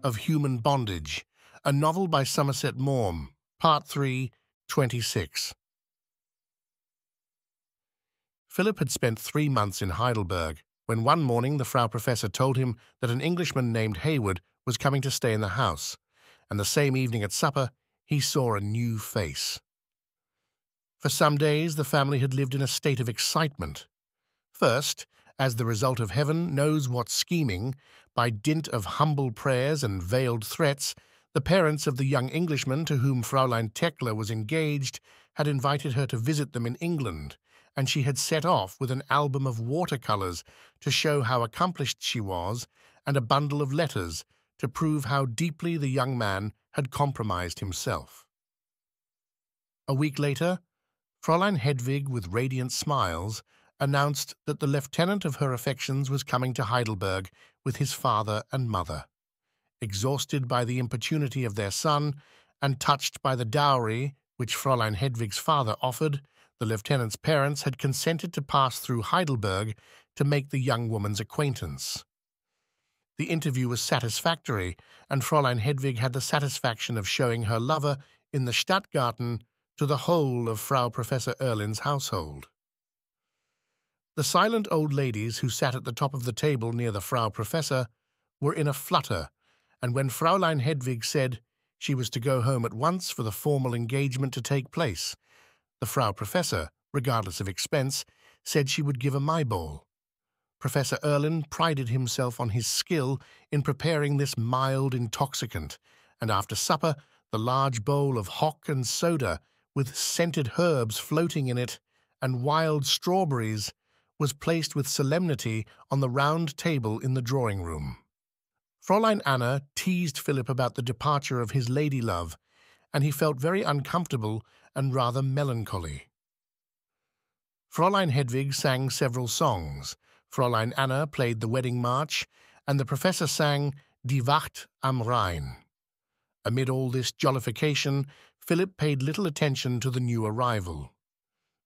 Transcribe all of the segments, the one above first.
of Human Bondage, a novel by Somerset Maugham, Part 3, 26. Philip had spent 3 months in Heidelberg when one morning the Frau Professor told him that an Englishman named Hayward was coming to stay in the house, and the same evening at supper he saw a new face. For some days the family had lived in a state of excitement. First, as the result of heaven knows what scheming, by dint of humble prayers and veiled threats, the parents of the young Englishman to whom Fräulein Tekla was engaged had invited her to visit them in England, and she had set off with an album of watercolours to show how accomplished she was, and a bundle of letters to prove how deeply the young man had compromised himself. A week later, Fräulein Hedwig, with radiant smiles, announced that the lieutenant of her affections was coming to Heidelberg with his father and mother. Exhausted by the importunity of their son, and touched by the dowry which Fräulein Hedwig's father offered, the lieutenant's parents had consented to pass through Heidelberg to make the young woman's acquaintance. The interview was satisfactory, and Fräulein Hedwig had the satisfaction of showing her lover in the Stadtgarten to the whole of Frau Professor Erlin's household. The silent old ladies who sat at the top of the table near the Frau Professor were in a flutter, and when Fräulein Hedwig said she was to go home at once for the formal engagement to take place, the Frau Professor, regardless of expense, said she would give a Mayball. Professor Erlin prided himself on his skill in preparing this mild intoxicant, and after supper the large bowl of hock and soda, with scented herbs floating in it, and wild strawberries, was placed with solemnity on the round table in the drawing-room. Fräulein Anna teased Philip about the departure of his lady-love, and he felt very uncomfortable and rather melancholy. Fräulein Hedwig sang several songs, Fräulein Anna played the wedding march, and the professor sang Die Wacht am Rhein. Amid all this jollification, Philip paid little attention to the new arrival.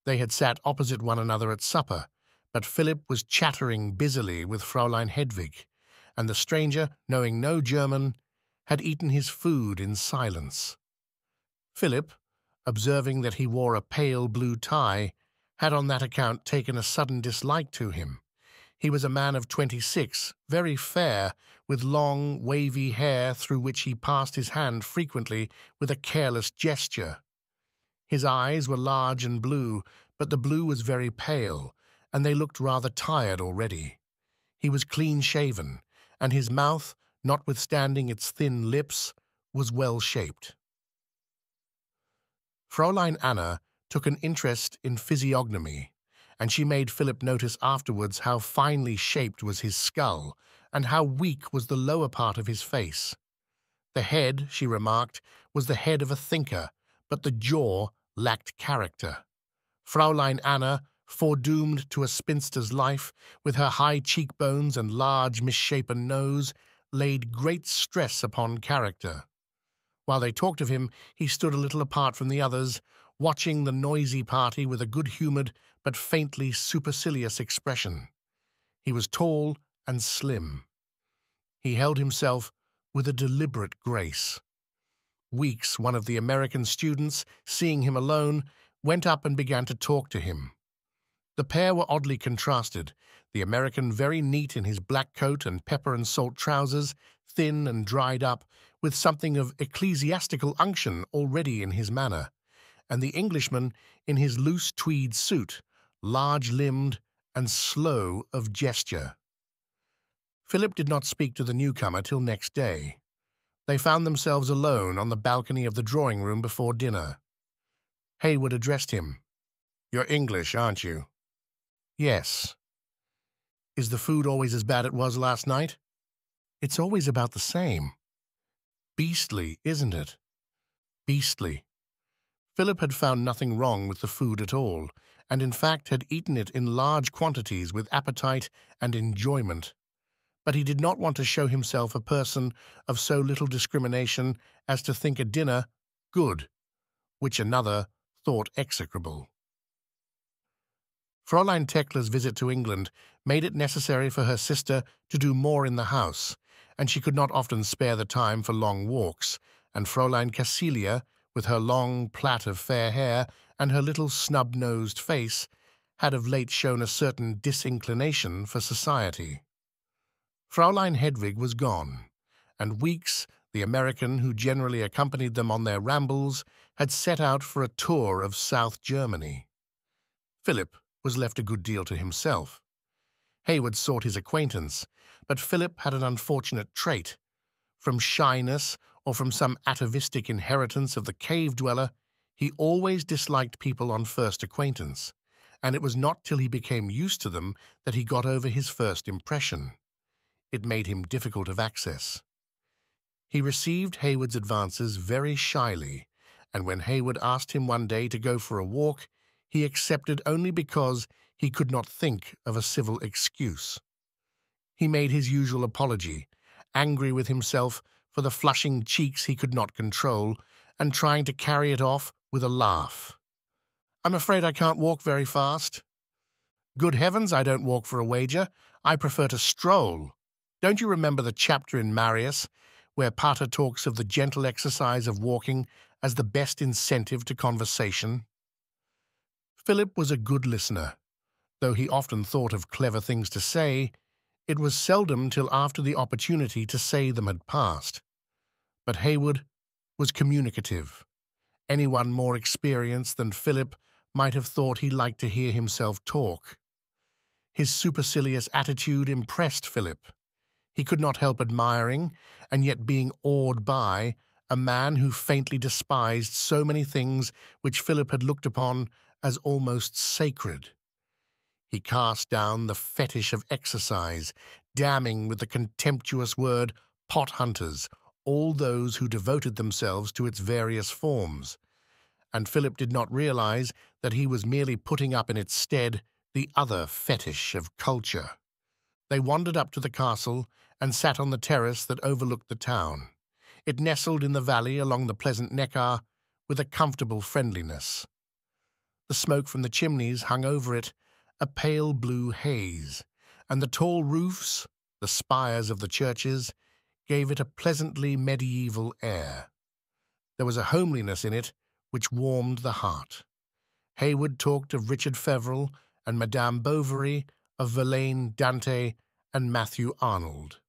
They had sat opposite one another at supper, but Philip was chattering busily with Fräulein Hedwig, and the stranger, knowing no German, had eaten his food in silence. Philip, observing that he wore a pale blue tie, had on that account taken a sudden dislike to him. He was a man of 26, very fair, with long, wavy hair through which he passed his hand frequently with a careless gesture. His eyes were large and blue, but the blue was very pale, and they looked rather tired already. He was clean-shaven, and his mouth, notwithstanding its thin lips, was well-shaped. Fräulein Anna took an interest in physiognomy, and she made Philip notice afterwards how finely shaped was his skull, and how weak was the lower part of his face. The head, she remarked, was the head of a thinker, but the jaw lacked character. Fräulein Anna, foredoomed to a spinster's life, with her high cheekbones and large misshapen nose, laid great stress upon character. While they talked of him, he stood a little apart from the others, watching the noisy party with a good-humoured but faintly supercilious expression. He was tall and slim. He held himself with a deliberate grace. Weeks, one of the American students, seeing him alone, went up and began to talk to him. The pair were oddly contrasted, the American very neat in his black coat and pepper-and-salt trousers, thin and dried up, with something of ecclesiastical unction already in his manner, and the Englishman in his loose tweed suit, large-limbed and slow of gesture. Philip did not speak to the newcomer till next day. They found themselves alone on the balcony of the drawing-room before dinner. Hayward addressed him. "You're English, aren't you?" "Yes." "Is the food always as bad as it was last night?" "It's always about the same." "Beastly, isn't it?" "Beastly." Philip had found nothing wrong with the food at all, and in fact had eaten it in large quantities with appetite and enjoyment. But he did not want to show himself a person of so little discrimination as to think a dinner good, which another thought execrable. Fräulein Tekler's visit to England made it necessary for her sister to do more in the house, and she could not often spare the time for long walks, and Fräulein Cecilia, with her long plait of fair hair and her little snub-nosed face, had of late shown a certain disinclination for society. Fraulein Hedwig was gone, and Weeks, the American who generally accompanied them on their rambles, had set out for a tour of South Germany. Philip was left a good deal to himself. Hayward sought his acquaintance, but Philip had an unfortunate trait. From shyness or from some atavistic inheritance of the cave-dweller, he always disliked people on first acquaintance, and it was not till he became used to them that he got over his first impression. It made him difficult of access. He received Hayward's advances very shyly, and when Hayward asked him one day to go for a walk, he accepted only because he could not think of a civil excuse. He made his usual apology, angry with himself for the flushing cheeks he could not control, and trying to carry it off with a laugh. "I'm afraid I can't walk very fast." "Good heavens, I don't walk for a wager. I prefer to stroll. Don't you remember the chapter in Marius, where Pater talks of the gentle exercise of walking as the best incentive to conversation?" Philip was a good listener. Though he often thought of clever things to say, it was seldom till after the opportunity to say them had passed. But Hayward was communicative. Anyone more experienced than Philip might have thought he liked to hear himself talk. His supercilious attitude impressed Philip. He could not help admiring, and yet being awed by, a man who faintly despised so many things which Philip had looked upon as almost sacred. He cast down the fetish of exercise, damning with the contemptuous word pot hunters all those who devoted themselves to its various forms, and Philip did not realize that he was merely putting up in its stead the other fetish of culture. They wandered up to the castle and sat on the terrace that overlooked the town. It nestled in the valley along the pleasant Neckar with a comfortable friendliness. The smoke from the chimneys hung over it, a pale blue haze, and the tall roofs, the spires of the churches, gave it a pleasantly medieval air. There was a homeliness in it which warmed the heart. Hayward talked of Richard Feverel and Madame Bovary, of Verlaine, Dante, and Matthew Arnold.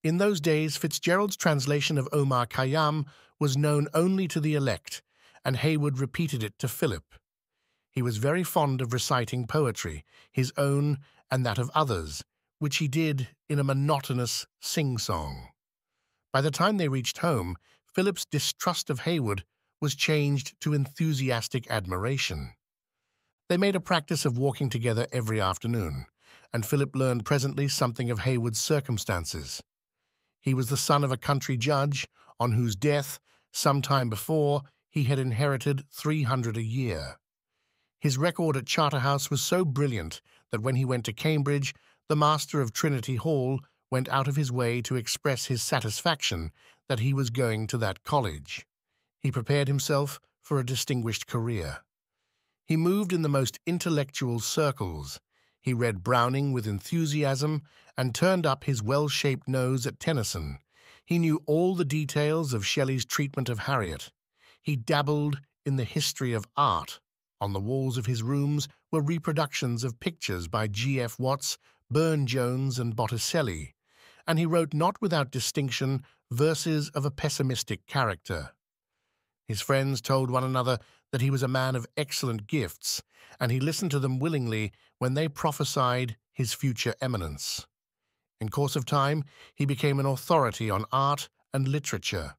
In those days, Fitzgerald's translation of Omar Khayyam was known only to the elect, and Hayward repeated it to Philip. He was very fond of reciting poetry, his own and that of others, which he did in a monotonous sing-song. By the time they reached home, Philip's distrust of Hayward was changed to enthusiastic admiration. They made a practice of walking together every afternoon, and Philip learned presently something of Hayward's circumstances. He was the son of a country judge, on whose death, some time before, he had inherited 300 a year. His record at Charterhouse was so brilliant that when he went to Cambridge, the master of Trinity Hall went out of his way to express his satisfaction that he was going to that college. He prepared himself for a distinguished career. He moved in the most intellectual circles. He read Browning with enthusiasm and turned up his well-shaped nose at Tennyson. He knew all the details of Shelley's treatment of Harriet. He dabbled in the history of art. On the walls of his rooms were reproductions of pictures by G.F. Watts, Burne-Jones, and Botticelli, and he wrote not without distinction verses of a pessimistic character. His friends told one another that he was a man of excellent gifts, and he listened to them willingly when they prophesied his future eminence. In course of time, he became an authority on art and literature.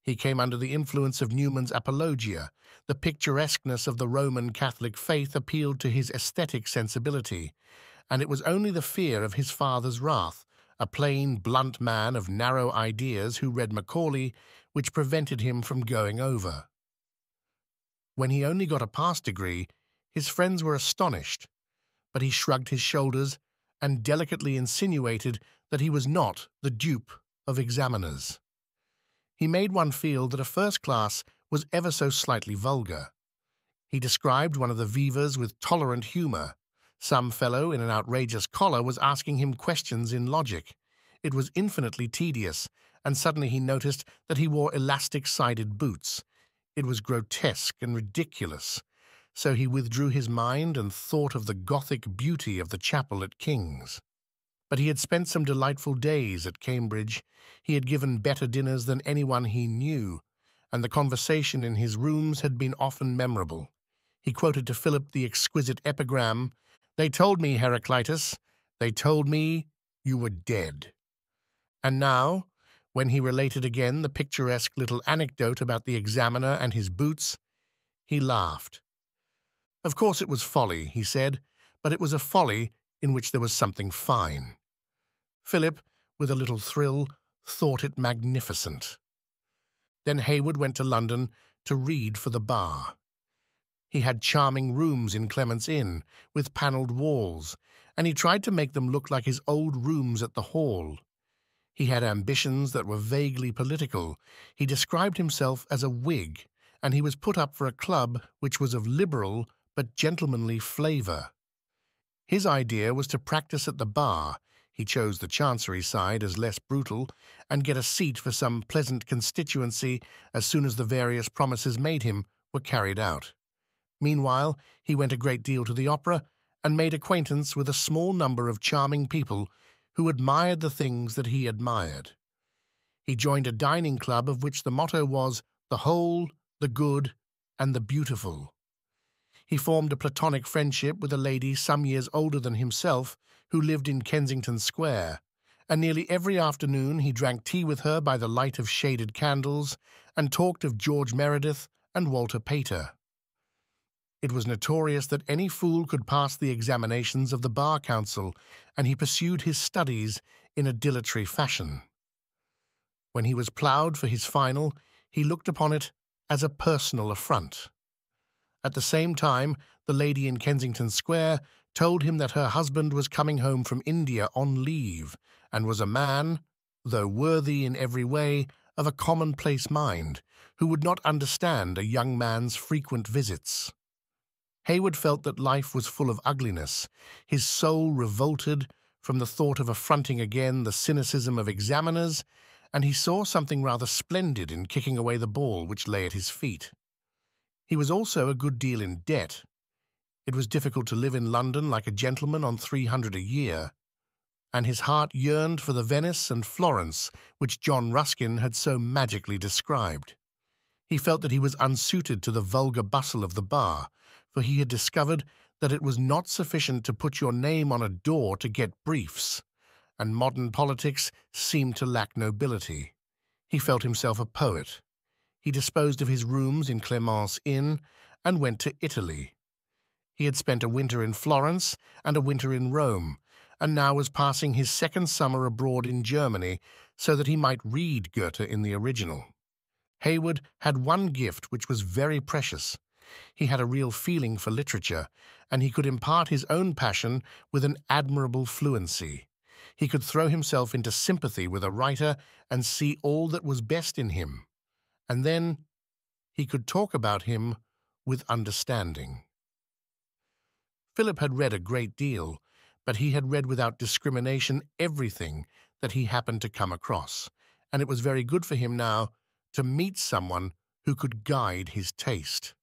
He came under the influence of Newman's Apologia. The picturesqueness of the Roman Catholic faith appealed to his aesthetic sensibility, and it was only the fear of his father's wrath, a plain, blunt man of narrow ideas who read Macaulay, which prevented him from going over. When he only got a pass degree, his friends were astonished, but he shrugged his shoulders and delicately insinuated that he was not the dupe of examiners. He made one feel that a first class was ever so slightly vulgar. He described one of the weavers with tolerant humor. Some fellow in an outrageous collar was asking him questions in logic. It was infinitely tedious, and suddenly he noticed that he wore elastic-sided boots. It was grotesque and ridiculous. So he withdrew his mind and thought of the Gothic beauty of the chapel at King's. But he had spent some delightful days at Cambridge. He had given better dinners than anyone he knew, and the conversation in his rooms had been often memorable. He quoted to Philip the exquisite epigram, "They told me, Heraclitus, they told me you were dead." And now, when he related again the picturesque little anecdote about the examiner and his boots, he laughed. Of course it was folly, he said, but it was a folly in which there was something fine. Philip, with a little thrill, thought it magnificent. Then Hayward went to London to read for the bar. He had charming rooms in Clement's Inn, with panelled walls, and he tried to make them look like his old rooms at the Hall. He had ambitions that were vaguely political. He described himself as a Whig, and he was put up for a club which was of liberal but gentlemanly flavour. His idea was to practice at the bar. He chose the Chancery side as less brutal, and get a seat for some pleasant constituency as soon as the various promises made him were carried out. Meanwhile, he went a great deal to the opera, and made acquaintance with a small number of charming people who admired the things that he admired. He joined a dining club of which the motto was the whole, the good, and the beautiful. He formed a platonic friendship with a lady some years older than himself who lived in Kensington Square, and nearly every afternoon he drank tea with her by the light of shaded candles and talked of George Meredith and Walter Pater. It was notorious that any fool could pass the examinations of the Bar Council, and he pursued his studies in a dilatory fashion. When he was ploughed for his final, he looked upon it as a personal affront. At the same time, the lady in Kensington Square told him that her husband was coming home from India on leave, and was a man, though worthy in every way, of a commonplace mind, who would not understand a young man's frequent visits. Hayward felt that life was full of ugliness. His soul revolted from the thought of affronting again the cynicism of examiners, and he saw something rather splendid in kicking away the ball which lay at his feet. He was also a good deal in debt. It was difficult to live in London like a gentleman on 300 a year, and his heart yearned for the Venice and Florence which John Ruskin had so magically described. He felt that he was unsuited to the vulgar bustle of the bar, for he had discovered that it was not sufficient to put your name on a door to get briefs, and modern politics seemed to lack nobility. He felt himself a poet. He disposed of his rooms in Clement's Inn and went to Italy. He had spent a winter in Florence and a winter in Rome, and now was passing his second summer abroad in Germany so that he might read Goethe in the original. Hayward had one gift which was very precious. He had a real feeling for literature, and he could impart his own passion with an admirable fluency. He could throw himself into sympathy with a writer and see all that was best in him, and then he could talk about him with understanding. Philip had read a great deal, but he had read without discrimination everything that he happened to come across, and it was very good for him now to meet someone who could guide his taste.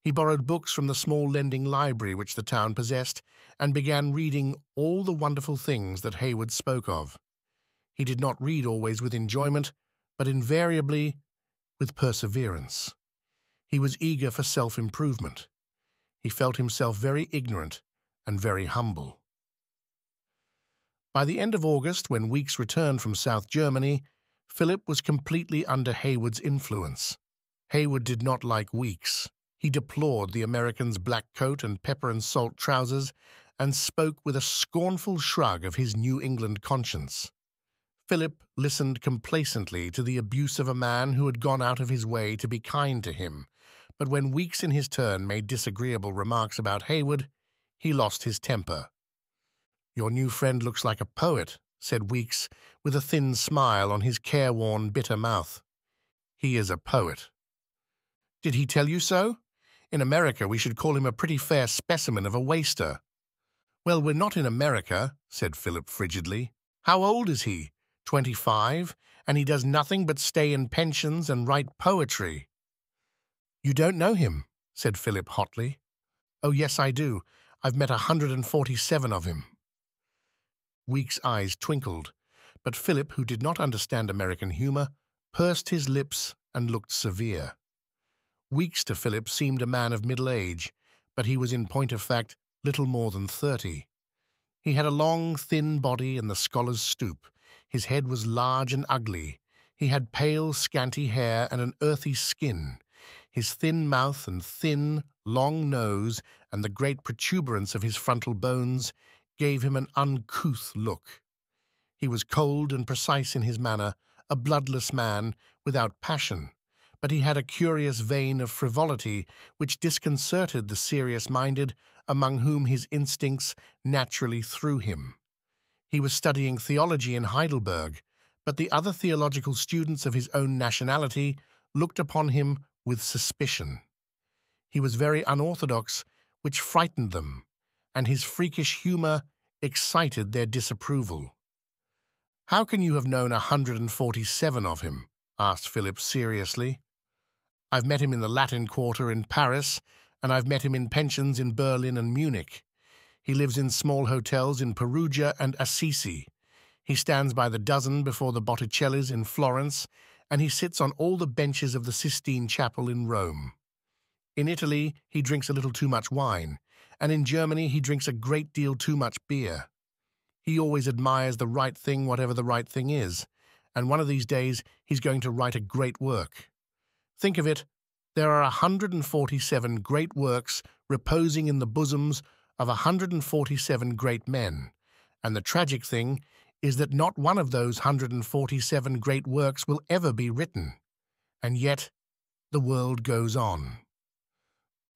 He borrowed books from the small lending library which the town possessed, and began reading all the wonderful things that Hayward spoke of. He did not read always with enjoyment, but invariably with perseverance. He was eager for self-improvement. He felt himself very ignorant and very humble. By the end of August, when Weeks returned from South Germany, Philip was completely under Hayward's influence. Hayward did not like Weeks. He deplored the American's black coat and pepper-and-salt trousers, and spoke with a scornful shrug of his New England conscience. Philip listened complacently to the abuse of a man who had gone out of his way to be kind to him, but when Weeks in his turn made disagreeable remarks about Hayward, he lost his temper. "Your new friend looks like a poet," said Weeks, with a thin smile on his careworn, bitter mouth. "He is a poet." "Did he tell you so?" In America, we should call him a pretty fair specimen of a waster." "Well, we're not in America," said Philip frigidly. "How old is he? 25, and he does nothing but stay in pensions and write poetry." "You don't know him," said Philip hotly. "Oh, yes, I do. I've met 147 of him." Weeks' eyes twinkled, but Philip, who did not understand American humor, pursed his lips and looked severe. Weeks to Philip seemed a man of middle age, but he was in point of fact little more than 30. He had a long, thin body and the scholar's stoop. His head was large and ugly. He had pale, scanty hair and an earthy skin. His thin mouth and thin, long nose and the great protuberance of his frontal bones gave him an uncouth look. He was cold and precise in his manner, a bloodless man without passion, but he had a curious vein of frivolity which disconcerted the serious-minded, among whom his instincts naturally threw him. He was studying theology in Heidelberg, but the other theological students of his own nationality looked upon him with suspicion. He was very unorthodox, which frightened them, and his freakish humor excited their disapproval. "How can you have known 147 of him?" asked Philip seriously. "I've met him in the Latin Quarter in Paris, and I've met him in pensions in Berlin and Munich. He lives in small hotels in Perugia and Assisi. He stands by the dozen before the Botticellis in Florence, and he sits on all the benches of the Sistine Chapel in Rome. In Italy, he drinks a little too much wine, and in Germany he drinks a great deal too much beer. He always admires the right thing, whatever the right thing is, and one of these days he's going to write a great work. Think of it, there are 147 great works reposing in the bosoms of 147 great men, and the tragic thing is that not one of those 147 great works will ever be written. And yet, the world goes on."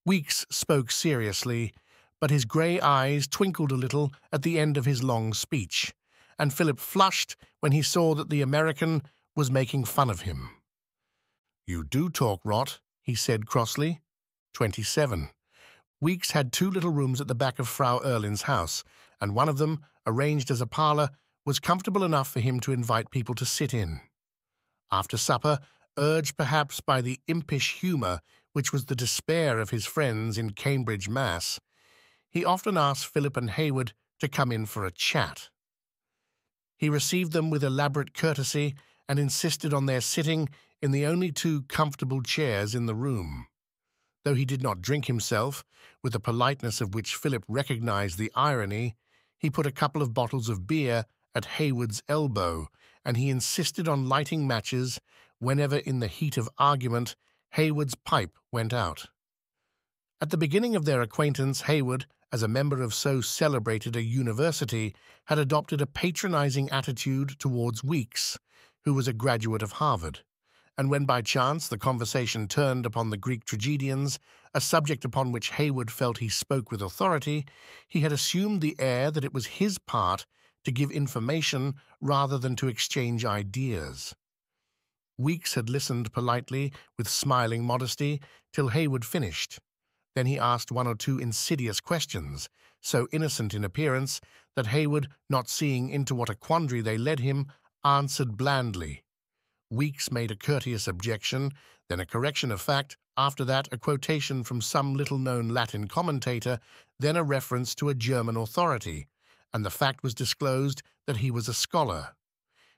Weeks spoke seriously, but his grey eyes twinkled a little at the end of his long speech, and Philip flushed when he saw that the American was making fun of him. "You do talk rot," he said crossly. 27. Weeks had 2 little rooms at the back of Frau Erlin's house, and one of them, arranged as a parlour, was comfortable enough for him to invite people to sit in. After supper, urged perhaps by the impish humour which was the despair of his friends in Cambridge, Mass., he often asked Philip and Hayward to come in for a chat. He received them with elaborate courtesy and insisted on their sitting in the only 2 comfortable chairs in the room. Though he did not drink himself, with a politeness of which Philip recognized the irony, he put a couple of bottles of beer at Hayward's elbow, and he insisted on lighting matches whenever in the heat of argument Hayward's pipe went out. At the beginning of their acquaintance, Hayward, as a member of so celebrated a university, had adopted a patronizing attitude towards Weeks, who was a graduate of Harvard, and when by chance the conversation turned upon the Greek tragedians, a subject upon which Hayward felt he spoke with authority, he had assumed the air that it was his part to give information rather than to exchange ideas. Weeks had listened politely, with smiling modesty, till Hayward finished. Then he asked 1 or 2 insidious questions, so innocent in appearance that Hayward, not seeing into what a quandary they led him, answered blandly. Weeks made a courteous objection, then a correction of fact, after that a quotation from some little-known Latin commentator, then a reference to a German authority, and the fact was disclosed that he was a scholar.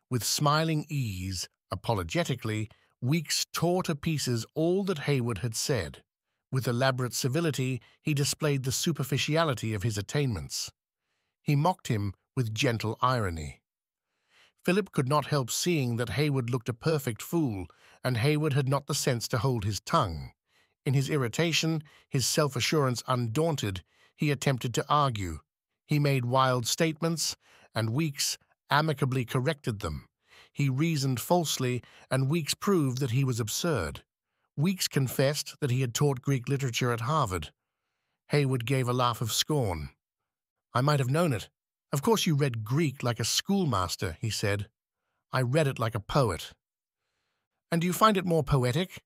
With smiling ease, apologetically, Weeks tore to pieces all that Hayward had said. With elaborate civility, he displayed the superficiality of his attainments. He mocked him with gentle irony. Philip could not help seeing that Hayward looked a perfect fool, and Hayward had not the sense to hold his tongue. In his irritation, his self-assurance undaunted, he attempted to argue. He made wild statements, and Weeks amicably corrected them. He reasoned falsely, and Weeks proved that he was absurd. Weeks confessed that he had taught Greek literature at Harvard. Hayward gave a laugh of scorn. "I might have known it. Of course you read Greek like a schoolmaster," he said. "I read it like a poet." "And do you find it more poetic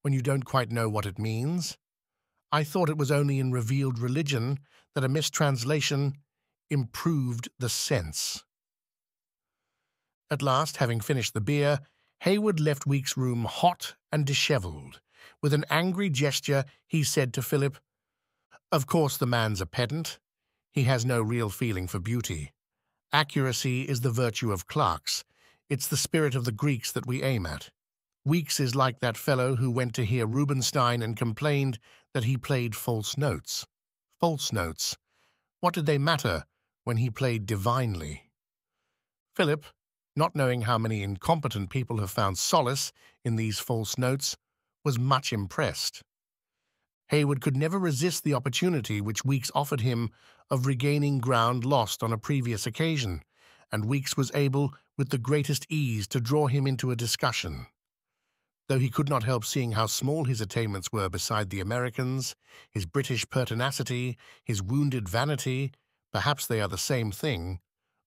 when you don't quite know what it means?" I thought it was only in revealed religion that a mistranslation improved the sense. At last, having finished the beer, Hayward left Weekes' room hot and dishevelled. With an angry gesture, he said to Philip, "Of course the man's a pedant. He has no real feeling for beauty. Accuracy is the virtue of clerks. It's the spirit of the Greeks that we aim at. Weekes is like that fellow who went to hear Rubinstein and complained that he played false notes. False notes. What did they matter when he played divinely?" Philip, not knowing how many incompetent people have found solace in these false notes, was much impressed. Hayward could never resist the opportunity which Weekes offered him of regaining ground lost on a previous occasion, and Weekes was able with the greatest ease to draw him into a discussion. Though he could not help seeing how small his attainments were beside the Americans, his British pertinacity, his wounded vanity, perhaps they are the same thing,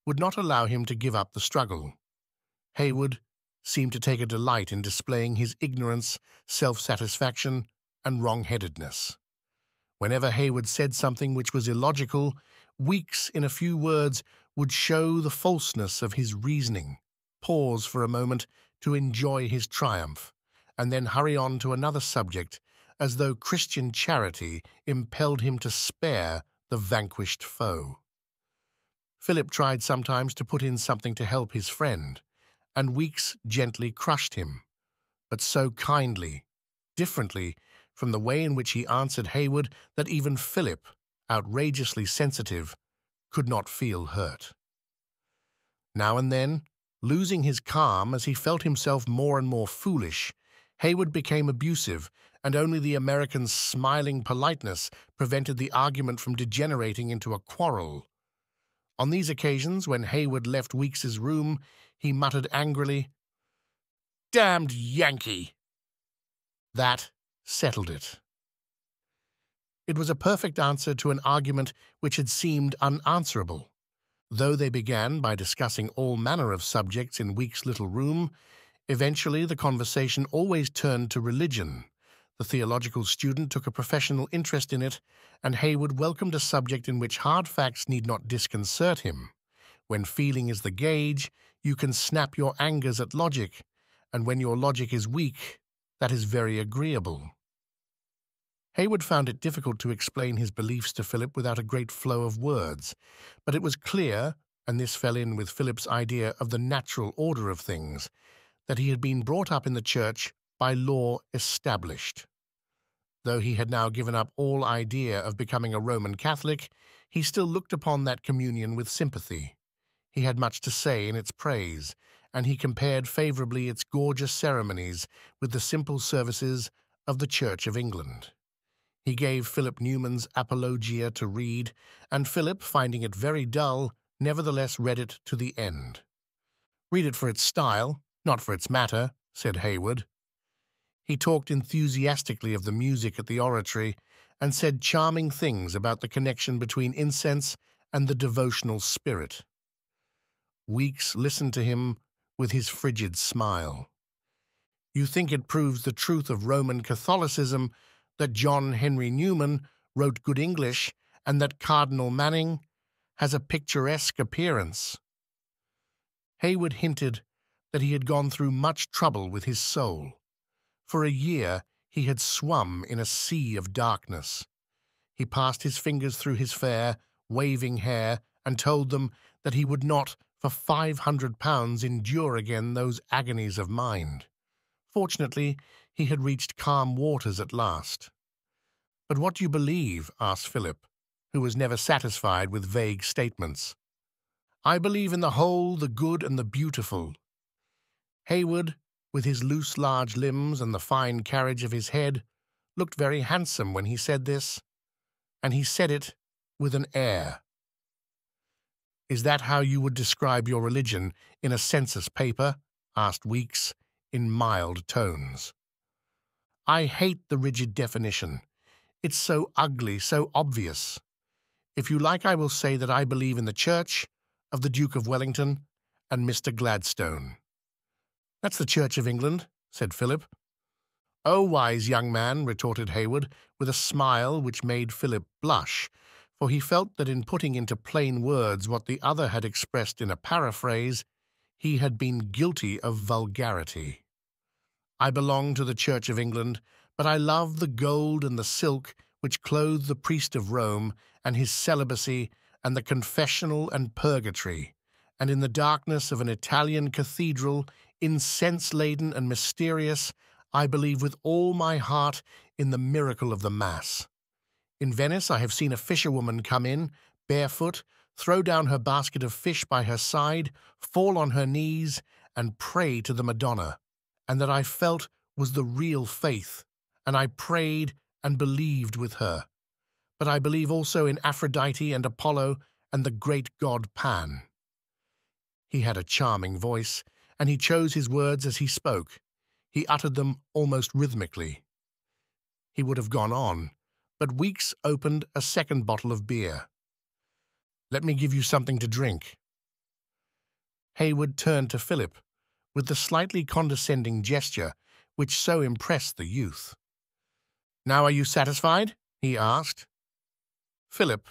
would not allow him to give up the struggle. Hayward seemed to take a delight in displaying his ignorance, self-satisfaction, and wrong-headedness. Whenever Hayward said something which was illogical, Weekes, in a few words, would show the falseness of his reasoning, pause for a moment to enjoy his triumph, and then hurry on to another subject, as though Christian charity impelled him to spare the vanquished foe. Philip tried sometimes to put in something to help his friend, and Weekes gently crushed him, but so kindly, differently from the way in which he answered Hayward, that even Philip, outrageously sensitive, could not feel hurt. Now and then, losing his calm as he felt himself more and more foolish, Hayward became abusive, and only the American's smiling politeness prevented the argument from degenerating into a quarrel. On these occasions, when Hayward left Weekes's room, he muttered angrily, "Damned Yankee!" That settled it. It was a perfect answer to an argument which had seemed unanswerable. Though they began by discussing all manner of subjects in Weekes' little room, eventually the conversation always turned to religion. The theological student took a professional interest in it, and Hayward welcomed a subject in which hard facts need not disconcert him. When feeling is the gauge, you can snap your angers at logic, and when your logic is weak, that is very agreeable. Hayward found it difficult to explain his beliefs to Philip without a great flow of words, but it was clear, and this fell in with Philip's idea of the natural order of things, that he had been brought up in the church by law established. Though he had now given up all idea of becoming a Roman Catholic, he still looked upon that communion with sympathy. He had much to say in its praise, and he compared favourably its gorgeous ceremonies with the simple services of the Church of England. He gave Philip Newman's Apologia to read, and Philip, finding it very dull, nevertheless read it to the end. "Read it for its style, not for its matter," said Hayward. He talked enthusiastically of the music at the oratory, and said charming things about the connection between incense and the devotional spirit. Weekes listened to him with his frigid smile. "You think it proves the truth of Roman Catholicism that John Henry Newman wrote good English and that Cardinal Manning has a picturesque appearance." Hayward hinted that he had gone through much trouble with his soul. For a year he had swum in a sea of darkness. He passed his fingers through his fair, waving hair and told them that he would not for £500 endure again those agonies of mind. Fortunately, he had reached calm waters at last. "But what do you believe?" asked Philip, who was never satisfied with vague statements. "I believe in the whole, the good, and the beautiful." Hayward, with his loose large limbs and the fine carriage of his head, looked very handsome when he said this, and he said it with an air. "Is that how you would describe your religion in a census paper?" asked Weekes, in mild tones. "I hate the rigid definition. It's so ugly, so obvious. If you like, I will say that I believe in the Church of the Duke of Wellington and Mr. Gladstone." "That's the Church of England," said Philip. "Oh, wise young man," retorted Hayward, with a smile which made Philip blush, for he felt that in putting into plain words what the other had expressed in a paraphrase, he had been guilty of vulgarity. "I belong to the Church of England, but I love the gold and the silk which clothe the priest of Rome and his celibacy and the confessional and purgatory, and in the darkness of an Italian cathedral, incense-laden and mysterious, I believe with all my heart in the miracle of the Mass. In Venice I have seen a fisherwoman come in, barefoot, throw down her basket of fish by her side, fall on her knees, and pray to the Madonna, and that I felt was the real faith, and I prayed and believed with her. But I believe also in Aphrodite and Apollo and the great god Pan." He had a charming voice, and he chose his words as he spoke. He uttered them almost rhythmically. He would have gone on, but Weeks opened a second bottle of beer. "Let me give you something to drink." Hayward turned to Philip, with the slightly condescending gesture which so impressed the youth. "Now are you satisfied?" he asked. Philip,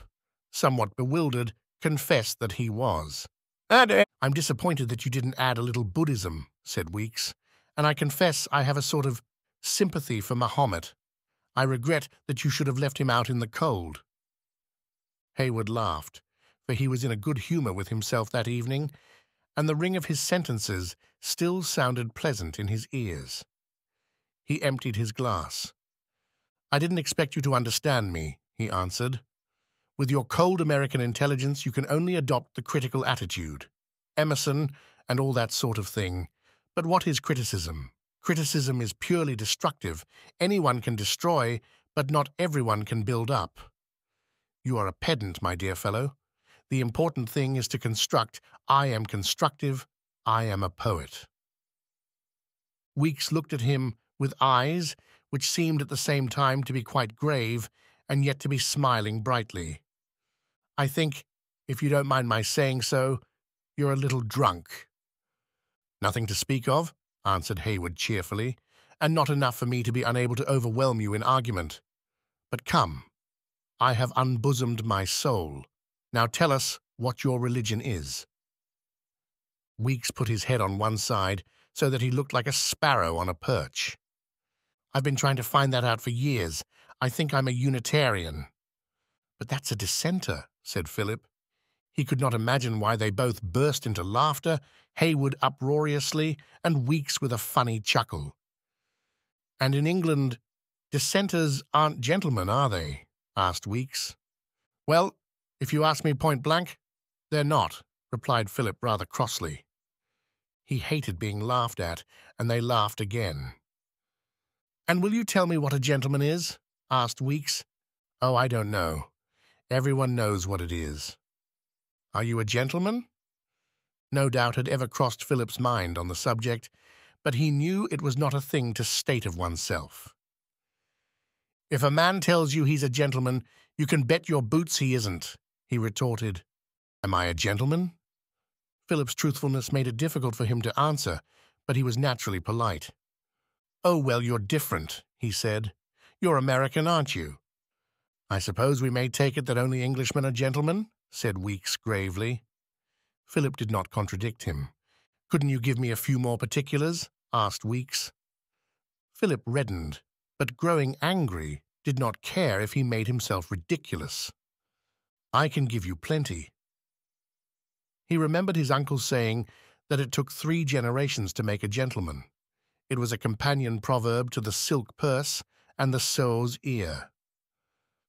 somewhat bewildered, confessed that he was. "I'm disappointed that you didn't add a little Buddhism," said Weeks, "and I confess I have a sort of sympathy for Mahomet. I regret that you should have left him out in the cold." Hayward laughed, for he was in a good humour with himself that evening, and the ring of his sentences still sounded pleasant in his ears. He emptied his glass. "I didn't expect you to understand me," he answered. "With your cold American intelligence, you can only adopt the critical attitude. Emerson and all that sort of thing. But what is criticism? Criticism is purely destructive. Anyone can destroy, but not everyone can build up. You are a pedant, my dear fellow. The important thing is to construct. I am constructive. I am a poet." Weeks looked at him with eyes which seemed at the same time to be quite grave and yet to be smiling brightly. "I think, if you don't mind my saying so, you're a little drunk." "Nothing to speak of," answered Hayward cheerfully, "and not enough for me to be unable to overwhelm you in argument. But come, I have unbosomed my soul. Now tell us what your religion is." Weeks put his head on one side so that he looked like a sparrow on a perch. "I've been trying to find that out for years. I think I'm a Unitarian." "But that's a dissenter," said Philip. He could not imagine why they both burst into laughter, Hayward uproariously, and Weeks with a funny chuckle. "And in England, dissenters aren't gentlemen, are they?" asked Weeks. "Well, if you ask me point blank, they're not," replied Philip rather crossly. He hated being laughed at, and they laughed again. "And will you tell me what a gentleman is?" asked Weeks. "Oh, I don't know. Everyone knows what it is." "Are you a gentleman?" No doubt had ever crossed Philip's mind on the subject, but he knew it was not a thing to state of oneself. "If a man tells you he's a gentleman, you can bet your boots he isn't," he retorted. "Am I a gentleman?" Philip's truthfulness made it difficult for him to answer, but he was naturally polite. "Oh, well, you're different," he said. "You're American, aren't you?" "I suppose we may take it that only Englishmen are gentlemen," said Weeks gravely. Philip did not contradict him. "Couldn't you give me a few more particulars?" asked Weeks. Philip reddened, but growing angry, did not care if he made himself ridiculous. "I can give you plenty." He remembered his uncle saying that it took 3 generations to make a gentleman. It was a companion proverb to the silk purse and the sow's ear.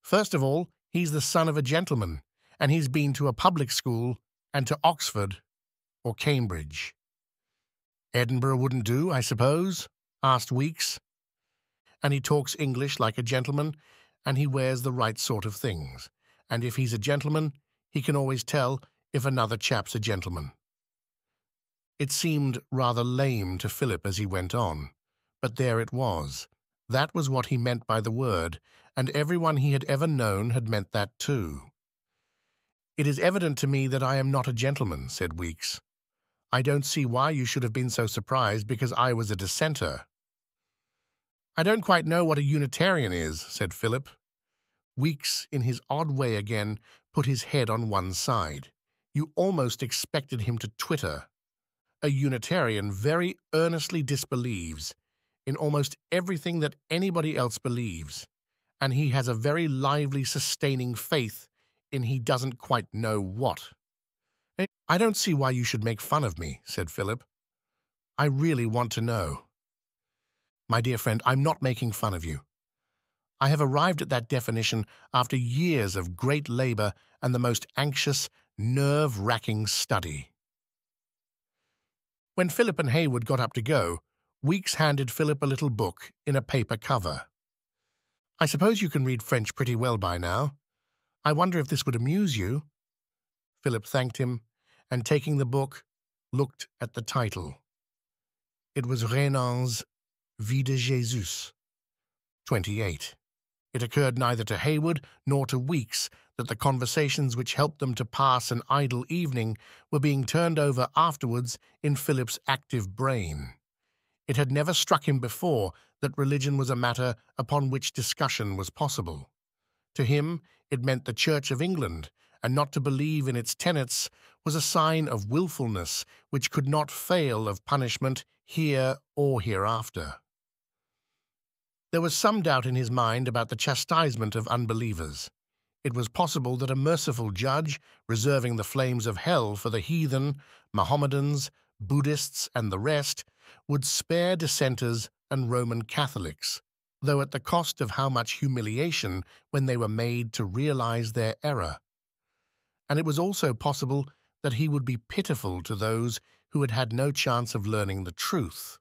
"First of all, he's the son of a gentleman, and he's been to a public school and to Oxford or Cambridge." "Edinburgh wouldn't do, I suppose?" asked Weeks. "And he talks English like a gentleman, and he wears the right sort of things. And if he's a gentleman, he can always tell if another chap's a gentleman." It seemed rather lame to Philip as he went on, but there it was. That was what he meant by the word, and everyone he had ever known had meant that too. "It is evident to me that I am not a gentleman," said Weeks. "I don't see why you should have been so surprised because I was a dissenter." "I don't quite know what a Unitarian is," said Philip. Weeks, in his odd way again, put his head on one side. You almost expected him to twitter. A Unitarian very earnestly disbelieves in almost everything that anybody else believes, and he has a very lively, sustaining faith in he doesn't quite know what. "I don't see why you should make fun of me," said Philip. "I really want to know." "My dear friend, I'm not making fun of you. I have arrived at that definition after years of great labor and the most anxious, nerve-wracking study." When Philip and Haywood got up to go, Weeks handed Philip a little book in a paper cover. "I suppose you can read French pretty well by now. I wonder if this would amuse you." Philip thanked him, and taking the book, looked at the title. It was Renan's Vie de Jésus, 28. It occurred neither to Haywood nor to Weeks that the conversations which helped them to pass an idle evening were being turned over afterwards in Philip's active brain. It had never struck him before that religion was a matter upon which discussion was possible. To him, it meant the Church of England, and not to believe in its tenets was a sign of wilfulness which could not fail of punishment here or hereafter. There was some doubt in his mind about the chastisement of unbelievers. It was possible that a merciful judge, reserving the flames of hell for the heathen, Mohammedans, Buddhists, and the rest, would spare dissenters and Roman Catholics, though at the cost of how much humiliation when they were made to realize their error. And it was also possible that he would be pitiful to those who had had no chance of learning the truth.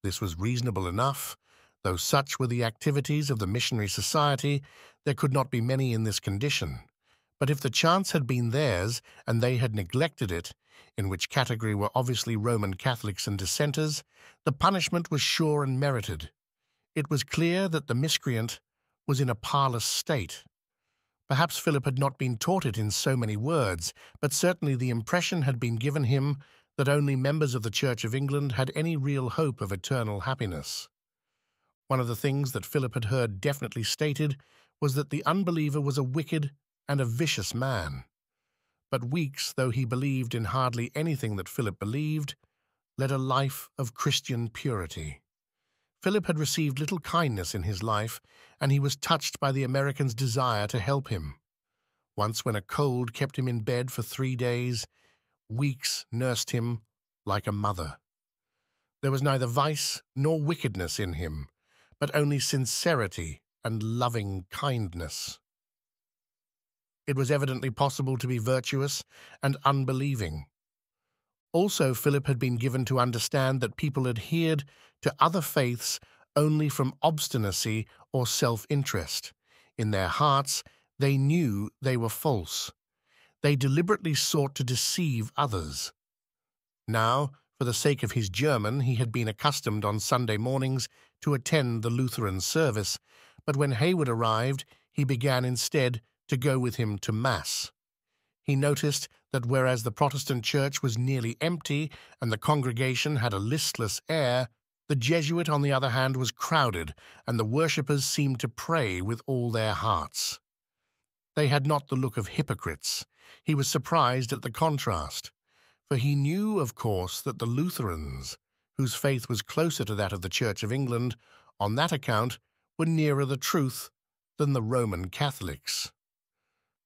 This was reasonable enough. Though such were the activities of the missionary society, there could not be many in this condition. But if the chance had been theirs, and they had neglected it, in which category were obviously Roman Catholics and dissenters, the punishment was sure and merited. It was clear that the miscreant was in a parlous state. Perhaps Philip had not been taught it in so many words, but certainly the impression had been given him that only members of the Church of England had any real hope of eternal happiness. One of the things that Philip had heard definitely stated was that the unbeliever was a wicked and a vicious man. But Weeks, though he believed in hardly anything that Philip believed, led a life of Christian purity. Philip had received little kindness in his life, and he was touched by the American's desire to help him. Once, when a cold kept him in bed for 3 days, Weeks nursed him like a mother. There was neither vice nor wickedness in him, but only sincerity and loving kindness. It was evidently possible to be virtuous and unbelieving. Also, Philip had been given to understand that people adhered to other faiths only from obstinacy or self-interest. In their hearts, they knew they were false. They deliberately sought to deceive others. Now, for the sake of his German, he had been accustomed on Sunday mornings to attend the Lutheran service, but when Haywood arrived, he began instead to go with him to Mass. He noticed that whereas the Protestant church was nearly empty and the congregation had a listless air, the Jesuit, on the other hand, was crowded, and the worshippers seemed to pray with all their hearts. They had not the look of hypocrites. He was surprised at the contrast, for he knew, of course, that the Lutherans, whose faith was closer to that of the Church of England, on that account were nearer the truth than the Roman Catholics.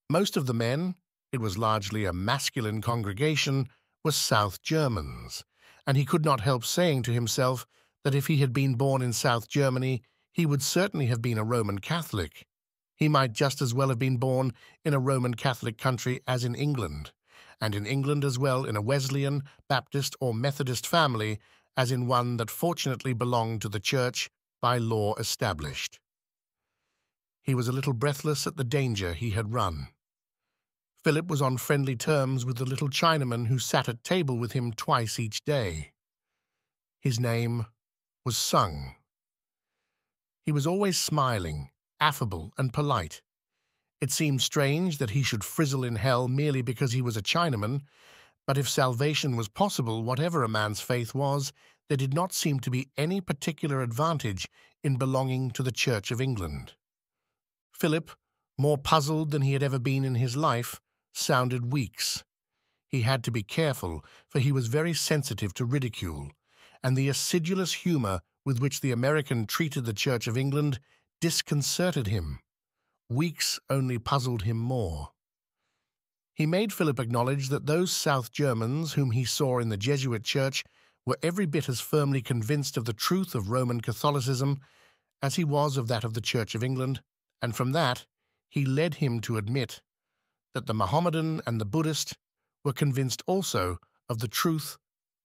Most of the men, it was largely a masculine congregation, were South Germans, and he could not help saying to himself that if he had been born in South Germany, he would certainly have been a Roman Catholic. He might just as well have been born in a Roman Catholic country as in England, and in England as well in a Wesleyan, Baptist, or Methodist family as in one that fortunately belonged to the Church by law established. He was a little breathless at the danger he had run. Philip was on friendly terms with the little Chinaman who sat at table with him twice each day. His name was Sung. He was always smiling, affable, and polite. It seemed strange that he should frizzle in hell merely because he was a Chinaman, but if salvation was possible, whatever a man's faith was, there did not seem to be any particular advantage in belonging to the Church of England. Philip, more puzzled than he had ever been in his life, sounded Weeks. He had to be careful, for he was very sensitive to ridicule, and the acidulous humour with which the American treated the Church of England disconcerted him. Weeks only puzzled him more. He made Philip acknowledge that those South Germans whom he saw in the Jesuit church were every bit as firmly convinced of the truth of Roman Catholicism as he was of that of the Church of England, and from that he led him to admit that the Mohammedan and the Buddhist were convinced also of the truth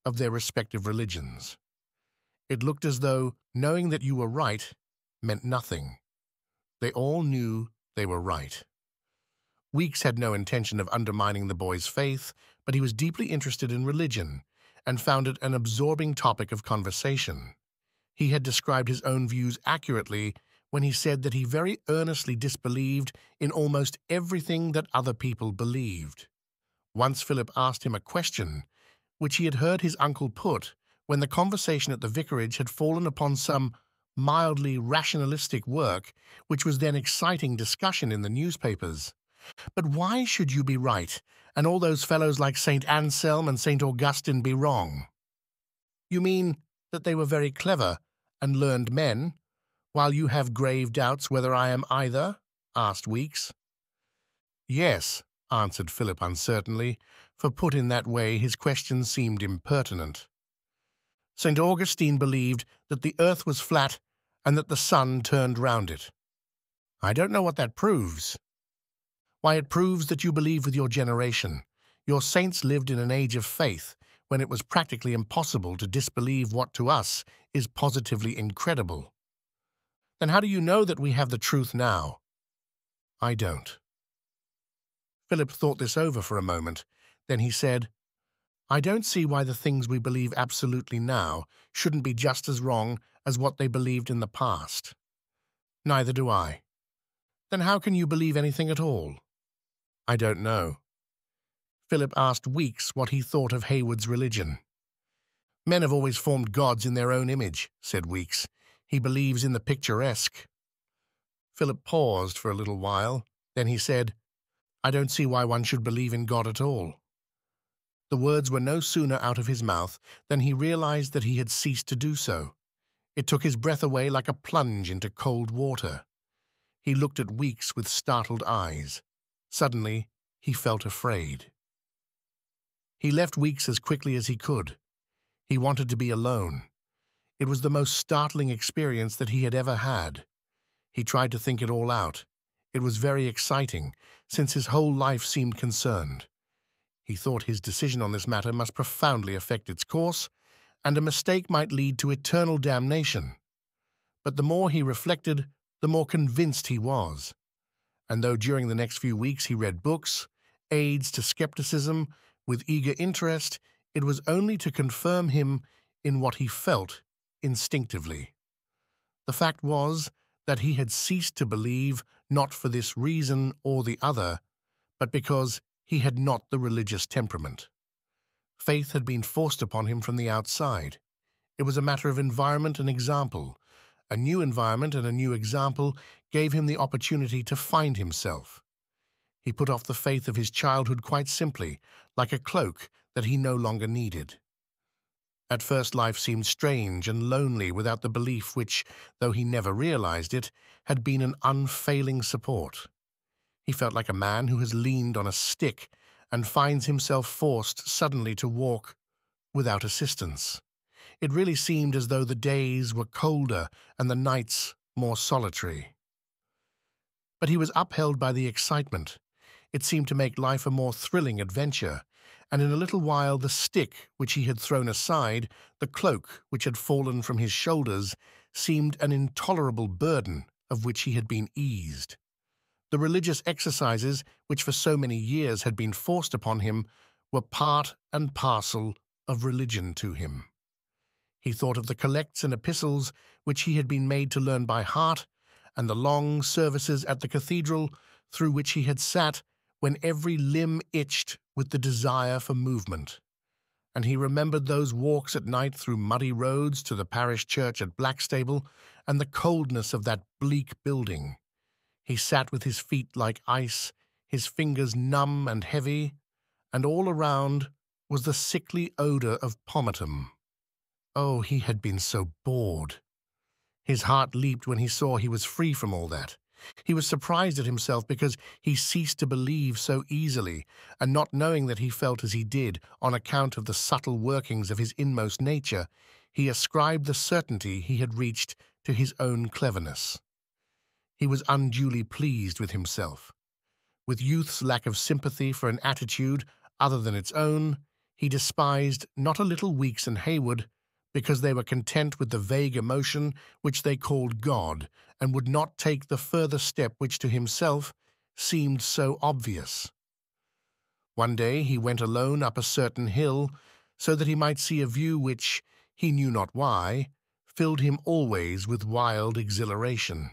of their respective religions. It looked as though knowing that you were right meant nothing. They all knew they were right. Weeks had no intention of undermining the boy's faith, but he was deeply interested in religion and found it an absorbing topic of conversation. He had described his own views accurately when he said that he very earnestly disbelieved in almost everything that other people believed. Once Philip asked him a question, which he had heard his uncle put when the conversation at the vicarage had fallen upon some mildly rationalistic work which was then exciting discussion in the newspapers. "But why should you be right, and all those fellows like St. Anselm and St. Augustine be wrong?" "You mean that they were very clever and learned men, while you have grave doubts whether I am either?" asked Weeks. "Yes," answered Philip uncertainly, for put in that way his question seemed impertinent. "St. Augustine believed that the earth was flat and that the sun turned round it." "I don't know what that proves." "Why, it proves that you believe with your generation. Your saints lived in an age of faith, when it was practically impossible to disbelieve what to us is positively incredible." "Then how do you know that we have the truth now?" "I don't." Philip thought this over for a moment. Then he said, "I don't see why the things we believe absolutely now shouldn't be just as wrong as what they believed in the past." "Neither do I." "Then how can you believe anything at all?" "I don't know." Philip asked Weeks what he thought of Hayward's religion. "Men have always formed gods in their own image," said Weeks. "He believes in the picturesque." Philip paused for a little while. Then he said, "I don't see why one should believe in God at all." The words were no sooner out of his mouth than he realized that he had ceased to do so. It took his breath away like a plunge into cold water. He looked at Weeks with startled eyes. Suddenly, he felt afraid. He left Weeks as quickly as he could. He wanted to be alone. It was the most startling experience that he had ever had. He tried to think it all out. It was very exciting, since his whole life seemed concerned. He thought his decision on this matter must profoundly affect its course, and a mistake might lead to eternal damnation. But the more he reflected, the more convinced he was. And though during the next few weeks he read books, aids to skepticism, with eager interest, it was only to confirm him in what he felt instinctively. The fact was that he had ceased to believe not for this reason or the other, but because he had not the religious temperament. Faith had been forced upon him from the outside. It was a matter of environment and example. A new environment and a new example gave him the opportunity to find himself. He put off the faith of his childhood quite simply, like a cloak that he no longer needed. At first life seemed strange and lonely without the belief which, though he never realized it, had been an unfailing support. He felt like a man who has leaned on a stick and finds himself forced suddenly to walk without assistance. It really seemed as though the days were colder and the nights more solitary. But he was upheld by the excitement. It seemed to make life a more thrilling adventure, and in a little while the stick which he had thrown aside, the cloak which had fallen from his shoulders, seemed an intolerable burden of which he had been eased. The religious exercises which for so many years had been forced upon him were part and parcel of religion to him. He thought of the collects and epistles which he had been made to learn by heart, and the long services at the cathedral through which he had sat when every limb itched with the desire for movement. and he remembered those walks at night through muddy roads to the parish church at Blackstable and the coldness of that bleak building. He sat with his feet like ice, his fingers numb and heavy, and all around was the sickly odour of pomatum. Oh, he had been so bored. His heart leaped when he saw he was free from all that. He was surprised at himself because he ceased to believe so easily, and not knowing that he felt as he did on account of the subtle workings of his inmost nature, he ascribed the certainty he had reached to his own cleverness. He was unduly pleased with himself. With youth's lack of sympathy for an attitude other than its own, he despised not a little Weeks and Hayward, because they were content with the vague emotion which they called God, and would not take the further step which to himself seemed so obvious. One day he went alone up a certain hill, so that he might see a view which, he knew not why, filled him always with wild exhilaration.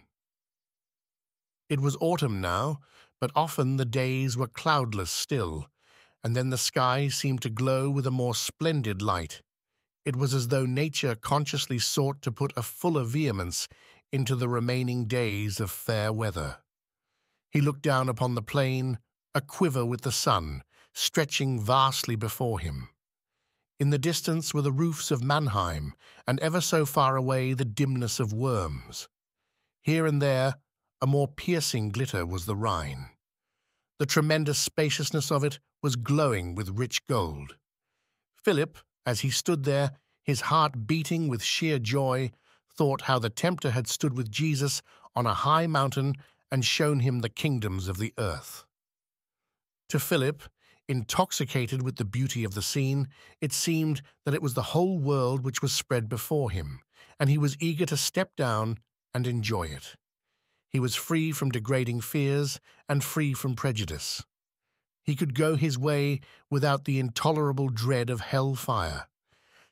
It was autumn now, but often the days were cloudless still, and then the sky seemed to glow with a more splendid light. It was as though nature consciously sought to put a fuller vehemence into the remaining days of fair weather. He looked down upon the plain, aquiver with the sun, stretching vastly before him. In the distance were the roofs of Mannheim, and ever so far away the dimness of Worms. Here and there a more piercing glitter was the Rhine. The tremendous spaciousness of it was glowing with rich gold. Philip, as he stood there, his heart beating with sheer joy, thought how the tempter had stood with Jesus on a high mountain and shown him the kingdoms of the earth. To Philip, intoxicated with the beauty of the scene, it seemed that it was the whole world which was spread before him, and he was eager to step down and enjoy it. He was free from degrading fears and free from prejudice. He could go his way without the intolerable dread of hell fire.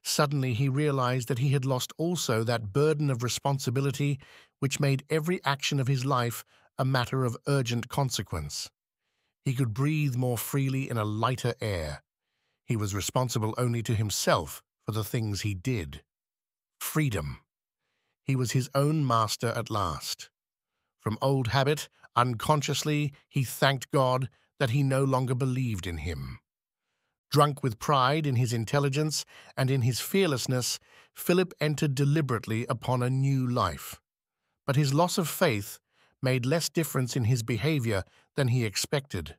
Suddenly he realized that he had lost also that burden of responsibility which made every action of his life a matter of urgent consequence. He could breathe more freely in a lighter air. He was responsible only to himself for the things he did. Freedom. He was his own master at last. From old habit, unconsciously, he thanked God that he no longer believed in him. Drunk with pride in his intelligence and in his fearlessness, Philip entered deliberately upon a new life. But his loss of faith made less difference in his behavior than he expected.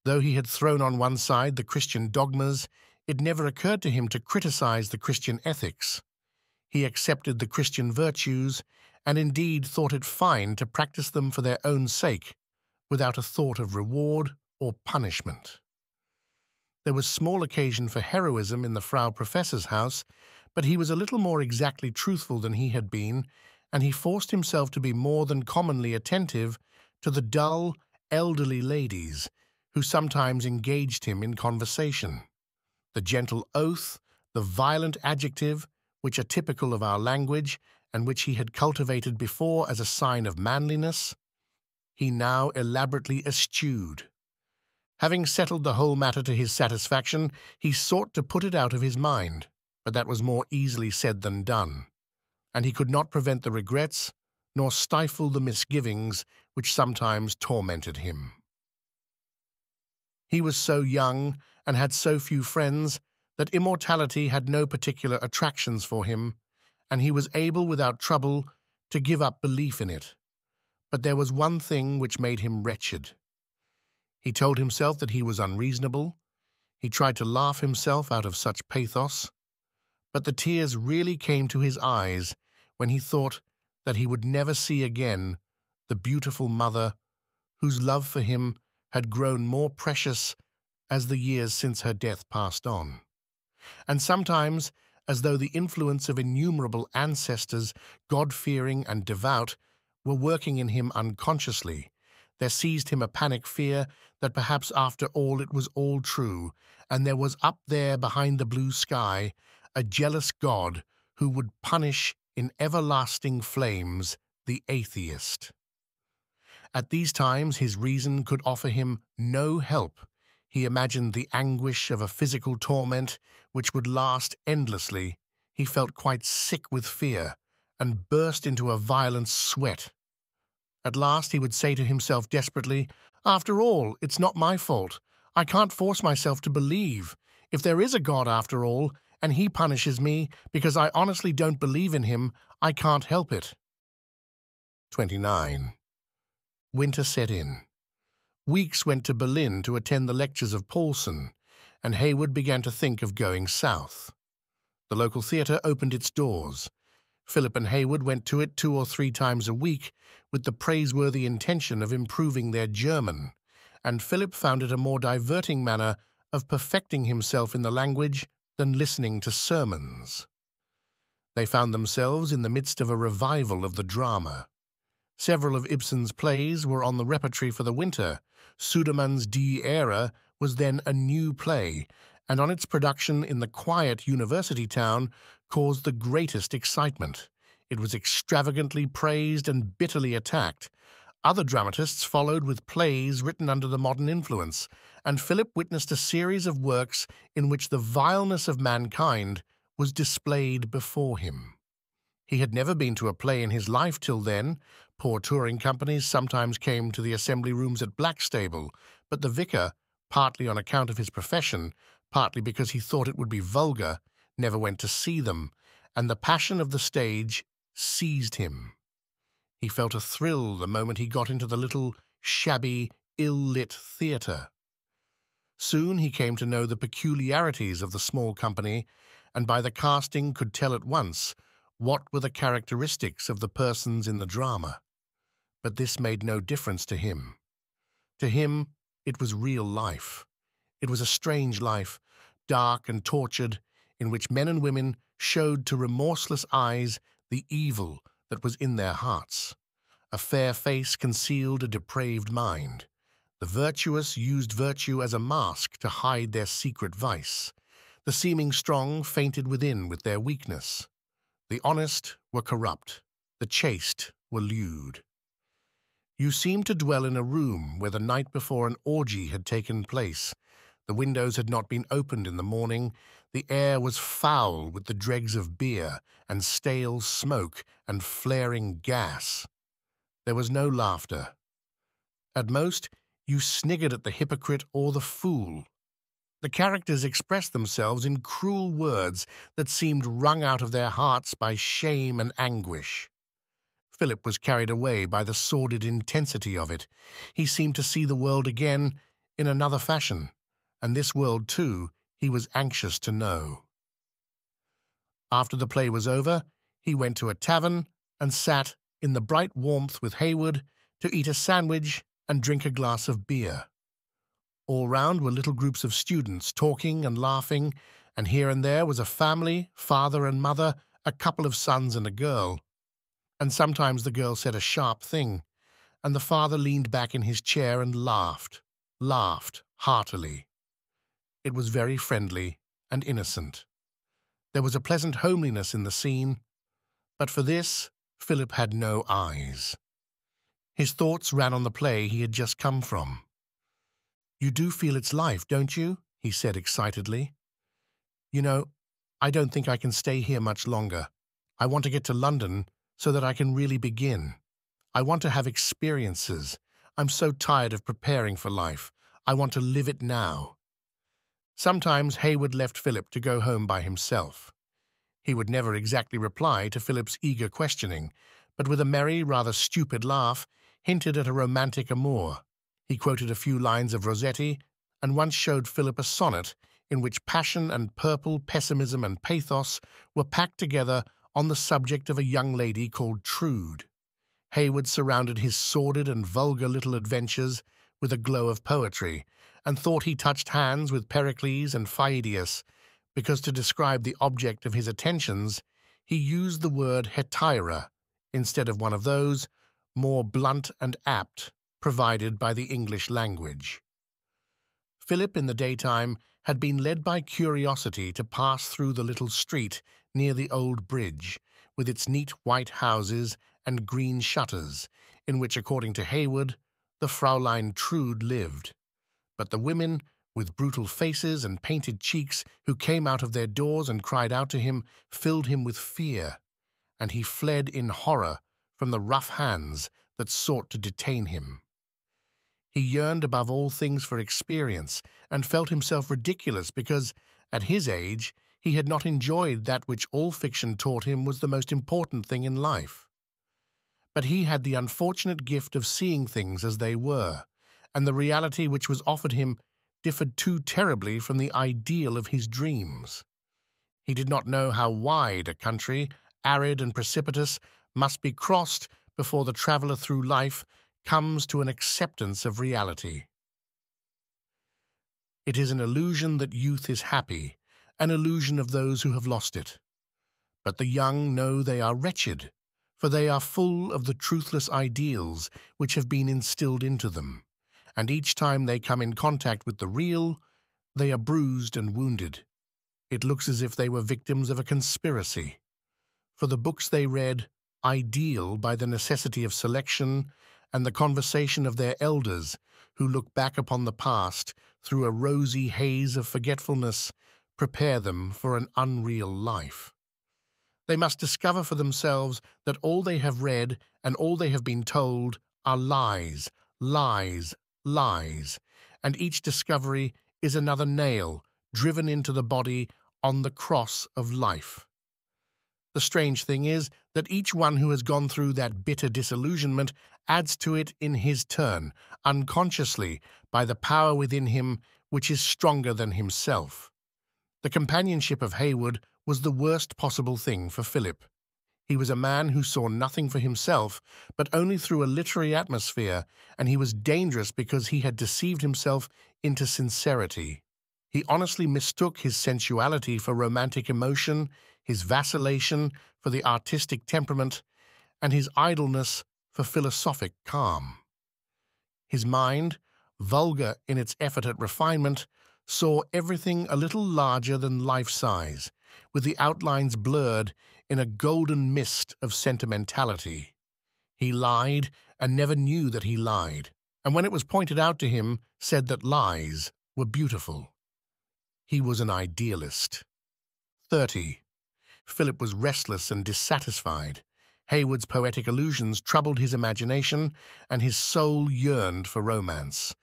Though he had thrown on one side the Christian dogmas, it never occurred to him to criticize the Christian ethics. He accepted the Christian virtues, and indeed thought it fine to practice them for their own sake, without a thought of reward or punishment. There was small occasion for heroism in the Frau Professor's house, but he was a little more exactly truthful than he had been, and he forced himself to be more than commonly attentive to the dull, elderly ladies who sometimes engaged him in conversation. The gentle oath, the violent adjective, which are typical of our language, and which he had cultivated before as a sign of manliness, he now elaborately eschewed. Having settled the whole matter to his satisfaction, he sought to put it out of his mind, but that was more easily said than done, and he could not prevent the regrets nor stifle the misgivings which sometimes tormented him. He was so young and had so few friends that immortality had no particular attractions for him, and he was able without trouble to give up belief in it. But there was one thing which made him wretched. He told himself that he was unreasonable. He tried to laugh himself out of such pathos, but the tears really came to his eyes when he thought that he would never see again the beautiful mother whose love for him had grown more precious as the years since her death passed on. And sometimes, as though the influence of innumerable ancestors, God-fearing and devout, were working in him unconsciously, there seized him a panic fear that perhaps after all it was all true, and there was up there behind the blue sky a jealous God who would punish in everlasting flames the atheist. At these times his reason could offer him no help. He imagined the anguish of a physical torment which would last endlessly. He felt quite sick with fear and burst into a violent sweat. At last he would say to himself desperately, "After all, it's not my fault. I can't force myself to believe. If there is a God after all, and he punishes me because I honestly don't believe in him, I can't help it." 29. Winter set in. Weeks went to Berlin to attend the lectures of Paulson, and Hayward began to think of going south. The local theatre opened its doors. Philip and Hayward went to it 2 or 3 times a week with the praiseworthy intention of improving their German, and Philip found it a more diverting manner of perfecting himself in the language than listening to sermons. They found themselves in the midst of a revival of the drama. Several of Ibsen's plays were on the repertory for the winter. Sudermann's Die Ehre was then a new play, and on its production in the quiet university town caused the greatest excitement. It was extravagantly praised and bitterly attacked. Other dramatists followed with plays written under the modern influence, and Philip witnessed a series of works in which the vileness of mankind was displayed before him. He had never been to a play in his life till then. Poor touring companies sometimes came to the assembly rooms at Blackstable, but the vicar, partly on account of his profession, partly because he thought it would be vulgar, never went to see them, and the passion of the stage seized him. He felt a thrill the moment he got into the little, shabby, ill-lit theatre. Soon he came to know the peculiarities of the small company, and by the casting could tell at once what were the characteristics of the persons in the drama. But this made no difference to him. To him, it was real life. It was a strange life, dark and tortured, in which men and women showed to remorseless eyes the evil that was in their hearts. A fair face concealed a depraved mind. The virtuous used virtue as a mask to hide their secret vice. The seeming strong fainted within with their weakness. The honest were corrupt, the chaste were lewd. You seemed to dwell in a room where the night before an orgy had taken place. The windows had not been opened in the morning. The air was foul with the dregs of beer and stale smoke and flaring gas. There was no laughter. At most, you sniggered at the hypocrite or the fool. The characters expressed themselves in cruel words that seemed wrung out of their hearts by shame and anguish. Philip was carried away by the sordid intensity of it. He seemed to see the world again in another fashion, and this world, too, he was anxious to know. After the play was over, he went to a tavern and sat in the bright warmth with Hayward to eat a sandwich and drink a glass of beer. All round were little groups of students talking and laughing, and here and there was a family, father and mother, a couple of sons and a girl. And sometimes the girl said a sharp thing, and the father leaned back in his chair and laughed heartily. It was very friendly and innocent. There was a pleasant homeliness in the scene, but for this Philip had no eyes. His thoughts ran on the play he had just come from. "You do feel its life, don't you?" he said excitedly. "You know, I don't think I can stay here much longer. I want to get to London so that I can really begin. I want to have experiences. I'm so tired of preparing for life. I want to live it now." Sometimes Hayward left Philip to go home by himself. He would never exactly reply to Philip's eager questioning, but with a merry, rather stupid laugh, hinted at a romantic amour. He quoted a few lines of Rossetti, and once showed Philip a sonnet in which passion and purple pessimism and pathos were packed together on the subject of a young lady called Trude. Hayward surrounded his sordid and vulgar little adventures with a glow of poetry, and thought he touched hands with Pericles and Pheidias, because to describe the object of his attentions he used the word hetaira instead of one of those, more blunt and apt, provided by the English language. Philip, in the daytime, had been led by curiosity to pass through the little street near the old bridge, with its neat white houses and green shutters, in which, according to Hayward, the Fraulein Trude lived. But the women with brutal faces and painted cheeks, who came out of their doors and cried out to him, filled him with fear, and he fled in horror from the rough hands that sought to detain him. He yearned above all things for experience, and felt himself ridiculous because, at his age, he had not enjoyed that which all fiction taught him was the most important thing in life. But he had the unfortunate gift of seeing things as they were, and the reality which was offered him differed too terribly from the ideal of his dreams. He did not know how wide a country, arid and precipitous, must be crossed before the traveller through life comes to an acceptance of reality. It is an illusion that youth is happy, an illusion of those who have lost it. But the young know they are wretched, for they are full of the truthless ideals which have been instilled into them, and each time they come in contact with the real, they are bruised and wounded. It looks as if they were victims of a conspiracy. For the books they read, ideal by the necessity of selection and the conversation of their elders, who look back upon the past through a rosy haze of forgetfulness, prepare them for an unreal life. They must discover for themselves that all they have read and all they have been told are lies, lies, lies, and each discovery is another nail driven into the body on the cross of life. The strange thing is that each one who has gone through that bitter disillusionment adds to it in his turn, unconsciously, by the power within him which is stronger than himself. The companionship of Heywood was the worst possible thing for Philip. He was a man who saw nothing for himself, but only through a literary atmosphere, and he was dangerous because he had deceived himself into sincerity. He honestly mistook his sensuality for romantic emotion, his vacillation for the artistic temperament, and his idleness for philosophic calm. His mind, vulgar in its effort at refinement, saw everything a little larger than life-size, with the outlines blurred in a golden mist of sentimentality. He lied and never knew that he lied, and when it was pointed out to him, said that lies were beautiful. He was an idealist. 30. Philip was restless and dissatisfied. Heywood's poetic allusions troubled his imagination, and his soul yearned for romance.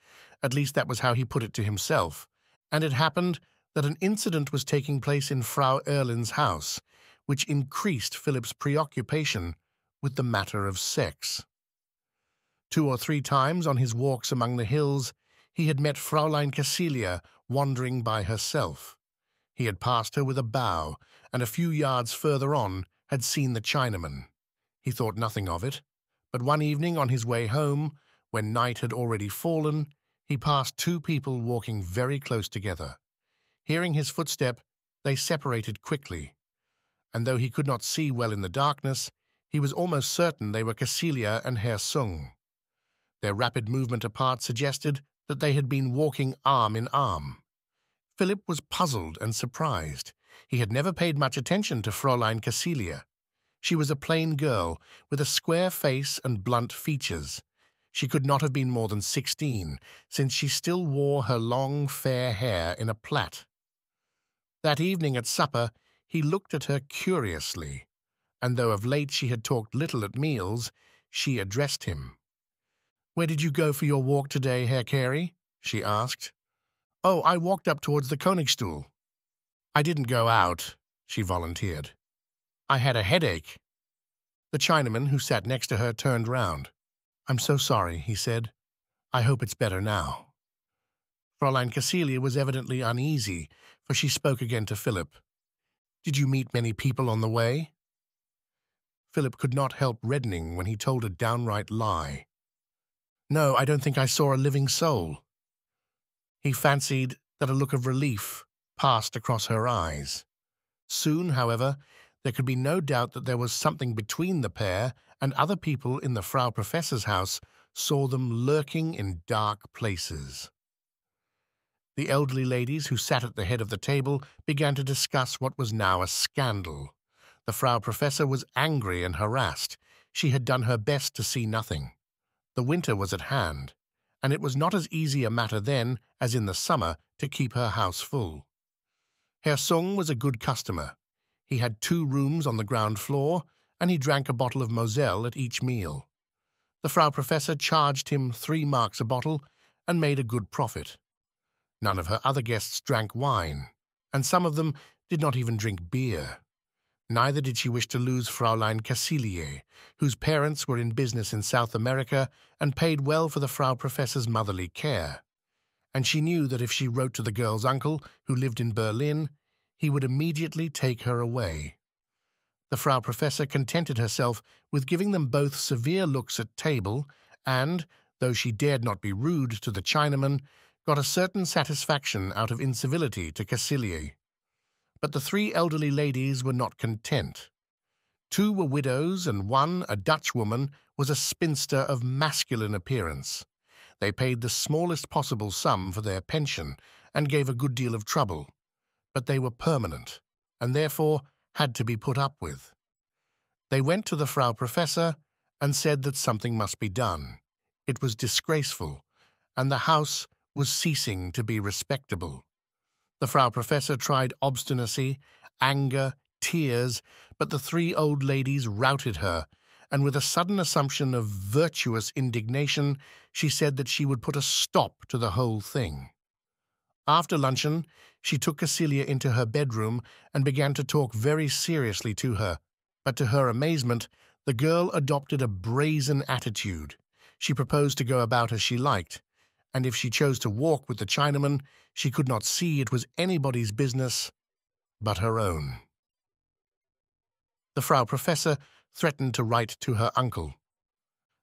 At least that was how he put it to himself, and it happened that an incident was taking place in Frau Erlen's house, which increased Philip's preoccupation with the matter of sex. 2 or 3 times on his walks among the hills, he had met Fräulein Cecilia wandering by herself. He had passed her with a bow, and a few yards further on had seen the Chinaman. He thought nothing of it, but one evening on his way home, when night had already fallen, he passed 2 people walking very close together. Hearing his footstep, they separated quickly, and though he could not see well in the darkness, he was almost certain they were Cecilia and Herr Sung. Their rapid movement apart suggested that they had been walking arm in arm. Philip was puzzled and surprised. He had never paid much attention to Fräulein Cecilia. She was a plain girl, with a square face and blunt features. She could not have been more than 16, since she still wore her long, fair hair in a plait. That evening at supper, he looked at her curiously, and though of late she had talked little at meals, she addressed him. "Where did you go for your walk today, Herr Carey?" she asked. "Oh, I walked up towards the Königstuhl." "I didn't go out," she volunteered. "I had a headache." The Chinaman, who sat next to her, turned round. "I'm so sorry," he said. "I hope it's better now." Fräulein Cecilia was evidently uneasy, for she spoke again to Philip. "Did you meet many people on the way?" Philip could not help reddening when he told a downright lie. "No, I don't think I saw a living soul." He fancied that a look of relief passed across her eyes. Soon, however, there could be no doubt that there was something between the pair, and other people in the Frau Professor's house saw them lurking in dark places. The elderly ladies who sat at the head of the table began to discuss what was now a scandal. The Frau Professor was angry and harassed. She had done her best to see nothing. The winter was at hand, and it was not as easy a matter then as in the summer to keep her house full. Herr Sung was a good customer. He had 2 rooms on the ground floor, and he drank a bottle of Moselle at each meal. The Frau Professor charged him 3 marks a bottle and made a good profit. None of her other guests drank wine, and some of them did not even drink beer. Neither did she wish to lose Fräulein Cassilier, whose parents were in business in South America and paid well for the Frau Professor's motherly care. And she knew that if she wrote to the girl's uncle, who lived in Berlin, he would immediately take her away. The Frau Professor contented herself with giving them both severe looks at table and, though she dared not be rude to the Chinaman, got a certain satisfaction out of incivility to Cassilier. But the 3 elderly ladies were not content. 2 were widows, and 1, a Dutch woman, was a spinster of masculine appearance. They paid the smallest possible sum for their pension and gave a good deal of trouble, but they were permanent, and therefore had to be put up with. They went to the Frau Professor and said that something must be done. It was disgraceful, and the house was ceasing to be respectable. The Frau Professor tried obstinacy, anger, tears, but the 3 old ladies routed her, and with a sudden assumption of virtuous indignation, she said that she would put a stop to the whole thing. After luncheon, she took Cassilia into her bedroom and began to talk very seriously to her, but to her amazement, the girl adopted a brazen attitude. She proposed to go about as she liked, and if she chose to walk with the Chinaman, she could not see it was anybody's business but her own. The Frau Professor threatened to write to her uncle.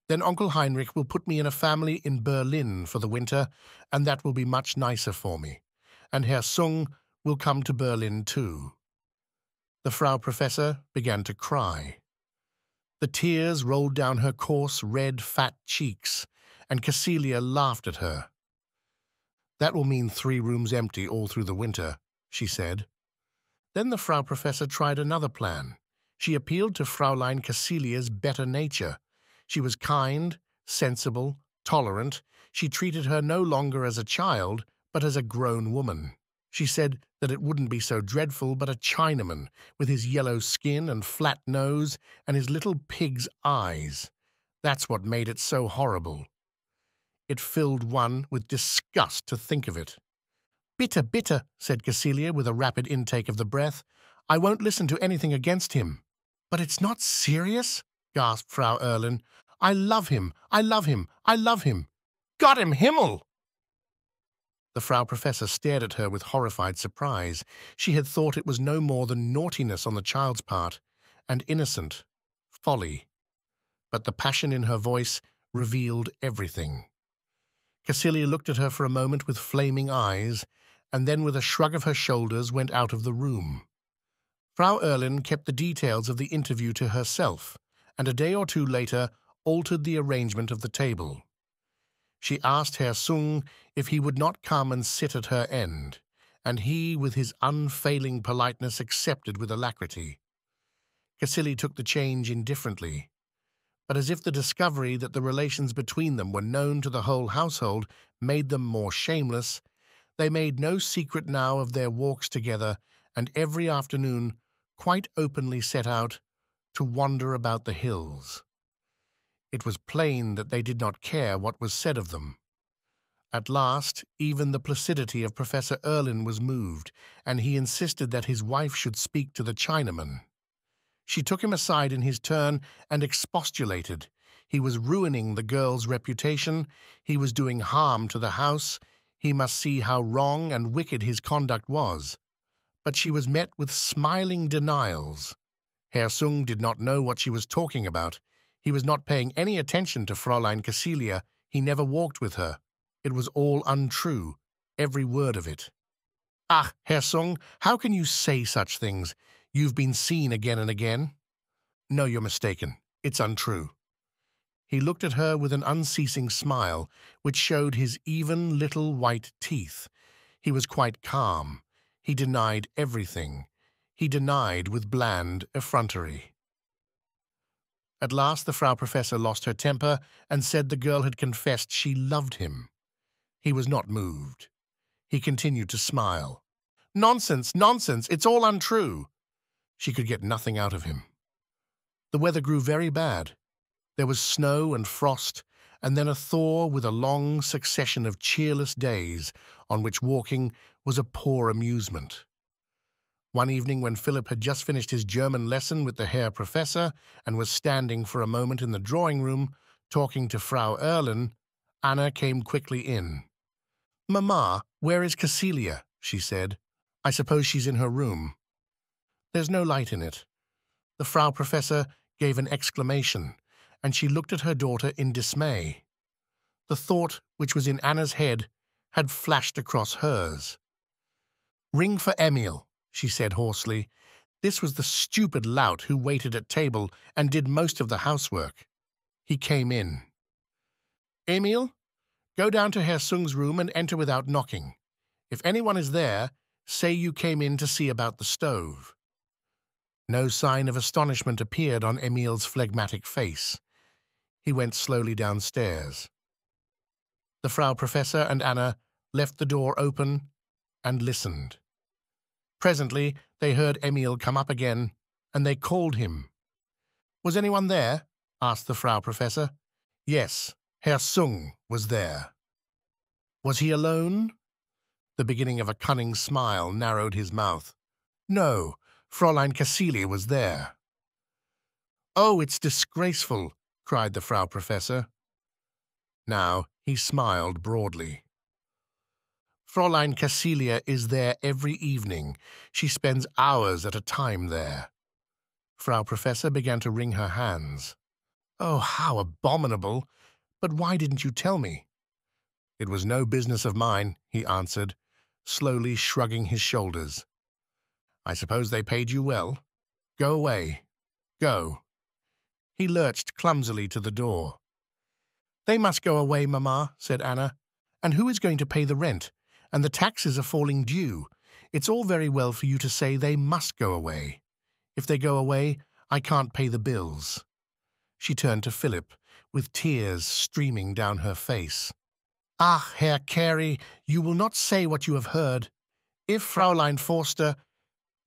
Then Uncle Heinrich will put me in a family in Berlin for the winter, and that will be much nicer for me. And Herr Sung will come to Berlin too. The Frau Professor began to cry. The tears rolled down her coarse, red, fat cheeks, and Cassilia laughed at her. That will mean 3 rooms empty all through the winter, she said. Then the Frau Professor tried another plan. She appealed to Fräulein Cassilia's better nature. She was kind, sensible, tolerant. She treated her no longer as a child, but as a grown woman. She said that it wouldn't be so dreadful, but a Chinaman, with his yellow skin and flat nose and his little pig's eyes. That's what made it so horrible. It filled one with disgust to think of it. "Bitter, bitter," said Cassilia with a rapid intake of the breath. "I won't listen to anything against him." "But it's not serious?" gasped Frau Erlin. "I love him, I love him, I love him. Gott im Himmel!" The Frau Professor stared at her with horrified surprise. She had thought it was no more than naughtiness on the child's part, and innocent folly. But the passion in her voice revealed everything. Cassilia looked at her for a moment with flaming eyes, and then with a shrug of her shoulders went out of the room. Frau Erlin kept the details of the interview to herself, and a day or 2 later altered the arrangement of the table. She asked Herr Sung if he would not come and sit at her end, and he, with his unfailing politeness, accepted with alacrity. Cassilia took the change indifferently, but as if the discovery that the relations between them were known to the whole household made them more shameless, they made no secret now of their walks together, and every afternoon quite openly set out to wander about the hills. It was plain that they did not care what was said of them. At last, even the placidity of Professor Erlin was moved, and he insisted that his wife should speak to the Chinaman. She took him aside in his turn and expostulated. He was ruining the girl's reputation. He was doing harm to the house. He must see how wrong and wicked his conduct was. But she was met with smiling denials. Herr Sung did not know what she was talking about. He was not paying any attention to Fräulein Cassilia. He never walked with her. It was all untrue, every word of it. "Ah, Herr Sung, how can you say such things? You've been seen again and again." "No, you're mistaken. It's untrue." He looked at her with an unceasing smile, which showed his even little white teeth. He was quite calm. He denied everything. He denied with bland effrontery. At last the Frau Professor lost her temper and said the girl had confessed she loved him. He was not moved. He continued to smile. Nonsense, nonsense, it's all untrue. She could get nothing out of him. The weather grew very bad. There was snow and frost, and then a thaw with a long succession of cheerless days on which walking was a poor amusement. One evening when Philip had just finished his German lesson with the Herr Professor and was standing for a moment in the drawing-room talking to Frau Erlen, Anna came quickly in. "Mamma, where is Cecilia?" she said. "I suppose she's in her room." "There's no light in it." The Frau Professor gave an exclamation, and she looked at her daughter in dismay. The thought which was in Anna's head had flashed across hers. "Ring for Emil," she said hoarsely. This was the stupid lout who waited at table and did most of the housework. He came in. "Emil, go down to Herr Sung's room and enter without knocking. If anyone is there, say you came in to see about the stove." No sign of astonishment appeared on Emil's phlegmatic face. He went slowly downstairs. The Frau Professor and Anna left the door open and listened. Presently they heard Emil come up again, and they called him. "Was anyone there?" asked the Frau Professor. "Yes, Herr Sung was there." "Was he alone?" The beginning of a cunning smile narrowed his mouth. "No, Fräulein Cecilia was there." "Oh, it's disgraceful," cried the Frau Professor. Now he smiled broadly. "Fräulein Cecilia is there every evening. She spends hours at a time there." Frau Professor began to wring her hands. "Oh, how abominable! But why didn't you tell me?" "It was no business of mine," he answered, slowly shrugging his shoulders. "I suppose they paid you well? Go away. Go." He lurched clumsily to the door. "They must go away, Mamma," said Anna. "And who is going to pay the rent? And the taxes are falling due. It's all very well for you to say they must go away. If they go away, I can't pay the bills." She turned to Philip, with tears streaming down her face. "Ach, Herr Carey, you will not say what you have heard. If Fräulein Forster—"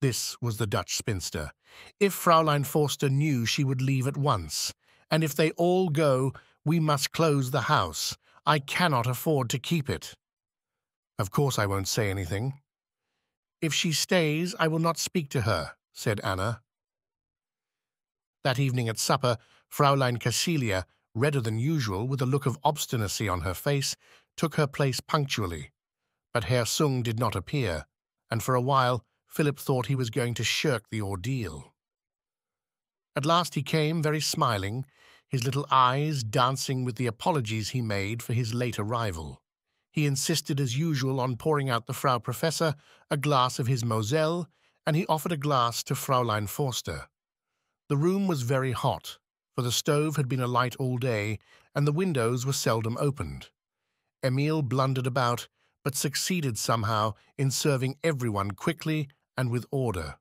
This was the Dutch spinster. "If Fräulein Forster knew, she would leave at once. And if they all go, we must close the house. I cannot afford to keep it." "Of course I won't say anything." "If she stays, I will not speak to her," said Anna. That evening at supper, Fräulein Cecilia, redder than usual, with a look of obstinacy on her face, took her place punctually. But Herr Sung did not appear, and for a while Philip thought he was going to shirk the ordeal. At last he came, very smiling, his little eyes dancing with the apologies he made for his late arrival. He insisted as usual on pouring out the Frau Professor a glass of his Moselle, and he offered a glass to Fräulein Forster. The room was very hot, for the stove had been alight all day, and the windows were seldom opened. Emil blundered about, but succeeded somehow in serving everyone quickly and with order.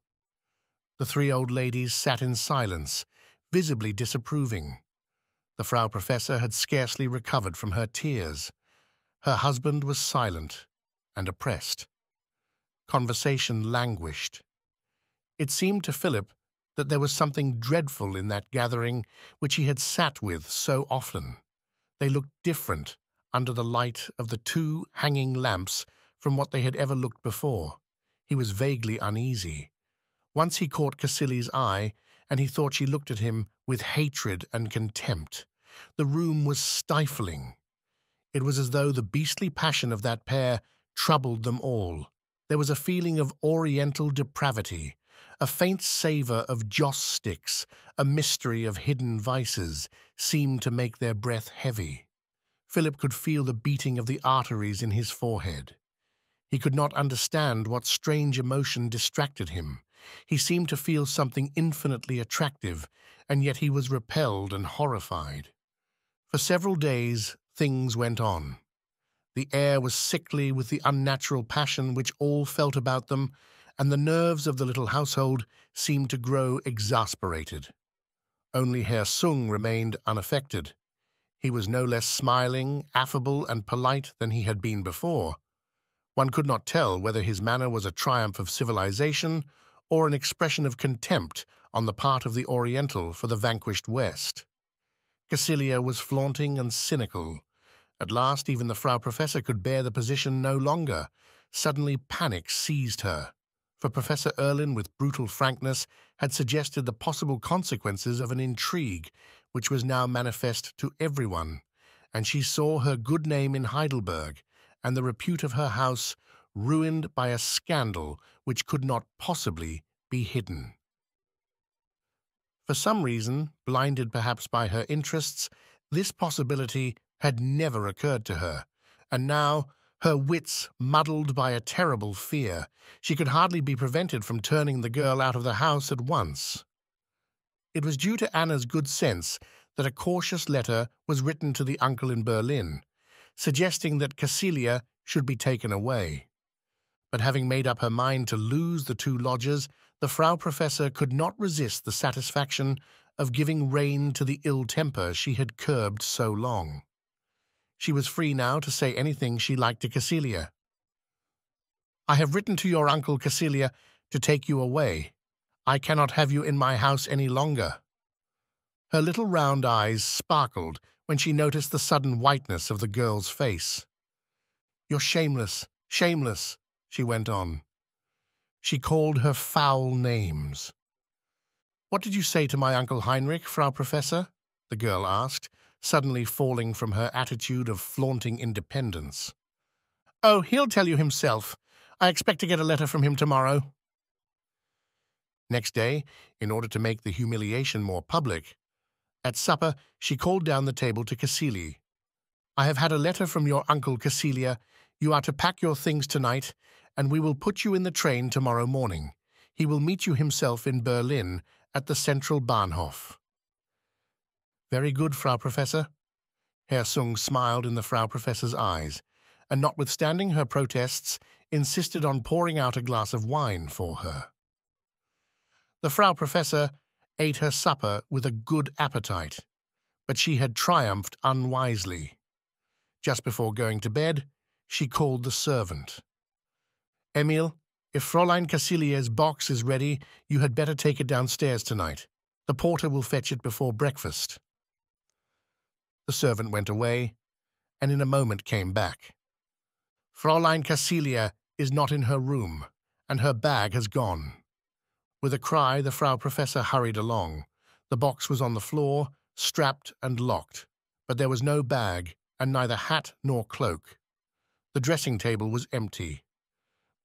The three old ladies sat in silence, visibly disapproving. The Frau Professor had scarcely recovered from her tears. Her husband was silent and oppressed. Conversation languished. It seemed to Philip that there was something dreadful in that gathering which he had sat with so often. They looked different under the light of the two hanging lamps from what they had ever looked before. He was vaguely uneasy. Once he caught Cecilia's eye, and he thought she looked at him with hatred and contempt. The room was stifling. It was as though the beastly passion of that pair troubled them all. There was a feeling of oriental depravity, a faint savour of joss sticks, a mystery of hidden vices, seemed to make their breath heavy. Philip could feel the beating of the arteries in his forehead. He could not understand what strange emotion distracted him. He seemed to feel something infinitely attractive, and yet he was repelled and horrified. For several days things went on. The air was sickly with the unnatural passion which all felt about them, and the nerves of the little household seemed to grow exasperated. Only Herr Sung remained unaffected. He was no less smiling, affable, and polite than he had been before. One could not tell whether his manner was a triumph of civilization or an expression of contempt on the part of the Oriental for the vanquished West. Cecilia was flaunting and cynical. At last, even the Frau Professor could bear the position no longer. Suddenly, panic seized her, for Professor Erlin, with brutal frankness, had suggested the possible consequences of an intrigue which was now manifest to everyone, and she saw her good name in Heidelberg and the repute of her house ruined by a scandal which could not possibly be hidden. For some reason, blinded perhaps by her interests, this possibility had never occurred to her, and now, her wits muddled by a terrible fear, she could hardly be prevented from turning the girl out of the house at once. It was due to Anna's good sense that a cautious letter was written to the uncle in Berlin, suggesting that Cecilia should be taken away. But having made up her mind to lose the two lodgers, the Frau Professor could not resist the satisfaction of giving rein to the ill temper she had curbed so long. She was free now to say anything she liked to Cecilia. "I have written to your uncle, Cecilia, to take you away. I cannot have you in my house any longer." Her little round eyes sparkled when she noticed the sudden whiteness of the girl's face. "You're shameless, shameless," she went on. She called her foul names. "What did you say to my Uncle Heinrich, Frau Professor?" the girl asked, suddenly falling from her attitude of flaunting independence. "Oh, he'll tell you himself. I expect to get a letter from him tomorrow." Next day, in order to make the humiliation more public, at supper she called down the table to Caecilie. "I have had a letter from your uncle, Cecilia. You are to pack your things tonight, and we will put you in the train tomorrow morning. He will meet you himself in Berlin at the Central Bahnhof." "Very good, Frau Professor." Herr Sung smiled in the Frau Professor's eyes, and notwithstanding her protests, insisted on pouring out a glass of wine for her. The Frau Professor ate her supper with a good appetite, but she had triumphed unwisely. Just before going to bed, she called the servant. "Emil, if Fräulein Cecilia's box is ready, you had better take it downstairs tonight. The porter will fetch it before breakfast." The servant went away, and in a moment came back. "Fräulein Cecilia is not in her room, and her bag has gone." With a cry, the Frau Professor hurried along. The box was on the floor, strapped and locked, but there was no bag, and neither hat nor cloak. The dressing table was empty.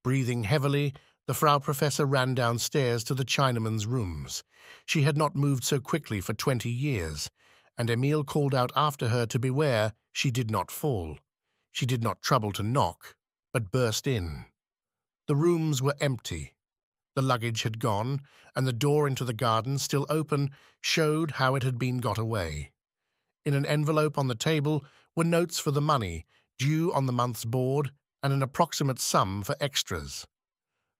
Breathing heavily, the Frau Professor ran downstairs to the Chinaman's rooms. She had not moved so quickly for 20 years, and Emil called out after her to beware she did not fall. She did not trouble to knock, but burst in. The rooms were empty. The luggage had gone, and the door into the garden, still open, showed how it had been got away. In an envelope on the table were notes for the money, due on the month's board, and an approximate sum for extras.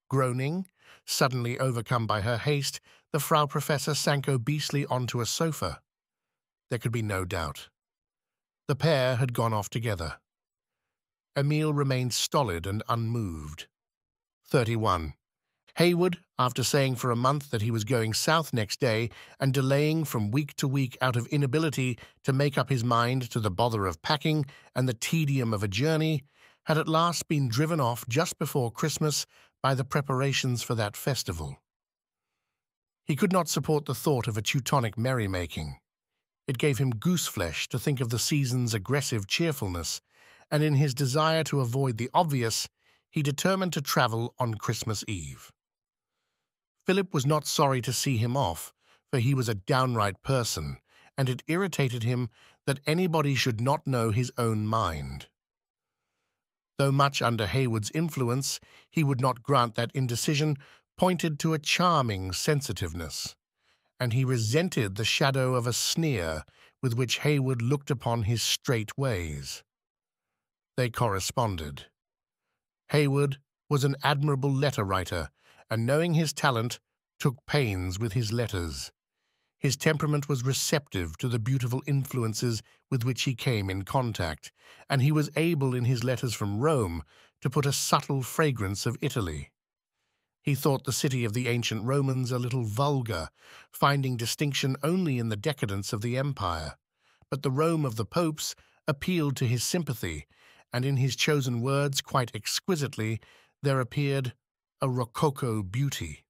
Groaning, suddenly overcome by her haste, the Frau Professor sank obesely onto a sofa. There could be no doubt. The pair had gone off together. Emil remained stolid and unmoved. 31. Hayward, after saying for a month that he was going south next day and delaying from week to week out of inability to make up his mind to the bother of packing and the tedium of a journey, had at last been driven off just before Christmas by the preparations for that festival. He could not support the thought of a Teutonic merrymaking. It gave him goose-flesh to think of the season's aggressive cheerfulness, and in his desire to avoid the obvious, he determined to travel on Christmas Eve. Philip was not sorry to see him off, for he was a downright person, and it irritated him that anybody should not know his own mind. Though much under Hayward's influence, he would not grant that indecision pointed to a charming sensitiveness, and he resented the shadow of a sneer with which Hayward looked upon his straight ways. They corresponded. Hayward was an admirable letter-writer, and knowing his talent, took pains with his letters. His temperament was receptive to the beautiful influences with which he came in contact, and he was able in his letters from Rome to put a subtle fragrance of Italy. He thought the city of the ancient Romans a little vulgar, finding distinction only in the decadence of the empire. But the Rome of the popes appealed to his sympathy, and in his chosen words, quite exquisitely, there appeared a rococo beauty.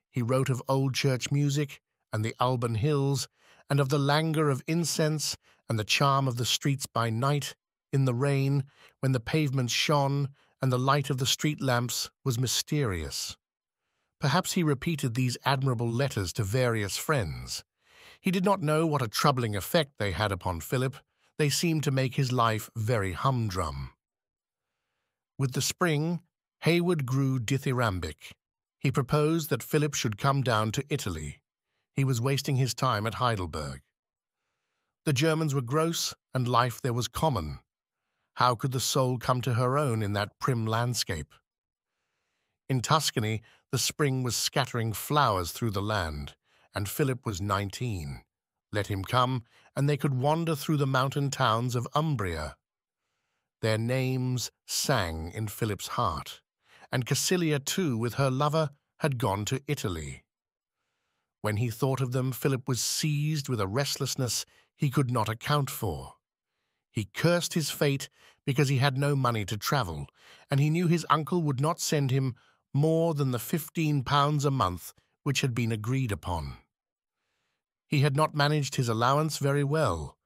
He wrote of old church music and the Alban hills, and of the languor of incense and the charm of the streets by night, in the rain, when the pavements shone and the light of the street lamps was mysterious. Perhaps he repeated these admirable letters to various friends. He did not know what a troubling effect they had upon Philip. They seemed to make his life very humdrum. With the spring, Hayward grew dithyrambic. He proposed that Philip should come down to Italy. He was wasting his time at Heidelberg. The Germans were gross, and life there was common. How could the soul come to her own in that prim landscape? In Tuscany, the spring was scattering flowers through the land, and Philip was 19. Let him come, and they could wander through the mountain towns of Umbria. Their names sang in Philip's heart, and Cassilia, too, with her lover, had gone to Italy. When he thought of them, Philip was seized with a restlessness he could not account for. He cursed his fate because he had no money to travel, and he knew his uncle would not send him more than the £15 a month which had been agreed upon. He had not managed his allowance very well.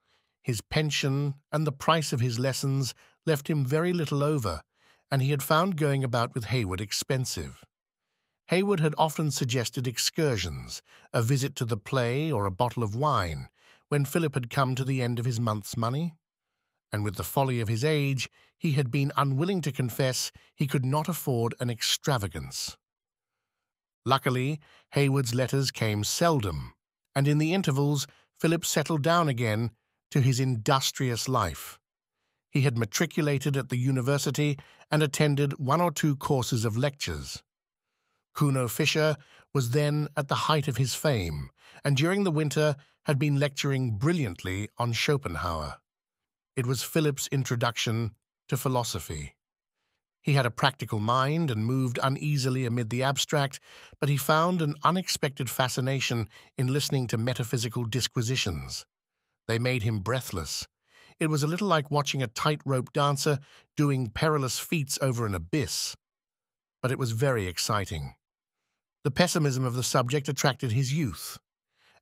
His pension and the price of his lessons left him very little over, and he had found going about with Hayward expensive. Hayward had often suggested excursions, a visit to the play or a bottle of wine, when Philip had come to the end of his month's money. And with the folly of his age, he had been unwilling to confess he could not afford an extravagance. Luckily, Hayward's letters came seldom, and in the intervals Philip settled down again to his industrious life. He had matriculated at the university and attended 1 or 2 courses of lectures. Kuno Fischer was then at the height of his fame, and during the winter had been lecturing brilliantly on Schopenhauer. It was Philip's introduction to philosophy. He had a practical mind and moved uneasily amid the abstract, but he found an unexpected fascination in listening to metaphysical disquisitions. They made him breathless. It was a little like watching a tightrope dancer doing perilous feats over an abyss. But it was very exciting. The pessimism of the subject attracted his youth,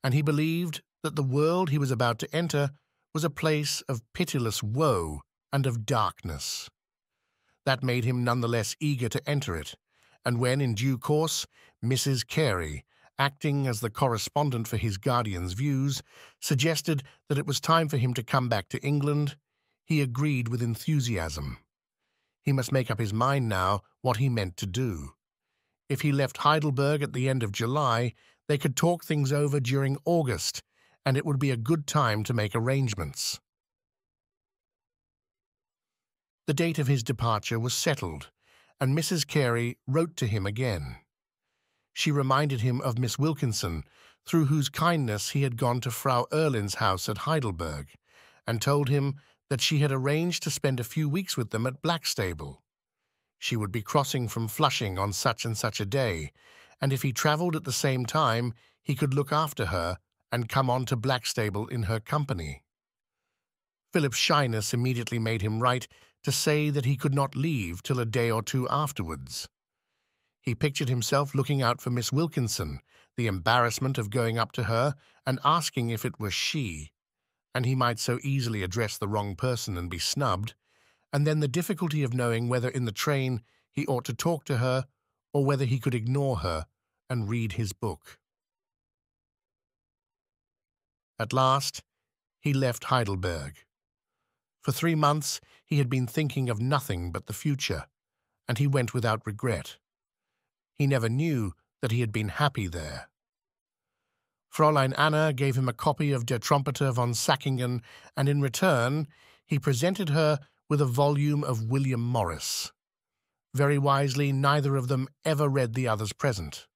and he believed that the world he was about to enter was a place of pitiless woe and of darkness. That made him none the less eager to enter it, and when, in due course, Mrs. Carey, acting as the correspondent for his guardian's views, suggested that it was time for him to come back to England, he agreed with enthusiasm. He must make up his mind now what he meant to do. If he left Heidelberg at the end of July, they could talk things over during August, and it would be a good time to make arrangements. The date of his departure was settled, and Mrs. Carey wrote to him again. She reminded him of Miss Wilkinson, through whose kindness he had gone to Frau Erlin's house at Heidelberg, and told him that she had arranged to spend a few weeks with them at Blackstable. She would be crossing from Flushing on such and such a day, and if he travelled at the same time, he could look after her and come on to Blackstable in her company. Philip's shyness immediately made him write to say that he could not leave till a day or 2 afterwards. He pictured himself looking out for Miss Wilkinson, the embarrassment of going up to her and asking if it were she, and he might so easily address the wrong person and be snubbed, and then the difficulty of knowing whether in the train he ought to talk to her or whether he could ignore her and read his book. At last, he left Heidelberg. For 3 months he had been thinking of nothing but the future, and he went without regret. He never knew that he had been happy there. Fräulein Anna gave him a copy of Der Trompeter von Sackingen, and in return he presented her with a volume of William Morris. Very wisely, neither of them ever read the other's present.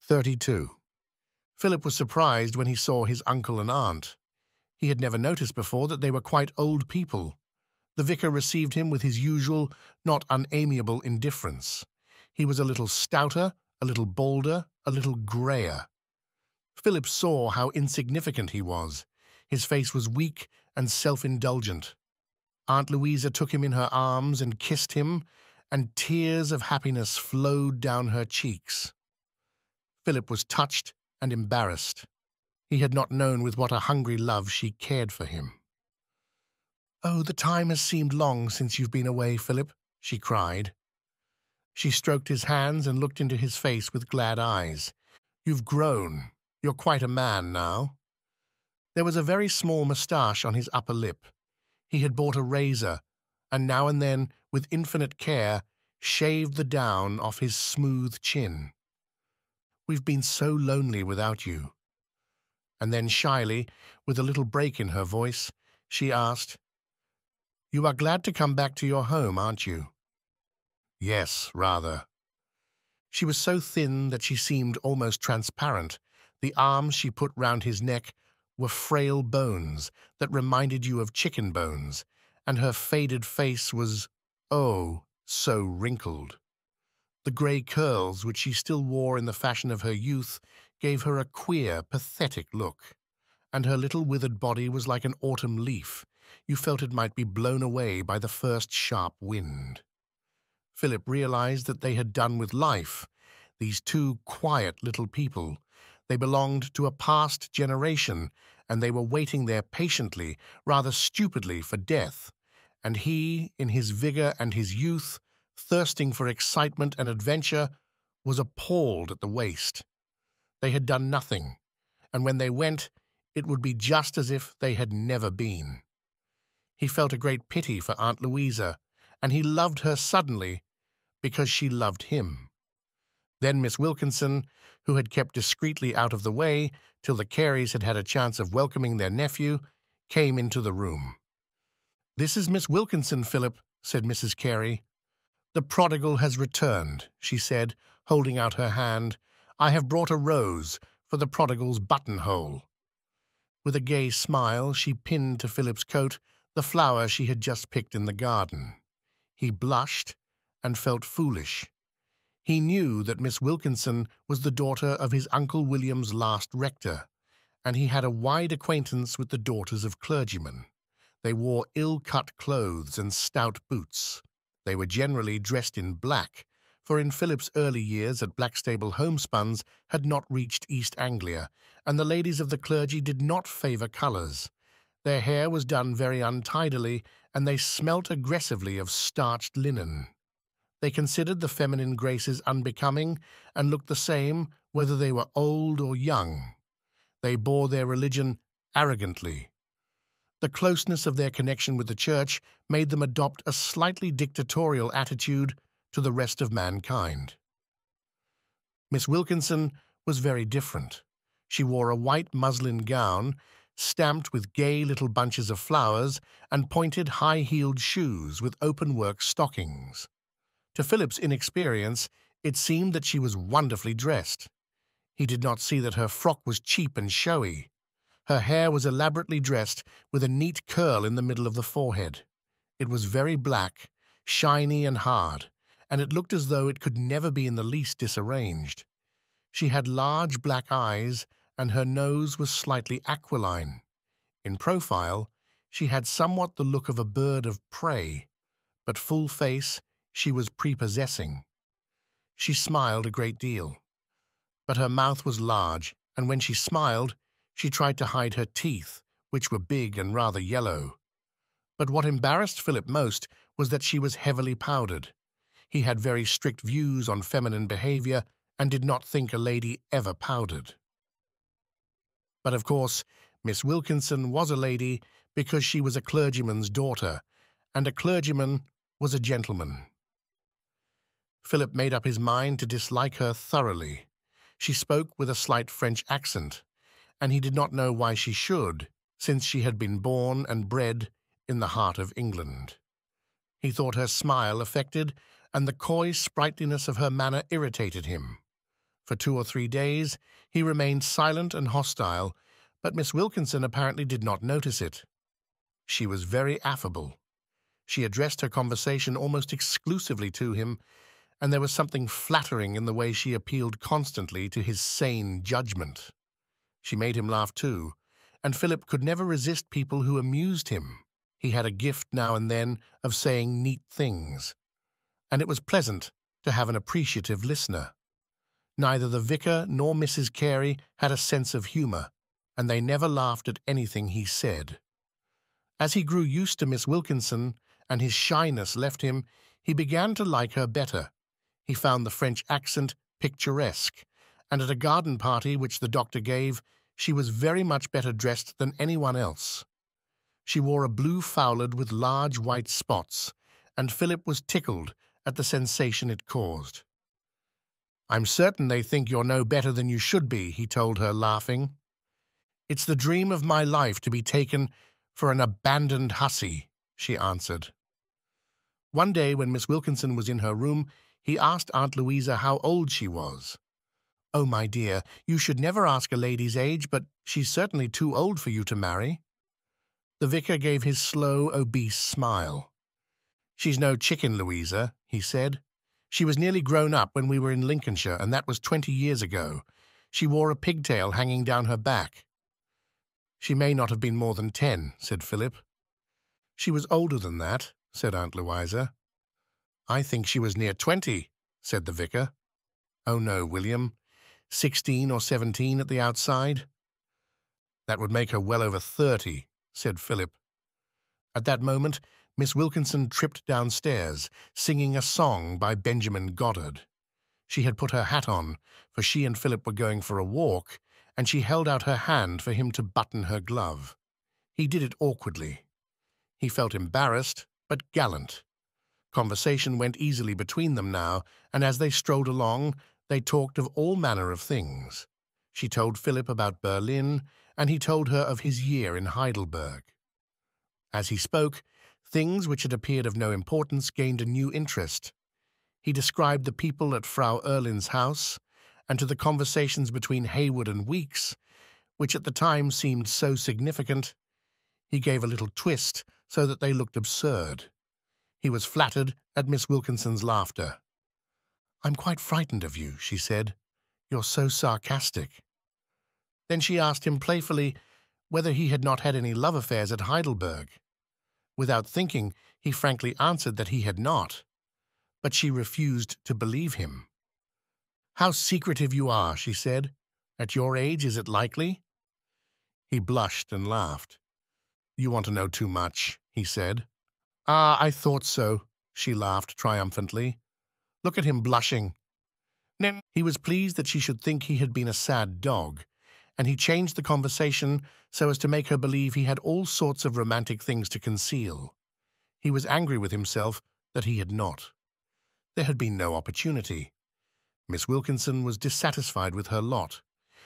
32. Philip was surprised when he saw his uncle and aunt. He had never noticed before that they were quite old people. The vicar received him with his usual, not unamiable indifference. He was a little stouter, a little balder, a little greyer. Philip saw how insignificant he was. His face was weak and self-indulgent. Aunt Louisa took him in her arms and kissed him, and tears of happiness flowed down her cheeks. Philip was touched and embarrassed. He had not known with what a hungry love she cared for him. "Oh, the time has seemed long since you've been away, Philip," she cried. She stroked his hands and looked into his face with glad eyes. "You've grown. You're quite a man now." There was a very small moustache on his upper lip. He had bought a razor, and now and then, with infinite care, shaved the down off his smooth chin. "We've been so lonely without you." And then shyly, with a little break in her voice, she asked, "You are glad to come back to your home, aren't you?" "Yes, rather." She was so thin that she seemed almost transparent. The arms she put round his neck were frail bones that reminded you of chicken bones, and her faded face was, oh, so wrinkled. The grey curls, which she still wore in the fashion of her youth, gave her a queer, pathetic look, and her little withered body was like an autumn leaf. You felt it might be blown away by the first sharp wind. Philip realized that they had done with life, these two quiet little people. They belonged to a past generation, and they were waiting there patiently, rather stupidly, for death. And he, in his vigor and his youth, thirsting for excitement and adventure, was appalled at the waste. They had done nothing, and when they went, it would be just as if they had never been. He felt a great pity for Aunt Louisa, and he loved her suddenly because she loved him. Then Miss Wilkinson, who had kept discreetly out of the way till the Careys had had a chance of welcoming their nephew, came into the room. "This is Miss Wilkinson, Philip," said Mrs. Carey. "The prodigal has returned," she said, holding out her hand. "I have brought a rose for the prodigal's buttonhole." With a gay smile, she pinned to Philip's coat the flower she had just picked in the garden. He blushed and felt foolish. He knew that Miss Wilkinson was the daughter of his Uncle William's last rector, and he had a wide acquaintance with the daughters of clergymen. They wore ill-cut clothes and stout boots. They were generally dressed in black, for in Philip's early years at Blackstable homespuns had not reached East Anglia, and the ladies of the clergy did not favour colours. Their hair was done very untidily, and they smelt aggressively of starched linen. They considered the feminine graces unbecoming, and looked the same whether they were old or young. They bore their religion arrogantly. The closeness of their connection with the church made them adopt a slightly dictatorial attitude to the rest of mankind. Miss Wilkinson was very different. She wore a white muslin gown, stamped with gay little bunches of flowers, and pointed high-heeled shoes with open-work stockings. To Philip's inexperience, it seemed that she was wonderfully dressed. He did not see that her frock was cheap and showy. Her hair was elaborately dressed with a neat curl in the middle of the forehead. It was very black, shiny and hard, and it looked as though it could never be in the least disarranged. She had large black eyes, and her nose was slightly aquiline. In profile, she had somewhat the look of a bird of prey, but full face, she was prepossessing. She smiled a great deal, but her mouth was large, and when she smiled, she tried to hide her teeth, which were big and rather yellow. But what embarrassed Philip most was that she was heavily powdered. He had very strict views on feminine behaviour and did not think a lady ever powdered. But of course, Miss Wilkinson was a lady because she was a clergyman's daughter, and a clergyman was a gentleman. Philip made up his mind to dislike her thoroughly. She spoke with a slight French accent, and he did not know why she should, since she had been born and bred in the heart of England. He thought her smile affected, and the coy sprightliness of her manner irritated him. For 2 or 3 days he remained silent and hostile, but Miss Wilkinson apparently did not notice it. She was very affable. She addressed her conversation almost exclusively to him, and there was something flattering in the way she appealed constantly to his sane judgment. She made him laugh too, and Philip could never resist people who amused him. He had a gift now and then of saying neat things, and it was pleasant to have an appreciative listener. Neither the vicar nor Mrs. Carey had a sense of humour, and they never laughed at anything he said. As he grew used to Miss Wilkinson and his shyness left him, he began to like her better. He found the French accent picturesque, and at a garden party which the doctor gave, she was very much better dressed than anyone else. She wore a blue foulard with large white spots, and Philip was tickled at the sensation it caused. "I'm certain they think you're no better than you should be," he told her, laughing. "It's the dream of my life to be taken for an abandoned hussy," she answered. One day when Miss Wilkinson was in her room, he asked Aunt Louisa how old she was. "Oh, my dear, you should never ask a lady's age, but she's certainly too old for you to marry." The vicar gave his slow, obese smile. "She's no chicken, Louisa," he said. "She was nearly grown up when we were in Lincolnshire, and that was 20 years ago. She wore a pigtail hanging down her back." "She may not have been more than 10, said Philip. "She was older than that," said Aunt Louisa. "I think she was near 20, said the vicar. "Oh, no, William. 16 or 17 at the outside." "That would make her well over 30, said Philip. At that moment, Miss Wilkinson tripped downstairs, singing a song by Benjamin Goddard. She had put her hat on, for she and Philip were going for a walk, and she held out her hand for him to button her glove. He did it awkwardly. He felt embarrassed, but gallant. Conversation went easily between them now, and as they strolled along, they talked of all manner of things. She told Philip about Berlin, and he told her of his year in Heidelberg. As he spoke, things which had appeared of no importance gained a new interest. He described the people at Frau Erlin's house, and to the conversations between Hayward and Weeks, which at the time seemed so significant, he gave a little twist so that they looked absurd. He was flattered at Miss Wilkinson's laughter. "I'm quite frightened of you," she said. "You're so sarcastic." Then she asked him playfully whether he had not had any love affairs at Heidelberg. Without thinking, he frankly answered that he had not, but she refused to believe him. "How secretive you are," she said. "At your age, is it likely?" He blushed and laughed. "You want to know too much," he said. "Ah, I thought so," she laughed triumphantly. "Look at him blushing." He was pleased that she should think he had been a sad dog, and he changed the conversation so as to make her believe he had all sorts of romantic things to conceal. He was angry with himself that he had not. There had been no opportunity. Miss Wilkinson was dissatisfied with her lot.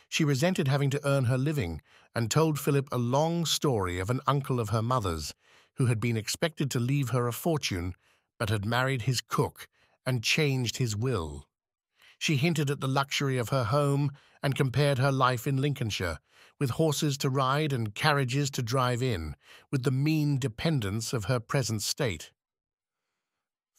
She resented having to earn her living, and told Philip a long story of an uncle of her mother's, who had been expected to leave her a fortune, but had married his cook and changed his will. She hinted at the luxury of her home and compared her life in Lincolnshire, with horses to ride and carriages to drive in, with the mean dependence of her present state.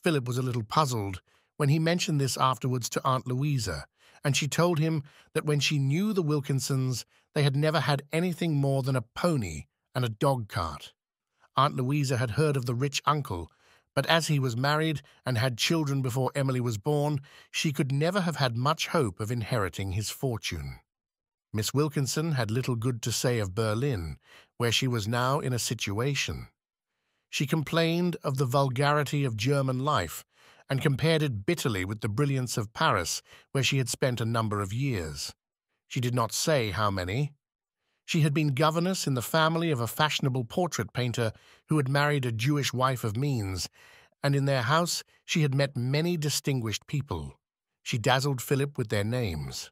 Philip was a little puzzled when he mentioned this afterwards to Aunt Louisa, and she told him that when she knew the Wilkinsons, they had never had anything more than a pony and a dog-cart. Aunt Louisa had heard of the rich uncle, but as he was married and had children before Emily was born, she could never have had much hope of inheriting his fortune. Miss Wilkinson had little good to say of Berlin, where she was now in a situation. She complained of the vulgarity of German life, and compared it bitterly with the brilliance of Paris, where she had spent a number of years. She did not say how many. She had been governess in the family of a fashionable portrait painter who had married a Jewish wife of means, and in their house she had met many distinguished people. She dazzled Philip with their names.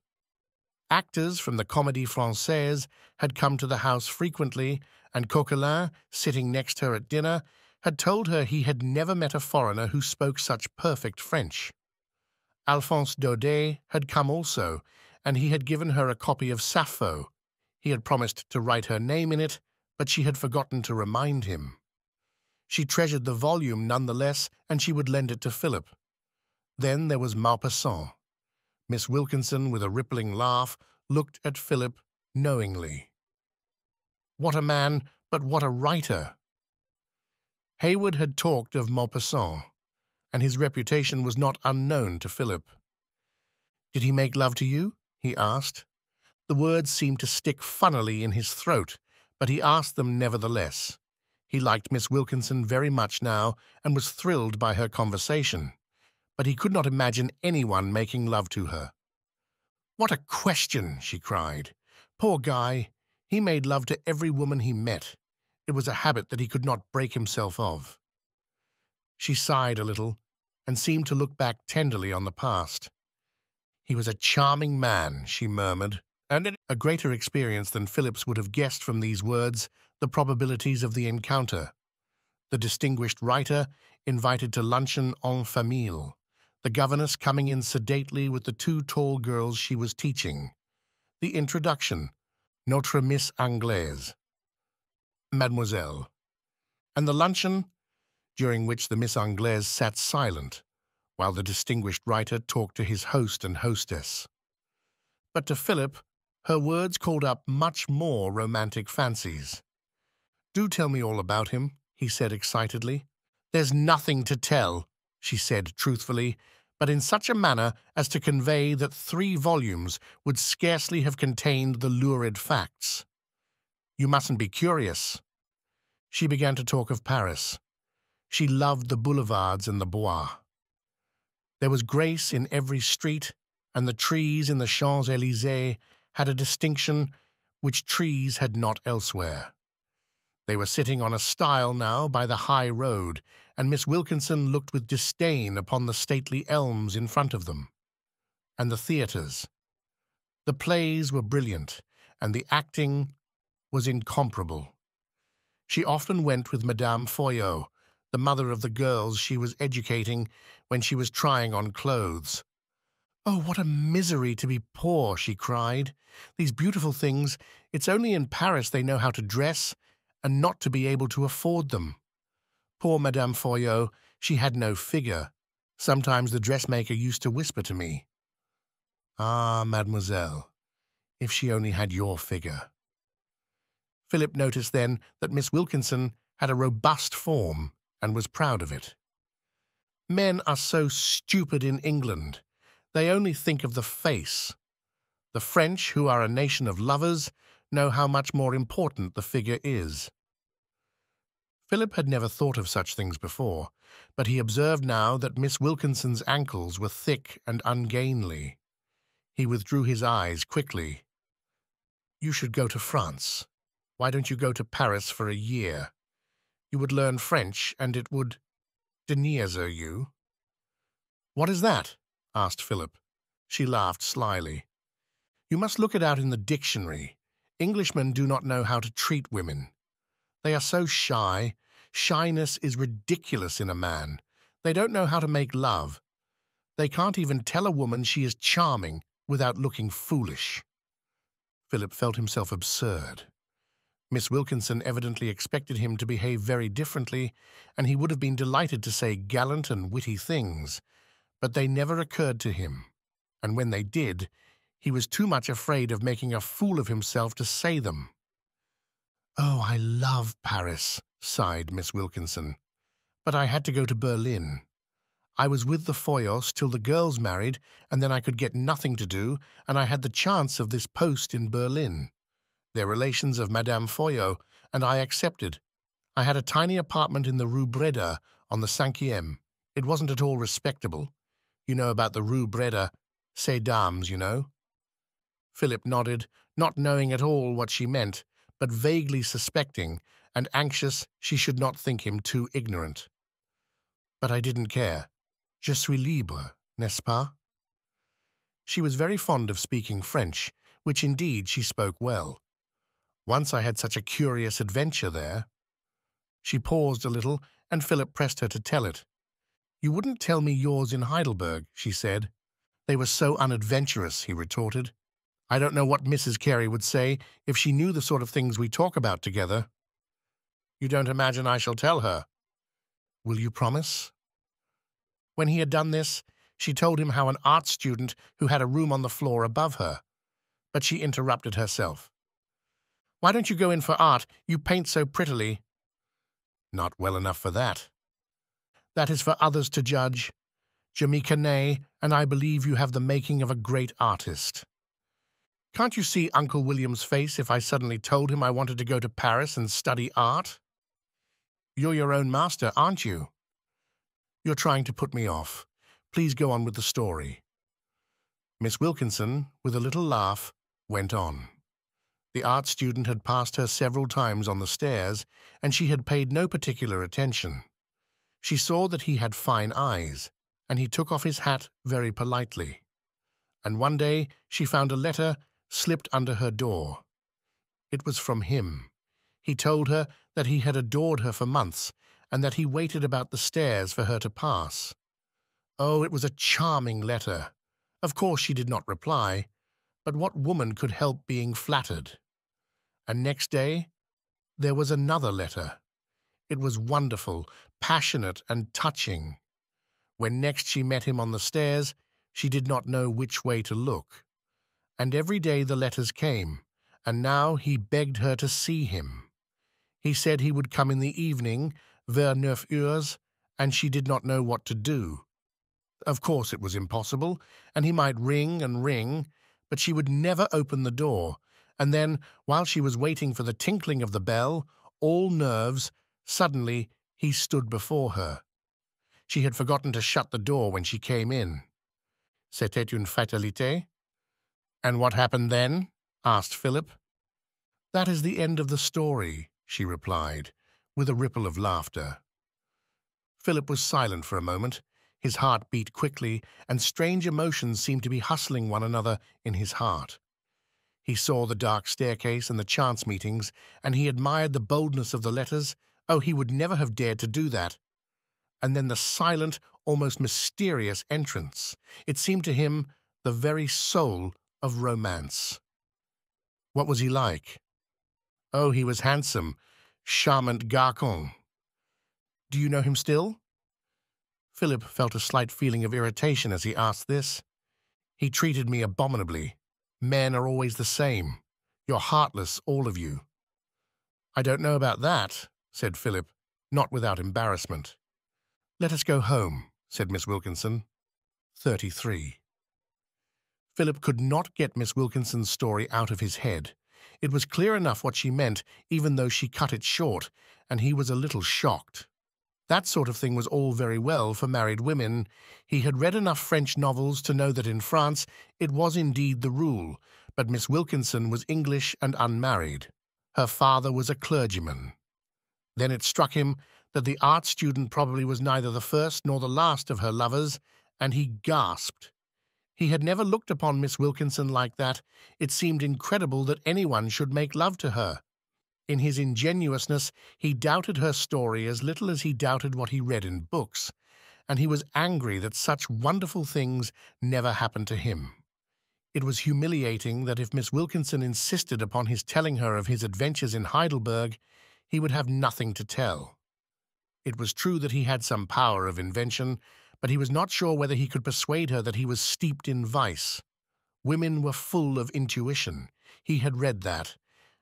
Actors from the Comédie Française had come to the house frequently, and Coquelin, sitting next her at dinner, had told her he had never met a foreigner who spoke such perfect French. Alphonse Daudet had come also, and he had given her a copy of Sappho. He had promised to write her name in it, but she had forgotten to remind him. She treasured the volume nonetheless, and she would lend it to Philip. Then there was Maupassant. Miss Wilkinson, with a rippling laugh, looked at Philip knowingly. What a man, but what a writer! Hayward had talked of Maupassant, and his reputation was not unknown to Philip. "Did he make love to you?" he asked. The words seemed to stick funnily in his throat, but he asked them nevertheless. He liked Miss Wilkinson very much now, and was thrilled by her conversation, but he could not imagine anyone making love to her. "What a question!" she cried. "Poor Guy! He made love to every woman he met. It was a habit that he could not break himself of." She sighed a little, and seemed to look back tenderly on the past. "He was a charming man," she murmured, and in a greater experience than Philip's would have guessed from these words the probabilities of the encounter. The distinguished writer invited to luncheon en famille, the governess coming in sedately with the two tall girls she was teaching. The introduction, Notre Miss Anglaise, Mademoiselle, and the luncheon, during which the Miss Anglaise sat silent, while the distinguished writer talked to his host and hostess. But to Philip, her words called up much more romantic fancies. "Do tell me all about him," he said excitedly. "There's nothing to tell," she said truthfully, but in such a manner as to convey that 3 volumes would scarcely have contained the lurid facts. "You mustn't be curious." She began to talk of Paris. She loved the boulevards and the Bois. There was grace in every street, and the trees in the Champs-Élysées had a distinction which trees had not elsewhere. They were sitting on a stile now by the high road, and Miss Wilkinson looked with disdain upon the stately elms in front of them. And the theatres. The plays were brilliant, and the acting was incomparable. She often went with Madame Foyot, the mother of the girls she was educating, when she was trying on clothes. "Oh, what a misery to be poor," she cried. "These beautiful things, it's only in Paris they know how to dress, and not to be able to afford them. Poor Madame Foyot, she had no figure. Sometimes the dressmaker used to whisper to me, 'Ah, mademoiselle, if she only had your figure.'" Philip noticed then that Miss Wilkinson had a robust form, and was proud of it. Men are so stupid in England. They only think of the face. The French, who are a nation of lovers, know how much more important the figure is. Philip had never thought of such things before, but he observed now that Miss Wilkinson's ankles were thick and ungainly. He withdrew his eyes quickly. "You should go to France. Why don't you go to Paris for a year? You would learn French, and it would deniaiser you." "What is that?" asked Philip. She laughed slyly. "You must look it out in the dictionary. Englishmen do not know how to treat women. They are so shy. Shyness is ridiculous in a man. They don't know how to make love. They can't even tell a woman she is charming without looking foolish." Philip felt himself absurd. Miss Wilkinson evidently expected him to behave very differently, and he would have been delighted to say gallant and witty things, but they never occurred to him, and when they did, he was too much afraid of making a fool of himself to say them. "Oh, I love Paris," sighed Miss Wilkinson, "but I had to go to Berlin. I was with the Foyots till the girls married, and then I could get nothing to do, and I had the chance of this post in Berlin. They're relations of Madame Foyot, and I accepted. I had a tiny apartment in the Rue Breda on the 5e. It wasn't at all respectable. You know about the Rue Breda, ces dames, you know." Philip nodded, not knowing at all what she meant, but vaguely suspecting, and anxious she should not think him too ignorant. "But I didn't care. Je suis libre, n'est-ce pas?" She was very fond of speaking French, which indeed she spoke well. "Once I had such a curious adventure there." She paused a little, and Philip pressed her to tell it. "You wouldn't tell me yours in Heidelberg," she said. "They were so unadventurous," he retorted. "I don't know what Mrs. Carey would say if she knew the sort of things we talk about together." "You don't imagine I shall tell her?" Will you promise? When he had done this, she told him how an art student who had a room on the floor above her, but she interrupted herself. Why don't you go in for art? You paint so prettily. Not well enough for that. That is for others to judge. Jamaica Nay, and I believe you have the making of a great artist. Can't you see Uncle William's face if I suddenly told him I wanted to go to Paris and study art? You're your own master, aren't you? You're trying to put me off. Please go on with the story. Miss Wilkinson, with a little laugh, went on. The art student had passed her several times on the stairs, and she had paid no particular attention. She saw that he had fine eyes, and he took off his hat very politely. And one day she found a letter slipped under her door. It was from him. He told her that he had adored her for months, and that he waited about the stairs for her to pass. Oh, it was a charming letter. Of course she did not reply, but what woman could help being flattered? And next day, there was another letter. It was wonderful, passionate, and touching. When next she met him on the stairs, she did not know which way to look. And every day the letters came, and now he begged her to see him. He said he would come in the evening, vers 9 heures, and she did not know what to do. Of course it was impossible, and he might ring and ring, but she would never open the door, and then, while she was waiting for the tinkling of the bell, all nerves, suddenly he stood before her. She had forgotten to shut the door when she came in. C'était une fatalité? And what happened then? Asked Philip. That is the end of the story, she replied, with a ripple of laughter. Philip was silent for a moment. His heart beat quickly, and strange emotions seemed to be hustling one another in his heart. He saw the dark staircase and the chance meetings, and he admired the boldness of the letters. Oh, he would never have dared to do that. And then the silent, almost mysterious entrance. It seemed to him the very soul of romance. What was he like? Oh, he was handsome, charmant garçon. Do you know him still? Philip felt a slight feeling of irritation as he asked this. He treated me abominably. Men are always the same. You're heartless, all of you. I don't know about that, said Philip, not without embarrassment. Let us go home, said Miss Wilkinson. 33. Philip could not get Miss Wilkinson's story out of his head. It was clear enough what she meant, even though she cut it short, and he was a little shocked. That sort of thing was all very well for married women. He had read enough French novels to know that in France it was indeed the rule, but Miss Wilkinson was English and unmarried. Her father was a clergyman. Then it struck him that the art student probably was neither the first nor the last of her lovers, and he gasped. He had never looked upon Miss Wilkinson like that. It seemed incredible that anyone should make love to her. In his ingenuousness, he doubted her story as little as he doubted what he read in books, and he was angry that such wonderful things never happened to him. It was humiliating that if Miss Wilkinson insisted upon his telling her of his adventures in Heidelberg, he would have nothing to tell. It was true that he had some power of invention, but he was not sure whether he could persuade her that he was steeped in vice. Women were full of intuition. He had read that,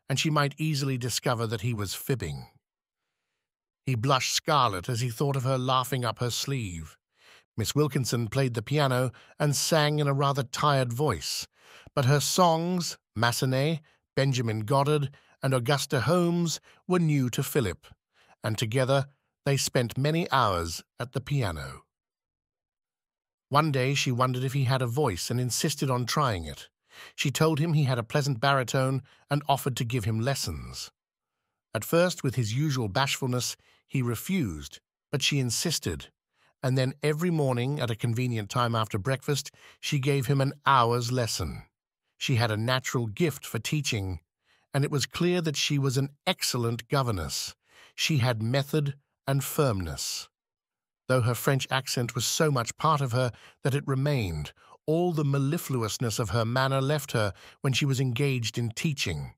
and she might easily discover that he was fibbing. He blushed scarlet as he thought of her laughing up her sleeve. Miss Wilkinson played the piano and sang in a rather tired voice, but her songs, Massenet, Benjamin Goddard, and Augusta Holmes, were new to Philip, and together they spent many hours at the piano. One day she wondered if he had a voice and insisted on trying it. She told him he had a pleasant baritone and offered to give him lessons. At first, with his usual bashfulness, he refused, but she insisted, and then every morning at a convenient time after breakfast, she gave him an hour's lesson. She had a natural gift for teaching, and it was clear that she was an excellent governess. She had method and firmness. Though her French accent was so much part of her that it remained, all the mellifluousness of her manner left her when she was engaged in teaching.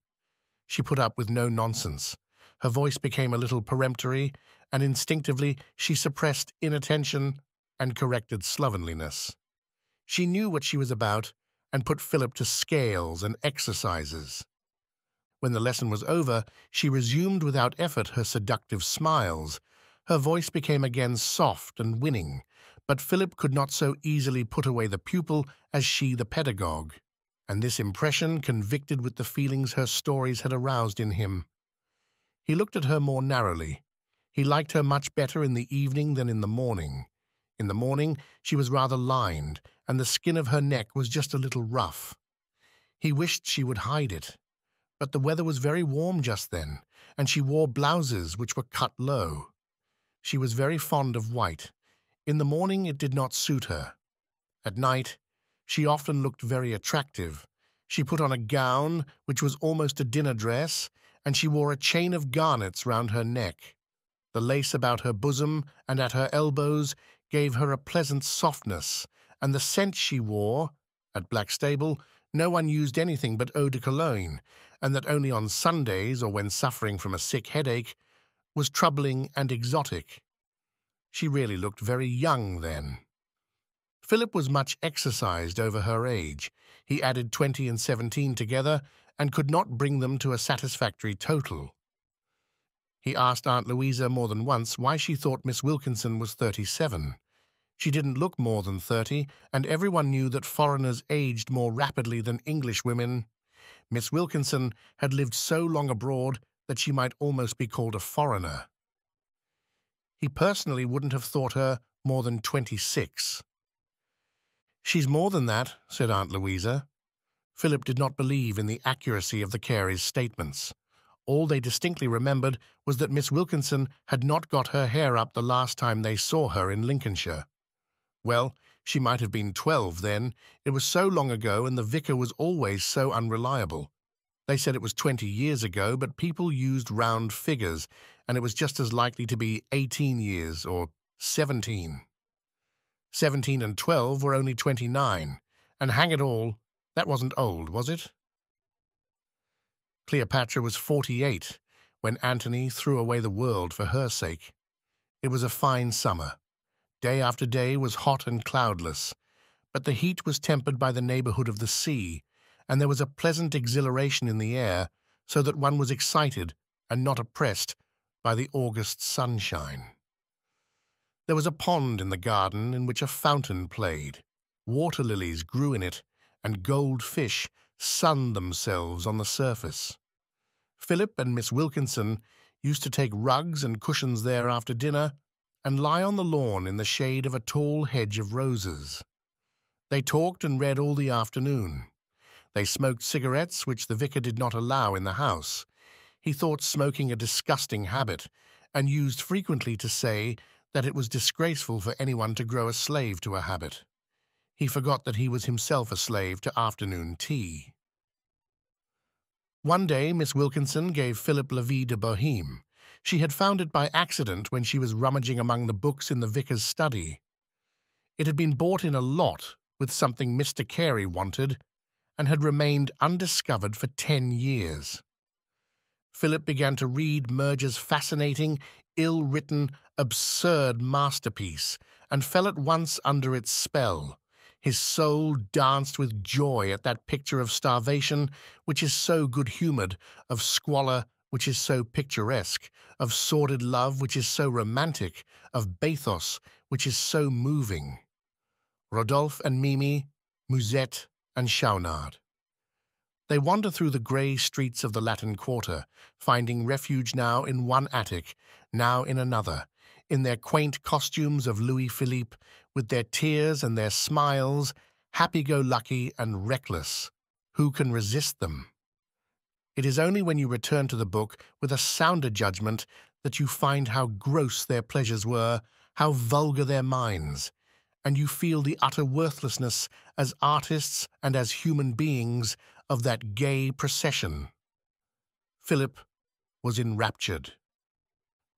She put up with no nonsense. Her voice became a little peremptory, and instinctively she suppressed inattention and corrected slovenliness. She knew what she was about and put Philip to scales and exercises. When the lesson was over, she resumed without effort her seductive smiles. Her voice became again soft and winning, but Philip could not so easily put away the pupil as she the pedagogue, and this impression convicted with the feelings her stories had aroused in him. He looked at her more narrowly. He liked her much better in the evening than in the morning. In the morning she was rather lined, and the skin of her neck was just a little rough. He wished she would hide it, but the weather was very warm just then, and she wore blouses which were cut low. She was very fond of white. In the morning it did not suit her. At night she often looked very attractive. She put on a gown which was almost a dinner dress, and she wore a chain of garnets round her neck. The lace about her bosom and at her elbows gave her a pleasant softness, and the scent she wore, at Blackstable, no one used anything but eau de cologne, and that only on Sundays or when suffering from a sick headache, was troubling and exotic. She really looked very young then. Philip was much exercised over her age. He added 20 and 17 together and could not bring them to a satisfactory total. He asked Aunt Louisa more than once why she thought Miss Wilkinson was 37. She didn't look more than 30, and everyone knew that foreigners aged more rapidly than English women. Miss Wilkinson had lived so long abroad that she might almost be called a foreigner. He personally wouldn't have thought her more than 26. "She's more than that," said Aunt Louisa. Philip did not believe in the accuracy of the Careys' statements. All they distinctly remembered was that Miss Wilkinson had not got her hair up the last time they saw her in Lincolnshire. Well, she might have been 12 then. It was so long ago, and the vicar was always so unreliable. They said it was 20 years ago, but people used round figures, and it was just as likely to be 18 years or 17. 17 and 12 were only 29, and hang it all, that wasn't old, was it? Cleopatra was 48 when Antony threw away the world for her sake. It was a fine summer. Day after day was hot and cloudless, but the heat was tempered by the neighborhood of the sea, and there was a pleasant exhilaration in the air, so that one was excited and not oppressed by the August sunshine. There was a pond in the garden in which a fountain played. Water lilies grew in it, and gold fish sunned themselves on the surface. Philip and Miss Wilkinson used to take rugs and cushions there after dinner and lie on the lawn in the shade of a tall hedge of roses. They talked and read all the afternoon. They smoked cigarettes, which the vicar did not allow in the house. He thought smoking a disgusting habit, and used frequently to say that it was disgraceful for anyone to grow a slave to a habit. He forgot that he was himself a slave to afternoon tea. One day Miss Wilkinson gave Philip La Vie de Bohème. She had found it by accident when she was rummaging among the books in the vicar's study. It had been bought in a lot with something Mr. Carey wanted, and had remained undiscovered for 10 years. Philip began to read Murger's fascinating, ill-written, absurd masterpiece, and fell at once under its spell. His soul danced with joy at that picture of starvation, which is so good-humoured, of squalor, which is so picturesque, of sordid love, which is so romantic, of bathos, which is so moving. Rodolphe and Mimi, Musette and Schaunard. They wander through the grey streets of the Latin Quarter, finding refuge now in one attic, now in another, in their quaint costumes of Louis Philippe, with their tears and their smiles, happy-go-lucky and reckless. Who can resist them? It is only when you return to the book with a sounder judgment that you find how gross their pleasures were, how vulgar their minds, and you feel the utter worthlessness as artists and as human beings of that gay procession. Philip was enraptured.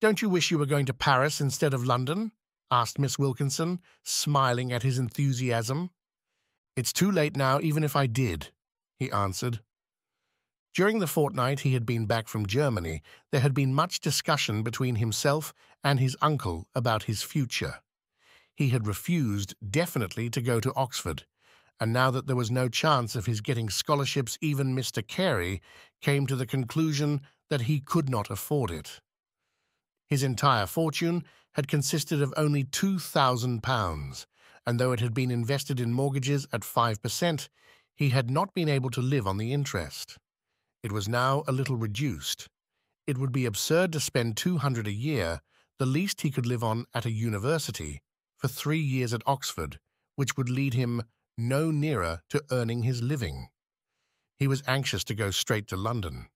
"Don't you wish you were going to Paris instead of London?" asked Miss Wilkinson, smiling at his enthusiasm. "It's too late now, even if I did," he answered. During the fortnight he had been back from Germany, there had been much discussion between himself and his uncle about his future. He had refused definitely to go to Oxford, and now that there was no chance of his getting scholarships, even Mr. Carey came to the conclusion that he could not afford it. His entire fortune had consisted of only £2,000, and though it had been invested in mortgages at 5%, he had not been able to live on the interest. It was now a little reduced. It would be absurd to spend £200 a year, the least he could live on at a university, for 3 years at Oxford, which would lead him no nearer to earning his living. He was anxious to go straight to London.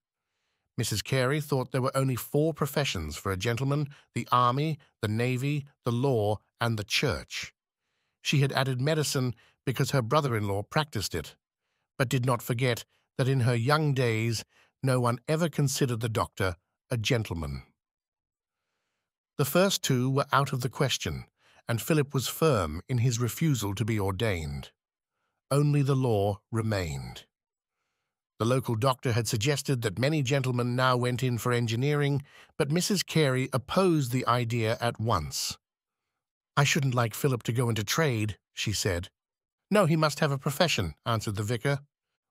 Mrs. Carey thought there were only 4 professions for a gentleman: the army, the navy, the law, and the church. She had added medicine because her brother-in-law practiced it, but did not forget that in her young days no one ever considered the doctor a gentleman. The first 2 were out of the question, and Philip was firm in his refusal to be ordained. Only the law remained. The local doctor had suggested that many gentlemen now went in for engineering, but Mrs. Carey opposed the idea at once. "I shouldn't like Philip to go into trade," she said. "No, he must have a profession," answered the vicar.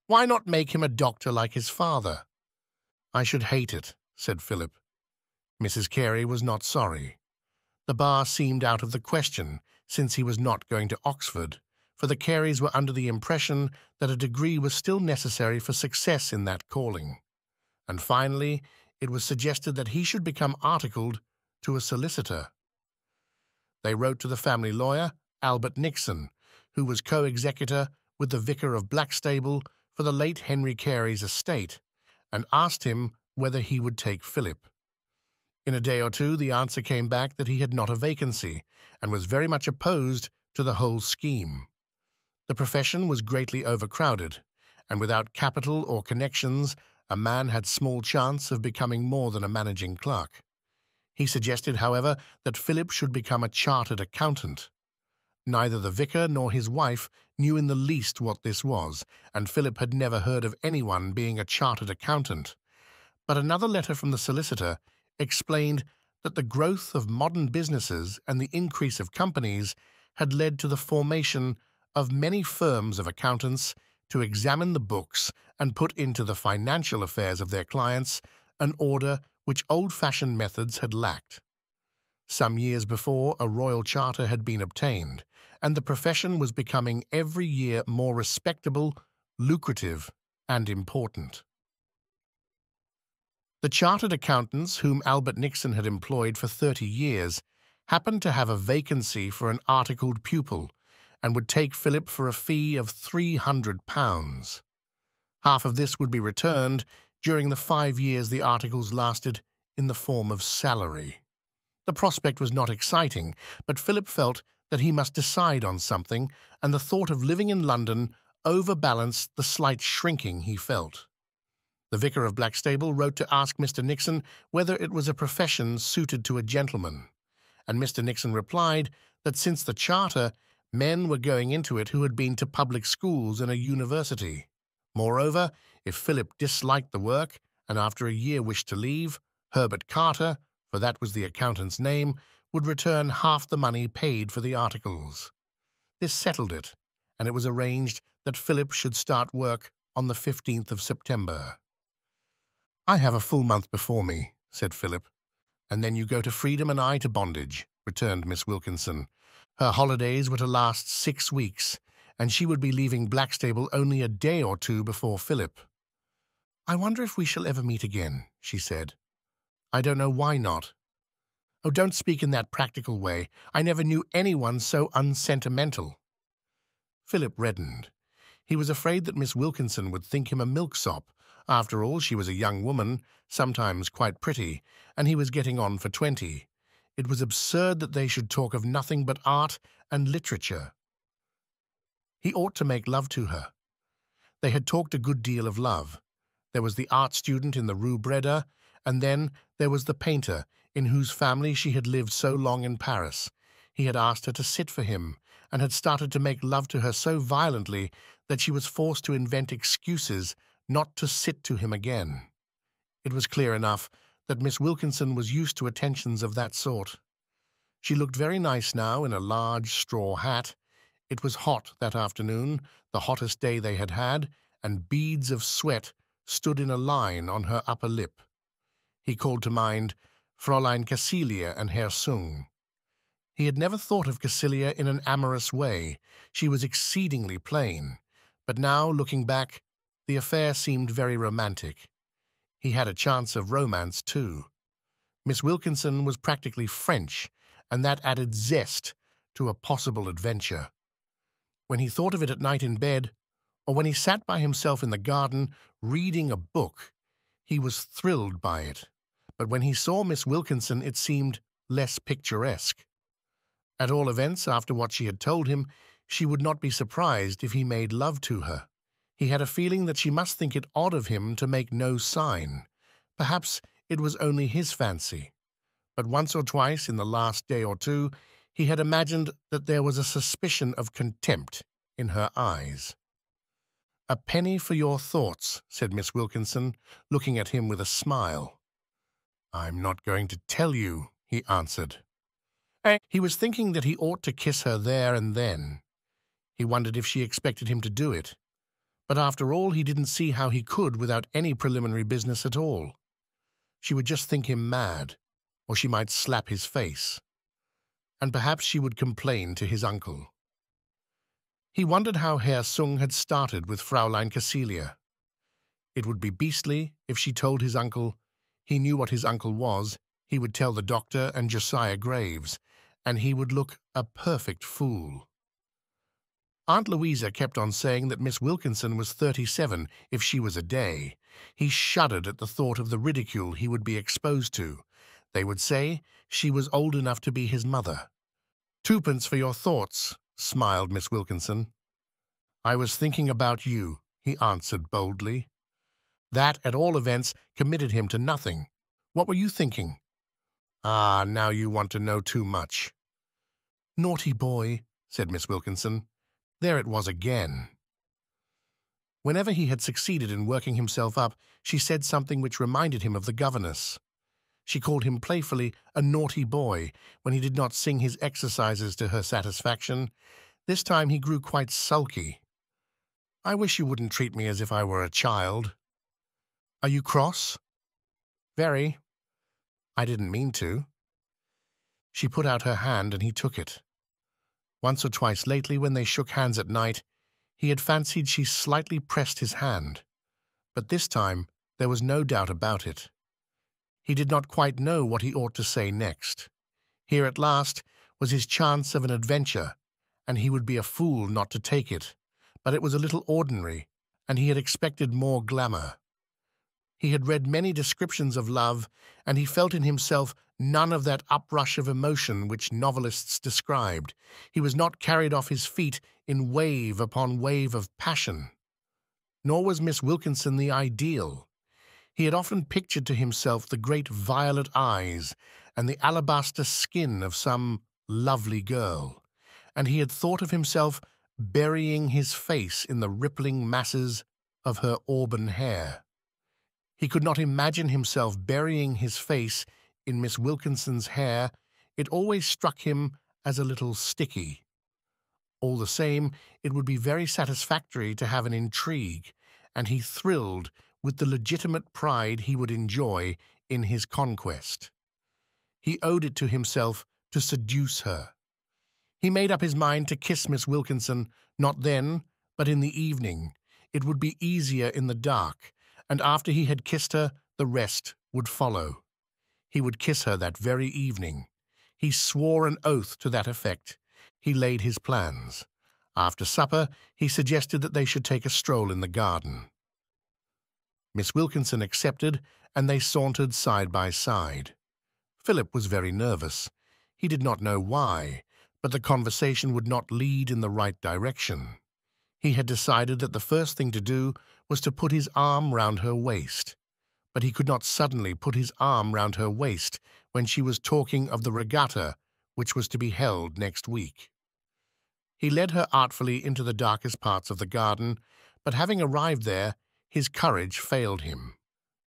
"Why not make him a doctor like his father?" "I should hate it," said Philip. Mrs. Carey was not sorry. The bar seemed out of the question, since he was not going to Oxford, for the Careys were under the impression that a degree was still necessary for success in that calling. And finally, it was suggested that he should become articled to a solicitor. They wrote to the family lawyer, Albert Nixon, who was co-executor with the vicar of Blackstable for the late Henry Carey's estate, and asked him whether he would take Philip. In a day or 2, the answer came back that he had not a vacancy, and was very much opposed to the whole scheme. The profession was greatly overcrowded, and without capital or connections, a man had small chance of becoming more than a managing clerk. He suggested, however, that Philip should become a chartered accountant. Neither the vicar nor his wife knew in the least what this was, and Philip had never heard of anyone being a chartered accountant. But another letter from the solicitor explained that the growth of modern businesses and the increase of companies had led to the formation of many firms of accountants to examine the books and put into the financial affairs of their clients an order which old-fashioned methods had lacked. Some years before, a royal charter had been obtained, and the profession was becoming every year more respectable, lucrative, and important. The chartered accountants whom Albert Nixon had employed for 30 years happened to have a vacancy for an articled pupil, and would take Philip for a fee of £300. Half of this would be returned during the 5 years the articles lasted in the form of salary. The prospect was not exciting, but Philip felt that he must decide on something, and the thought of living in London overbalanced the slight shrinking he felt. The vicar of Blackstable wrote to ask Mr. Nixon whether it was a profession suited to a gentleman, and Mr. Nixon replied that since the charter, men were going into it who had been to public schools and a university. Moreover, if Philip disliked the work, and after a year wished to leave, Herbert Carter, for that was the accountant's name, would return half the money paid for the articles. This settled it, and it was arranged that Philip should start work on the 15th of September. "I have a full month before me," said Philip. "And then you go to freedom and I to bondage," returned Miss Wilkinson. Her holidays were to last 6 weeks, and she would be leaving Blackstable only a day or 2 before Philip. "I wonder if we shall ever meet again," she said. "I don't know why not." "Oh, don't speak in that practical way. I never knew anyone so unsentimental." Philip reddened. He was afraid that Miss Wilkinson would think him a milksop. After all, she was a young woman, sometimes quite pretty, and he was getting on for 20. It was absurd that they should talk of nothing but art and literature. He ought to make love to her. They had talked a good deal of love. There was the art student in the Rue Breda, and then there was the painter, in whose family she had lived so long in Paris. He had asked her to sit for him, and had started to make love to her so violently that she was forced to invent excuses not to sit to him again. It was clear enough that Miss Wilkinson was used to attentions of that sort. She looked very nice now in a large straw hat. It was hot that afternoon, the hottest day they had had, and beads of sweat stood in a line on her upper lip. He called to mind Fräulein Cecilia and Herr Sung. He had never thought of Cecilia in an amorous way. She was exceedingly plain. But now, looking back, the affair seemed very romantic. He had a chance of romance, too. Miss Wilkinson was practically French, and that added zest to a possible adventure. When he thought of it at night in bed, or when he sat by himself in the garden reading a book, he was thrilled by it. But when he saw Miss Wilkinson, it seemed less picturesque. At all events, after what she had told him, she would not be surprised if he made love to her. He had a feeling that she must think it odd of him to make no sign. Perhaps it was only his fancy. But once or twice in the last day or two, he had imagined that there was a suspicion of contempt in her eyes. "A penny for your thoughts," said Miss Wilkinson, looking at him with a smile. "I'm not going to tell you," he answered. He was thinking that he ought to kiss her there and then. He wondered if she expected him to do it. But after all, he didn't see how he could without any preliminary business at all. She would just think him mad, or she might slap his face. And perhaps she would complain to his uncle. He wondered how Herr Sung had started with Fräulein Cecilia. It would be beastly if she told his uncle. He knew what his uncle was. He would tell the doctor and Josiah Graves, and he would look a perfect fool. Aunt Louisa kept on saying that Miss Wilkinson was 37 if she was a day. He shuddered at the thought of the ridicule he would be exposed to. They would say she was old enough to be his mother. "Twopence for your thoughts," smiled Miss Wilkinson. "I was thinking about you," he answered boldly. That, at all events, committed him to nothing. "What were you thinking?" "Ah, now you want to know too much." "Naughty boy," said Miss Wilkinson. There it was again. Whenever he had succeeded in working himself up, she said something which reminded him of the governess. She called him playfully a naughty boy when he did not sing his exercises to her satisfaction. This time he grew quite sulky. "I wish you wouldn't treat me as if I were a child." "Are you cross?" "Very." "I didn't mean to." She put out her hand and he took it. Once or twice lately, when they shook hands at night, he had fancied she slightly pressed his hand. But this time there was no doubt about it. He did not quite know what he ought to say next. Here at last was his chance of an adventure, and he would be a fool not to take it. But it was a little ordinary, and he had expected more glamour. He had read many descriptions of love, and he felt in himself none of that uprush of emotion which novelists described. He was not carried off his feet in wave upon wave of passion. Nor was Miss Wilkinson the ideal. He had often pictured to himself the great violet eyes and the alabaster skin of some lovely girl, and he had thought of himself burying his face in the rippling masses of her auburn hair. He could not imagine himself burying his face in Miss Wilkinson's hair. It always struck him as a little sticky. All the same, it would be very satisfactory to have an intrigue, and he thrilled with the legitimate pride he would enjoy in his conquest. He owed it to himself to seduce her. He made up his mind to kiss Miss Wilkinson, not then, but in the evening. It would be easier in the dark, and after he had kissed her, the rest would follow. He would kiss her that very evening. He swore an oath to that effect. He laid his plans. After supper, he suggested that they should take a stroll in the garden. Miss Wilkinson accepted, and they sauntered side by side. Philip was very nervous. He did not know why, but the conversation would not lead in the right direction. He had decided that the first thing to do was to put his arm round her waist. But he could not suddenly put his arm round her waist when she was talking of the regatta which was to be held next week. He led her artfully into the darkest parts of the garden, but having arrived there, his courage failed him.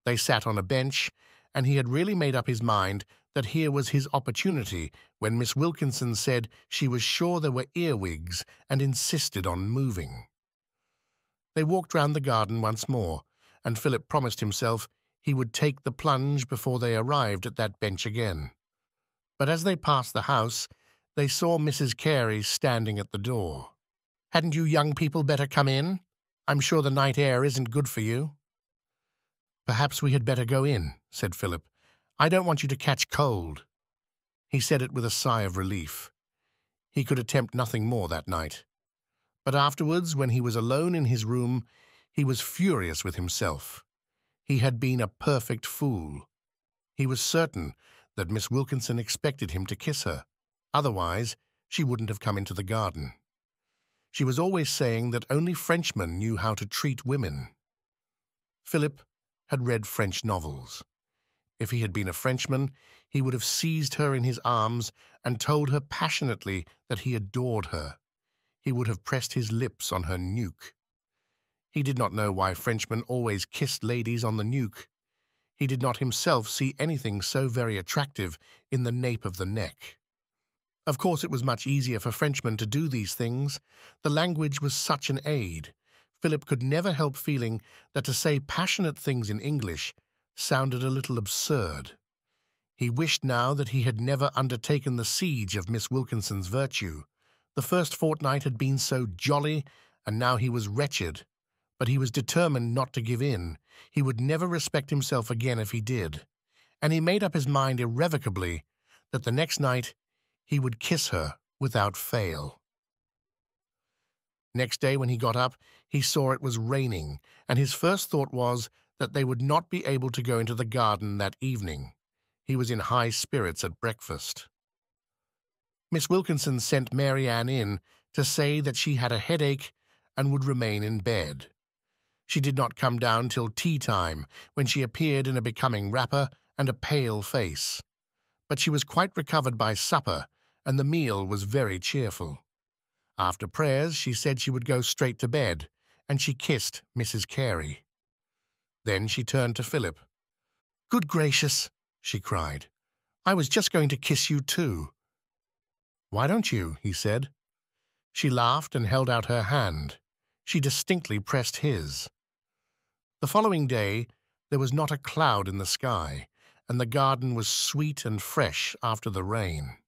They sat on a bench, and he had really made up his mind that here was his opportunity when Miss Wilkinson said she was sure there were earwigs and insisted on moving. They walked round the garden once more, and Philip promised himself he would take the plunge before they arrived at that bench again. But as they passed the house, they saw Mrs. Carey standing at the door. "Hadn't you young people better come in? I'm sure the night air isn't good for you." "Perhaps we had better go in," said Philip. "I don't want you to catch cold." He said it with a sigh of relief. He could attempt nothing more that night. But afterwards, when he was alone in his room, he was furious with himself. He had been a perfect fool. He was certain that Miss Wilkinson expected him to kiss her. Otherwise, she wouldn't have come into the garden. She was always saying that only Frenchmen knew how to treat women. Philip had read French novels. If he had been a Frenchman, he would have seized her in his arms and told her passionately that he adored her. He would have pressed his lips on her nuque. He did not know why Frenchmen always kissed ladies on the nuque. He did not himself see anything so very attractive in the nape of the neck. Of course, it was much easier for Frenchmen to do these things. The language was such an aid. Philip could never help feeling that to say passionate things in English sounded a little absurd. He wished now that he had never undertaken the siege of Miss Wilkinson's virtue. The first fortnight had been so jolly, and now he was wretched. But he was determined not to give in. He would never respect himself again if he did. And he made up his mind irrevocably that the next night he would kiss her without fail. Next day when he got up, he saw it was raining, and his first thought was that they would not be able to go into the garden that evening. He was in high spirits at breakfast. Miss Wilkinson sent Mary Ann in to say that she had a headache and would remain in bed. She did not come down till tea-time, when she appeared in a becoming wrapper and a pale face. But she was quite recovered by supper, and the meal was very cheerful. After prayers, she said she would go straight to bed, and she kissed Mrs. Carey. Then she turned to Philip. "Good gracious," she cried, "I was just going to kiss you too." "Why don't you?" he said. She laughed and held out her hand. She distinctly pressed his. The following day there was not a cloud in the sky, and the garden was sweet and fresh after the rain.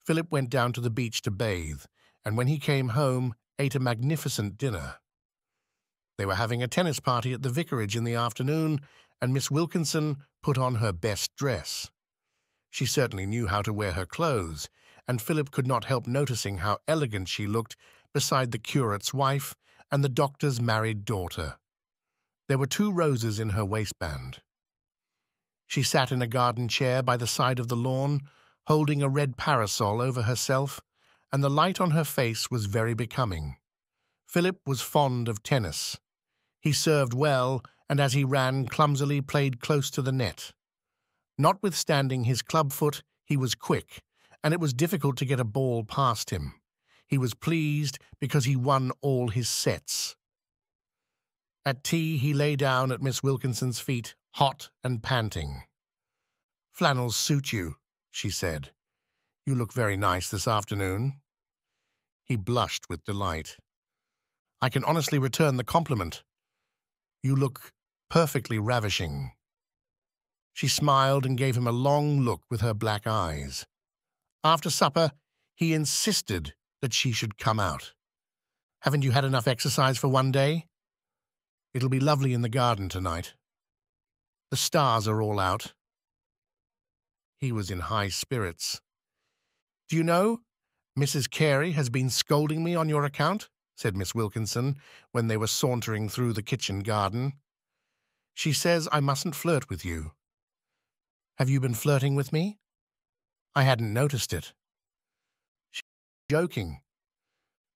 Philip went down to the beach to bathe, and when he came home, ate a magnificent dinner. They were having a tennis party at the vicarage in the afternoon, and Miss Wilkinson put on her best dress. She certainly knew how to wear her clothes, and Philip could not help noticing how elegant she looked beside the curate's wife and the doctor's married daughter. There were 2 roses in her waistband. She sat in a garden chair by the side of the lawn, holding a red parasol over herself, and the light on her face was very becoming. Philip was fond of tennis. He served well, and as he ran clumsily played close to the net. Notwithstanding his club foot, he was quick, and it was difficult to get a ball past him. He was pleased because he won all his sets. At tea he lay down at Miss Wilkinson's feet, hot and panting. "Flannels suit you," she said. "You look very nice this afternoon." He blushed with delight. "I can honestly return the compliment. You look perfectly ravishing." She smiled and gave him a long look with her black eyes. After supper, he insisted that she should come out. "Haven't you had enough exercise for one day? It'll be lovely in the garden tonight. The stars are all out." He was in high spirits. "Do you know, Mrs. Carey has been scolding me on your account," said Miss Wilkinson when they were sauntering through the kitchen garden. "She says I mustn't flirt with you. Have you been flirting with me? I hadn't noticed it." "She was joking.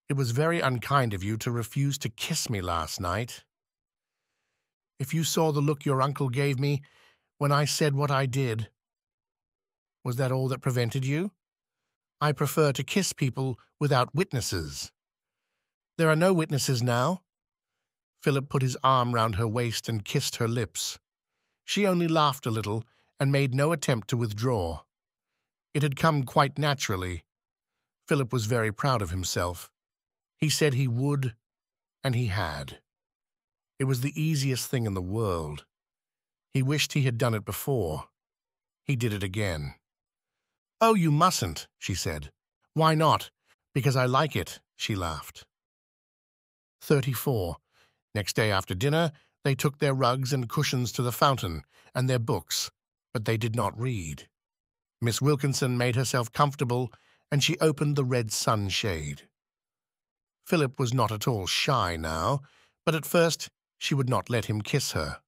It was very unkind of you to refuse to kiss me last night. If you saw the look your uncle gave me when I said what I did. Was that all that prevented you? I prefer to kiss people without witnesses." "There are no witnesses now." Philip put his arm round her waist and kissed her lips. She only laughed a little and made no attempt to withdraw. It had come quite naturally. Philip was very proud of himself. He said he would, and he had. It was the easiest thing in the world. He wished he had done it before. He did it again. "Oh, you mustn't," she said. "Why not?" "Because I like it," she laughed. 34. Next day after dinner, they took their rugs and cushions to the fountain, and their books, but they did not read. Miss Wilkinson made herself comfortable, and she opened the red sunshade. Philip was not at all shy now, but at first she would not let him kiss her.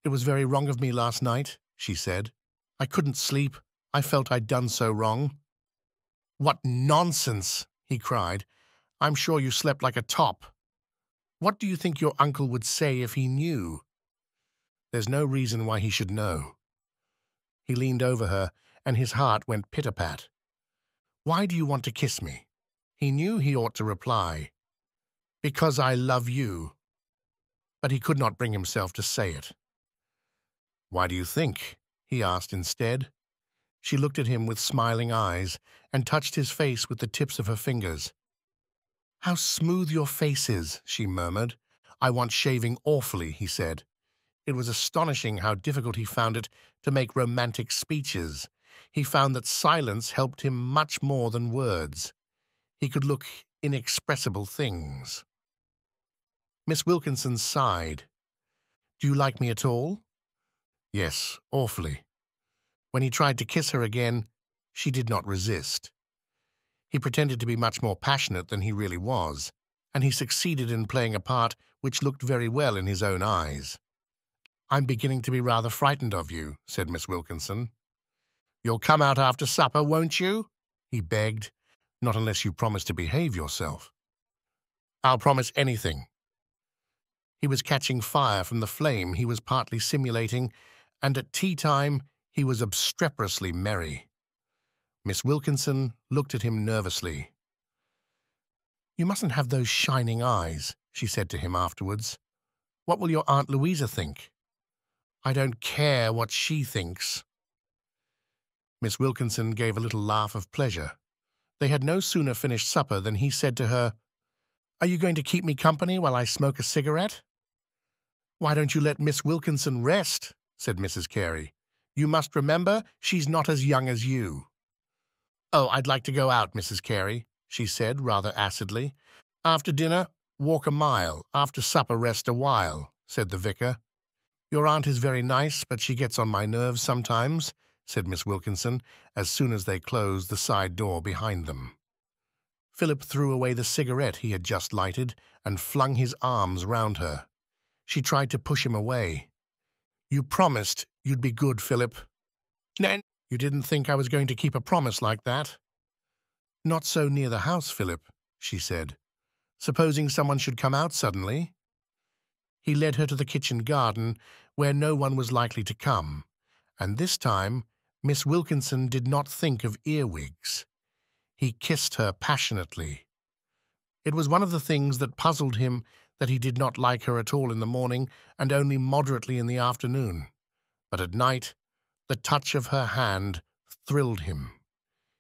"It was very wrong of me last night," she said. "I couldn't sleep. I felt I'd done so wrong." "What nonsense!" he cried. "I'm sure you slept like a top. What do you think your uncle would say if he knew?" "There's no reason why he should know." He leaned over her, and his heart went pit-a-pat. "Why do you want to kiss me?" He knew he ought to reply, "Because I love you." But he could not bring himself to say it. "Why do you think?" he asked instead. She looked at him with smiling eyes and touched his face with the tips of her fingers. "How smooth your face is," she murmured. "I want shaving awfully," he said. It was astonishing how difficult he found it to make romantic speeches. He found that silence helped him much more than words. He could look inexpressible things. Miss Wilkinson sighed. "Do you like me at all?" "Yes, awfully." When he tried to kiss her again, she did not resist. He pretended to be much more passionate than he really was, and he succeeded in playing a part which looked very well in his own eyes. "I'm beginning to be rather frightened of you," said Miss Wilkinson. "You'll come out after supper, won't you?" he begged. "Not unless you promise to behave yourself." "I'll promise anything." He was catching fire from the flame he was partly simulating, and at tea-time he was obstreperously merry. Miss Wilkinson looked at him nervously. "You mustn't have those shining eyes," she said to him afterwards. "What will your Aunt Louisa think?" "I don't care what she thinks." Miss Wilkinson gave a little laugh of pleasure. They had no sooner finished supper than he said to her, "Are you going to keep me company while I smoke a cigarette?" "Why don't you let Miss Wilkinson rest?" said Mrs. Carey. "You must remember she's not as young as you." "Oh, I'd like to go out, Mrs. Carey," she said rather acidly. "After dinner, walk a mile. After supper, rest a while," said the vicar. "Your aunt is very nice, but she gets on my nerves sometimes," said Miss Wilkinson, as soon as they closed the side door behind them. Philip threw away the cigarette he had just lighted and flung his arms round her. She tried to push him away. "You promised you'd be good, Philip." "No, you didn't think I was going to keep a promise like that?" "Not so near the house, Philip," she said. "Supposing someone should come out suddenly?" He led her to the kitchen garden, where no one was likely to come, and this time Miss Wilkinson did not think of earwigs. He kissed her passionately. It was one of the things that puzzled him that he did not like her at all in the morning and only moderately in the afternoon. But at night, the touch of her hand thrilled him.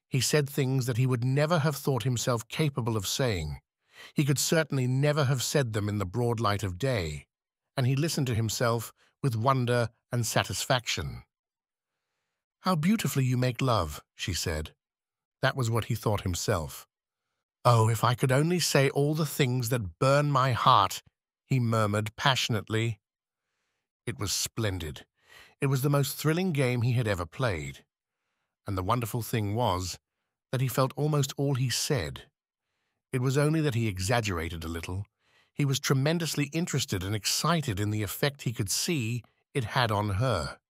He said things that he would never have thought himself capable of saying. He could certainly never have said them in the broad light of day, and he listened to himself with wonder and satisfaction. "How beautifully you make love," she said. That was what he thought himself. "Oh, if I could only say all the things that burn my heart," he murmured passionately. It was splendid. It was the most thrilling game he had ever played. And the wonderful thing was that he felt almost all he said. It was only that he exaggerated a little. He was tremendously interested and excited in the effect he could see it had on her.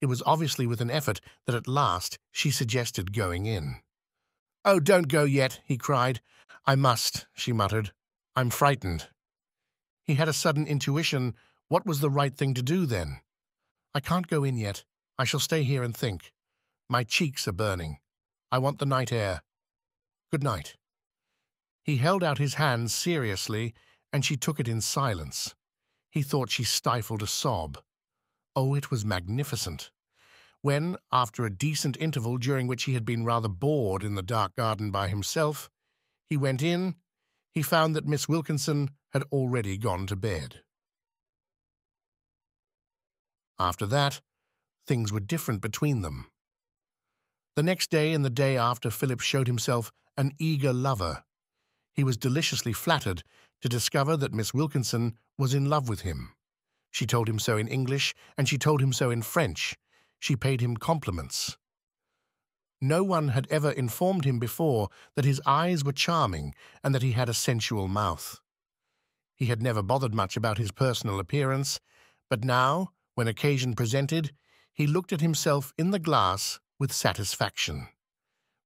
It was obviously with an effort that at last she suggested going in. "Oh, don't go yet," he cried. "I must," she muttered. "I'm frightened." He had a sudden intuition. What was the right thing to do then? "I can't go in yet. I shall stay here and think. My cheeks are burning. I want the night air. Good night." He held out his hand seriously, and she took it in silence. He thought she stifled a sob. Oh, it was magnificent. When, after a decent interval during which he had been rather bored in the dark garden by himself, he went in, he found that Miss Wilkinson had already gone to bed. After that, things were different between them. The next day and the day after, Philip showed himself an eager lover. He was deliciously flattered to discover that Miss Wilkinson was in love with him. She told him so in English, and she told him so in French. She paid him compliments. No one had ever informed him before that his eyes were charming and that he had a sensual mouth. He had never bothered much about his personal appearance, but now, when occasion presented, he looked at himself in the glass with satisfaction.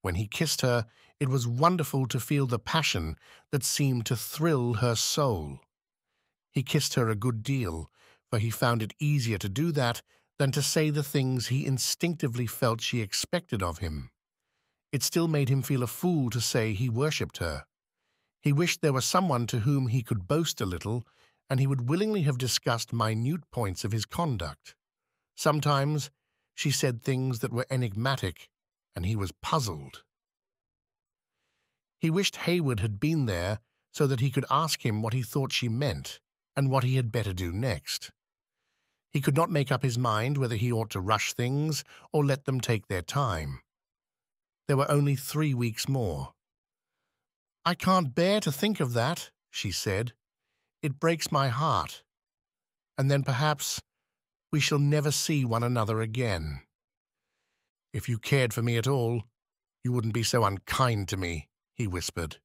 When he kissed her, it was wonderful to feel the passion that seemed to thrill her soul. He kissed her a good deal, for he found it easier to do that than to say the things he instinctively felt she expected of him. It still made him feel a fool to say he worshipped her. He wished there were someone to whom he could boast a little, and he would willingly have discussed minute points of his conduct. Sometimes she said things that were enigmatic, and he was puzzled. He wished Hayward had been there so that he could ask him what he thought she meant and what he had better do next. He could not make up his mind whether he ought to rush things or let them take their time. There were only 3 weeks more. "I can't bear to think of that," she said. "It breaks my heart. And then perhaps we shall never see one another again." "If you cared for me at all, you wouldn't be so unkind to me," he whispered.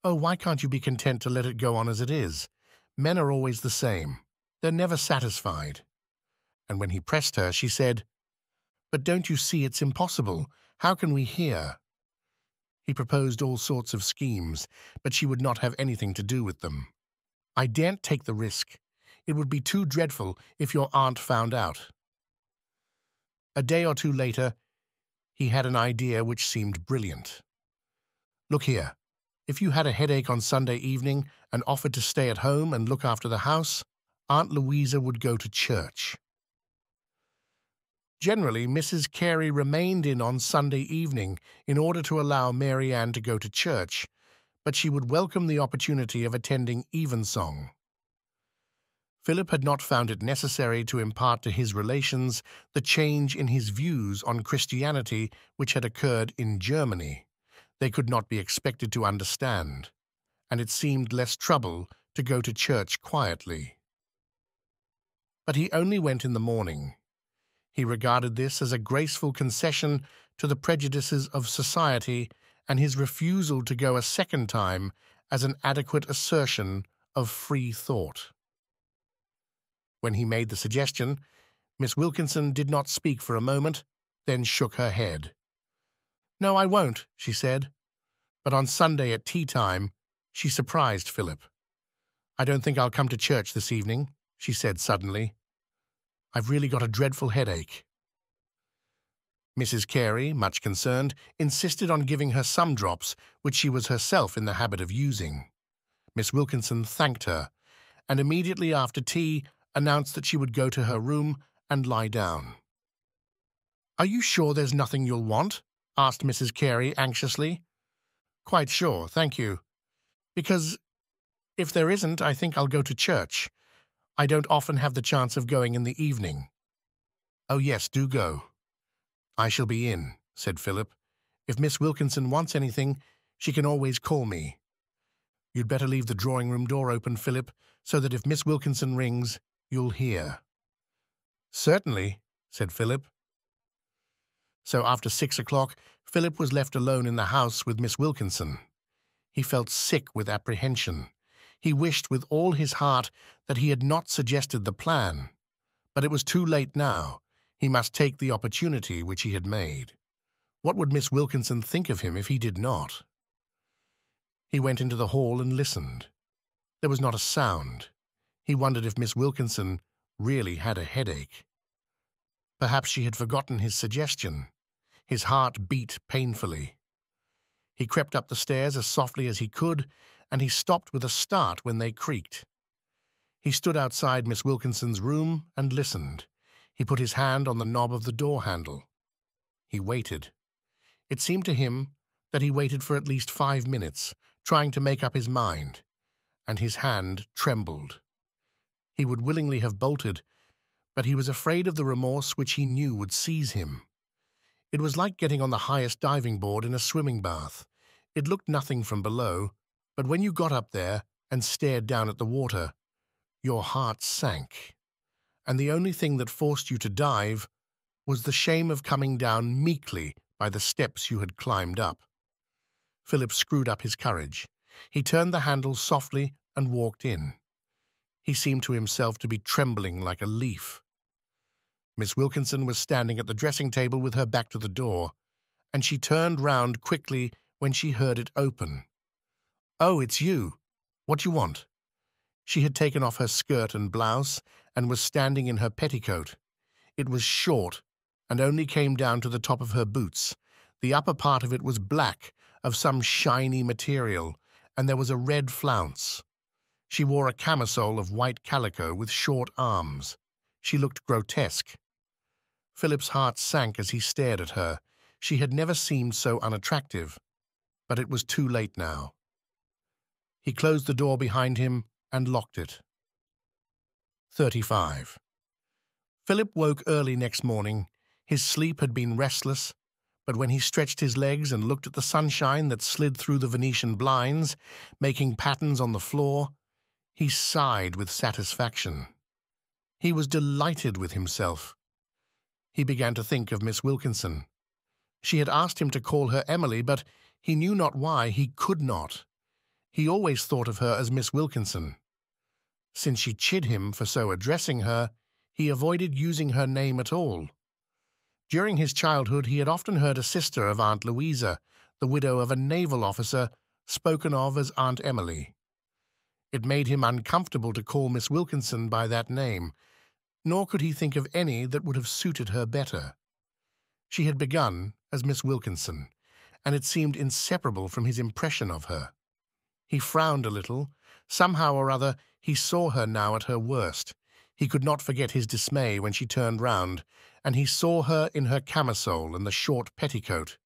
"Oh, why can't you be content to let it go on as it is? Men are always the same. They're never satisfied." And when he pressed her, she said, "But don't you see it's impossible? How can we hear?" He proposed all sorts of schemes, but she would not have anything to do with them. "I daren't take the risk. It would be too dreadful if your aunt found out." A day or two later, he had an idea which seemed brilliant. "Look here, if you had a headache on Sunday evening and offered to stay at home and look after the house, Aunt Louisa would go to church." Generally, Mrs. Carey remained in on Sunday evening in order to allow Mary Ann to go to church, but she would welcome the opportunity of attending evensong. Philip had not found it necessary to impart to his relations the change in his views on Christianity which had occurred in Germany. They could not be expected to understand, and it seemed less trouble to go to church quietly. But he only went in the morning. He regarded this as a graceful concession to the prejudices of society, and his refusal to go a second time as an adequate assertion of free thought. When he made the suggestion, Miss Wilkinson did not speak for a moment, then shook her head. "No, I won't," she said. But on Sunday at tea-time, she surprised Philip. "I don't think I'll come to church this evening," she said suddenly. "I've really got a dreadful headache." Mrs. Carey, much concerned, insisted on giving her some drops which she was herself in the habit of using. Miss Wilkinson thanked her, and immediately after tea announced that she would go to her room and lie down. "Are you sure there's nothing you'll want?" asked Mrs. Carey anxiously. "Quite sure, thank you. Because if there isn't, I think I'll go to church. I don't often have the chance of going in the evening." "Oh, yes, do go." "I shall be in," said Philip. "If Miss Wilkinson wants anything, she can always call me. You'd better leave the drawing-room door open, Philip, so that if Miss Wilkinson rings, you'll hear." "Certainly," said Philip. So after 6 o'clock, Philip was left alone in the house with Miss Wilkinson. He felt sick with apprehension. He wished with all his heart that he had not suggested the plan. But it was too late now. He must take the opportunity which he had made. What would Miss Wilkinson think of him if he did not? He went into the hall and listened. There was not a sound. He wondered if Miss Wilkinson really had a headache. Perhaps she had forgotten his suggestion. His heart beat painfully. He crept up the stairs as softly as he could, and he stopped with a start when they creaked. He stood outside Miss Wilkinson's room and listened. He put his hand on the knob of the door handle. He waited. It seemed to him that he waited for at least 5 minutes, trying to make up his mind, and his hand trembled. He would willingly have bolted, but he was afraid of the remorse which he knew would seize him. It was like getting on the highest diving board in a swimming bath. It looked nothing from below, but when you got up there and stared down at the water, your heart sank. And the only thing that forced you to dive was the shame of coming down meekly by the steps you had climbed up. Philip screwed up his courage. He turned the handle softly and walked in. He seemed to himself to be trembling like a leaf. Miss Wilkinson was standing at the dressing table with her back to the door, and she turned round quickly when she heard it open. "Oh, it's you. What do you want?" She had taken off her skirt and blouse and was standing in her petticoat. It was short and only came down to the top of her boots. The upper part of it was black, of some shiny material, and there was a red flounce. She wore a camisole of white calico with short arms. She looked grotesque. Philip's heart sank as he stared at her. She had never seemed so unattractive, but it was too late now. He closed the door behind him and locked it. 35. Philip woke early next morning. His sleep had been restless, but when he stretched his legs and looked at the sunshine that slid through the Venetian blinds, making patterns on the floor, he sighed with satisfaction. He was delighted with himself. He began to think of Miss Wilkinson. She had asked him to call her Emily, but he knew not why he could not. He always thought of her as Miss Wilkinson. Since she chid him for so addressing her, he avoided using her name at all. During his childhood he had often heard a sister of Aunt Louisa, the widow of a naval officer, spoken of as Aunt Emily. It made him uncomfortable to call Miss Wilkinson by that name, nor could he think of any that would have suited her better. She had begun as Miss Wilkinson, and it seemed inseparable from his impression of her. He frowned a little. Somehow or other he saw her now at her worst. He could not forget his dismay when she turned round, and he saw her in her camisole and the short petticoat.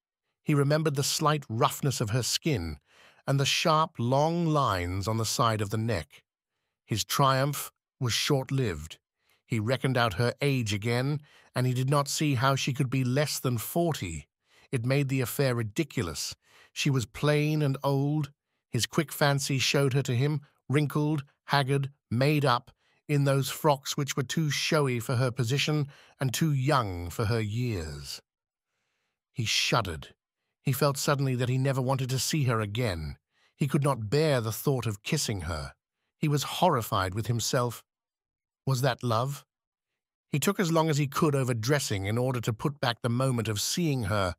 He remembered the slight roughness of her skin and the sharp, long lines on the side of the neck. His triumph was short-lived. He reckoned out her age again, and he did not see how she could be less than 40. It made the affair ridiculous. She was plain and old. His quick fancy showed her to him, wrinkled, haggard, made up, in those frocks which were too showy for her position and too young for her years. He shuddered. He felt suddenly that he never wanted to see her again. He could not bear the thought of kissing her. He was horrified with himself. Was that love? He took as long as he could over dressing in order to put back the moment of seeing her,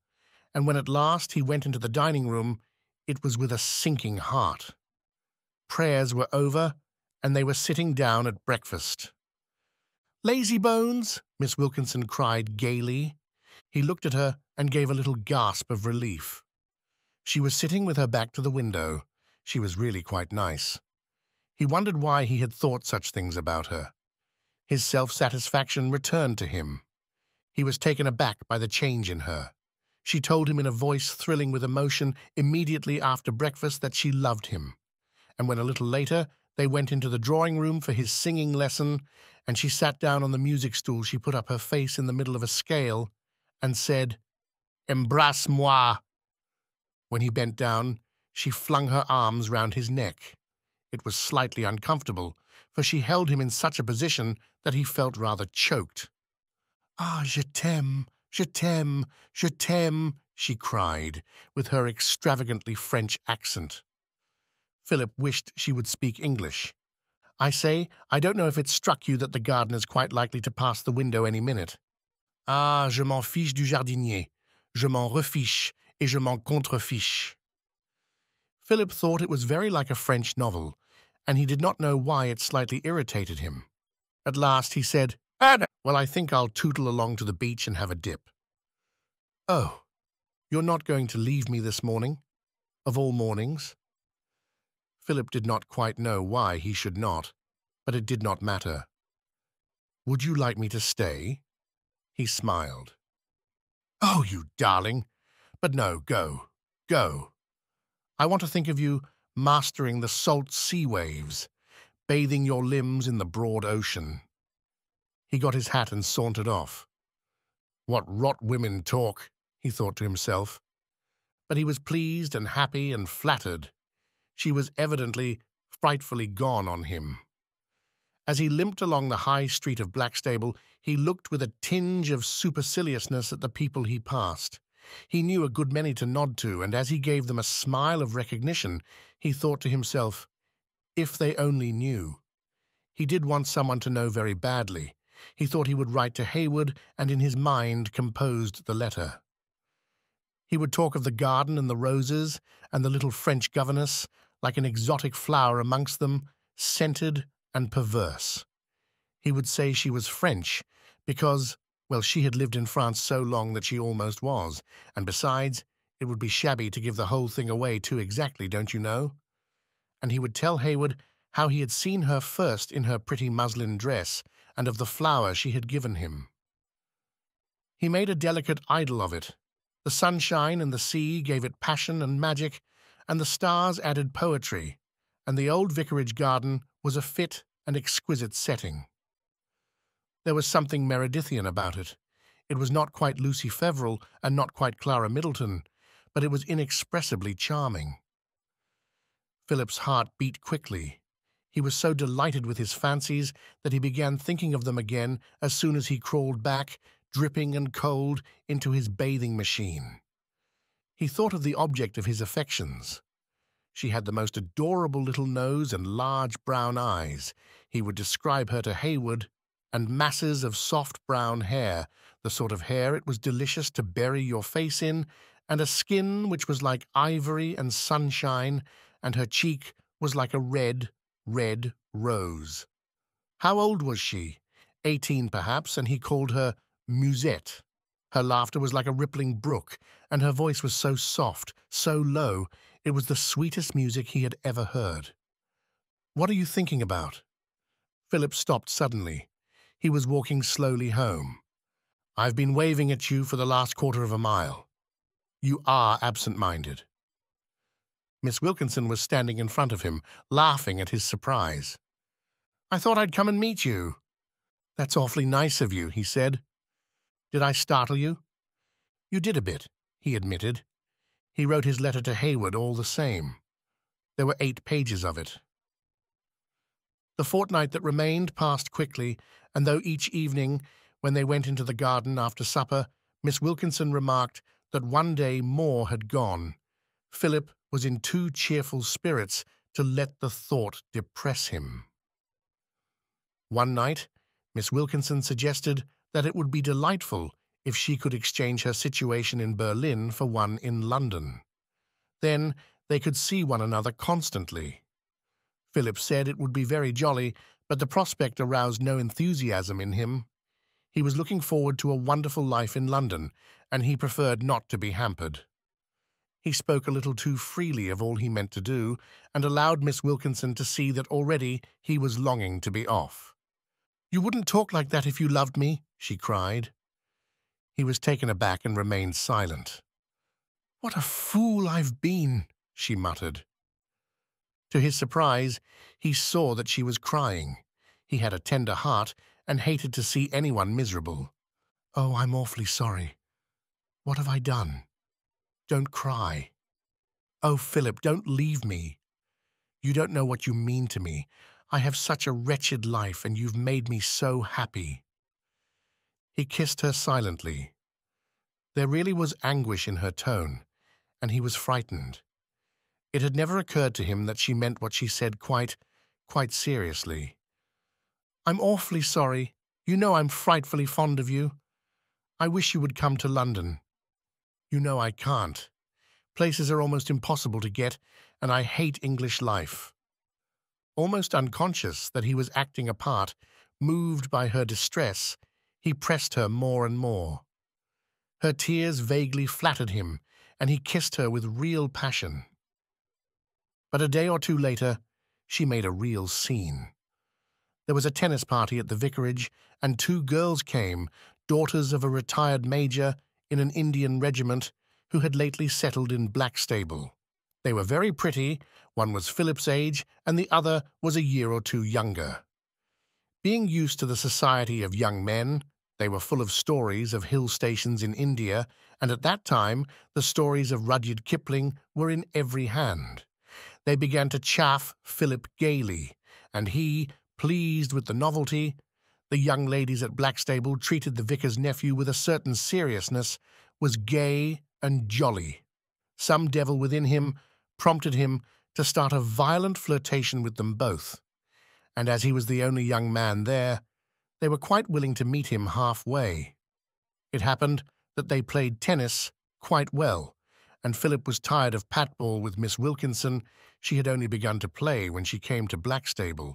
and when at last he went into the dining-room, it was with a sinking heart. Prayers were over, and they were sitting down at breakfast. "Lazy bones!" Miss Wilkinson cried gaily. He looked at her and gave a little gasp of relief. She was sitting with her back to the window. She was really quite nice. He wondered why he had thought such things about her. His self-satisfaction returned to him. He was taken aback by the change in her. She told him in a voice thrilling with emotion immediately after breakfast that she loved him. And when a little later they went into the drawing-room for his singing lesson, and she sat down on the music stool, she put up her face in the middle of a scale and said, "Embrasse-moi." When he bent down, she flung her arms round his neck. It was slightly uncomfortable, for she held him in such a position that he felt rather choked. "Ah, je t'aime, je t'aime, je t'aime," she cried, with her extravagantly French accent. Philip wished she would speak English. "I say, I don't know if it struck you that the gardener's quite likely to pass the window any minute." "Ah, je m'en fiche du jardinier. Je m'en refiche, et je m'en contrefiche." Philip thought it was very like a French novel, and he did not know why it slightly irritated him. At last he said, "Well, I think I'll tootle along to the beach and have a dip." "Oh, you're not going to leave me this morning? Of all mornings?" Philip did not quite know why he should not, but it did not matter. "Would you like me to stay?" He smiled. "Oh, you darling! But no, go, go. I want to think of you mastering the salt sea waves, bathing your limbs in the broad ocean." He got his hat and sauntered off. "What rot women talk," he thought to himself. But he was pleased and happy and flattered. She was evidently frightfully gone on him. As he limped along the high street of Blackstable, he looked with a tinge of superciliousness at the people he passed. He knew a good many to nod to, and as he gave them a smile of recognition, he thought to himself, if they only knew. He did want someone to know very badly. He thought he would write to Hayward, and in his mind composed the letter. He would talk of the garden and the roses, and the little French governess, like an exotic flower amongst them, scented and perverse. He would say she was French because, well, she had lived in France so long that she almost was, and besides, it would be shabby to give the whole thing away too exactly, don't you know? And he would tell Hayward how he had seen her first in her pretty muslin dress, and of the flower she had given him. He made a delicate idol of it. The sunshine and the sea gave it passion and magic, and the stars added poetry, and the old vicarage garden was a fit and exquisite setting. There was something Meredithian about it. It was not quite Lucy Feverel and not quite Clara Middleton, but it was inexpressibly charming. Philip's heart beat quickly. He was so delighted with his fancies that he began thinking of them again as soon as he crawled back, dripping and cold, into his bathing machine. He thought of the object of his affections. She had the most adorable little nose and large brown eyes. He would describe her to Hayward, and masses of soft brown hair, the sort of hair it was delicious to bury your face in, and a skin which was like ivory and sunshine, and her cheek was like a red, red rose. How old was she? 18, perhaps, and he called her Musette. Her laughter was like a rippling brook, and her voice was so soft, so low, it was the sweetest music he had ever heard. "What are you thinking about?" Philip stopped suddenly. He was walking slowly home. "I've been waving at you for the last quarter of a mile. You are absent-minded." Miss Wilkinson was standing in front of him, laughing at his surprise. "I thought I'd come and meet you." "That's awfully nice of you," he said. "Did I startle you?" "You did a bit," he admitted. He wrote his letter to Hayward all the same. There were 8 pages of it. The fortnight that remained passed quickly, and though each evening, when they went into the garden after supper, Miss Wilkinson remarked that one day more had gone, Philip was in too cheerful spirits to let the thought depress him. One night, Miss Wilkinson suggested that it would be delightful if she could exchange her situation in Berlin for one in London. Then they could see one another constantly. Philip said it would be very jolly, but the prospect aroused no enthusiasm in him. He was looking forward to a wonderful life in London, and he preferred not to be hampered. He spoke a little too freely of all he meant to do, and allowed Miss Wilkinson to see that already he was longing to be off. "You wouldn't talk like that if you loved me," she cried. He was taken aback and remained silent. "What a fool I've been," she muttered. To his surprise, he saw that she was crying. He had a tender heart and hated to see anyone miserable. "Oh, I'm awfully sorry. What have I done? Don't cry. Oh, Philip, don't leave me. You don't know what you mean to me. I have such a wretched life, and you've made me so happy." He kissed her silently. There really was anguish in her tone, and he was frightened. It had never occurred to him that she meant what she said quite seriously. "I'm awfully sorry. You know I'm frightfully fond of you. I wish you would come to London. You know I can't. Places are almost impossible to get, and I hate English life." Almost unconscious that he was acting a part, moved by her distress, he pressed her more and more. Her tears vaguely flattered him, and he kissed her with real passion. But a day or two later, she made a real scene. There was a tennis party at the vicarage, and two girls came, daughters of a retired major in an Indian regiment who had lately settled in Blackstable. They were very pretty. One was Philip's age, and the other was a year or two younger. Being used to the society of young men, they were full of stories of hill stations in India, and at that time the stories of Rudyard Kipling were in every hand. They began to chaff Philip gaily, and he, pleased with the novelty. The young ladies at Blackstable treated the vicar's nephew with a certain seriousness, was gay and jolly. Some devil within him prompted him to start a violent flirtation with them both, and as he was the only young man there, they were quite willing to meet him halfway. It happened that they played tennis quite well, and Philip was tired of patball with Miss Wilkinson. She had only begun to play when she came to Blackstable,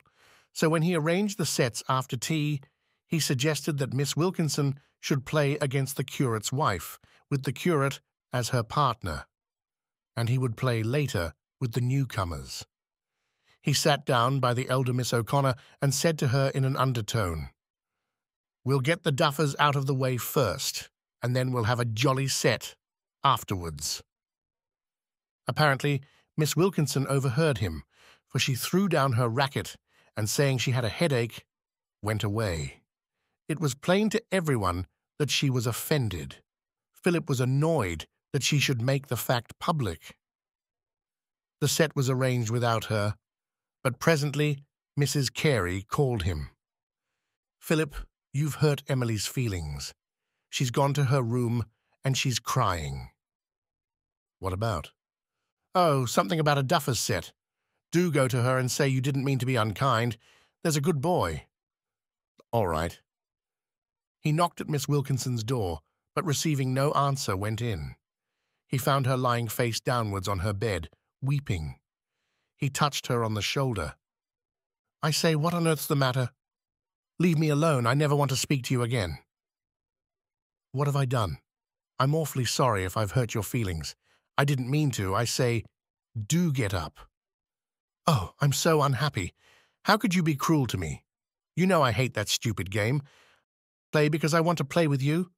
so when he arranged the sets after tea, he suggested that Miss Wilkinson should play against the curate's wife, with the curate as her partner, and he would play later with the newcomers. He sat down by the elder Miss O'Connor and said to her in an undertone, "We'll get the duffers out of the way first, and then we'll have a jolly set afterwards." Apparently, Miss Wilkinson overheard him, for she threw down her racket and, saying she had a headache, went away. It was plain to everyone that she was offended. Philip was annoyed that she should make the fact public. The set was arranged without her, but presently Mrs. Carey called him. "Philip, you've hurt Emily's feelings. She's gone to her room and she's crying." "What about?" "Oh, something about a duffer's set. Do go to her and say you didn't mean to be unkind. There's a good boy." "All right." He knocked at Miss Wilkinson's door, but receiving no answer, went in. He found her lying face downwards on her bed, weeping. He touched her on the shoulder. "I say, what on earth's the matter? Leave me alone. I never want to speak to you again." "What have I done? I'm awfully sorry if I've hurt your feelings. I didn't mean to. I say, do get up." "Oh, I'm so unhappy. How could you be cruel to me? You know I hate that stupid game. Play because I want to play with you."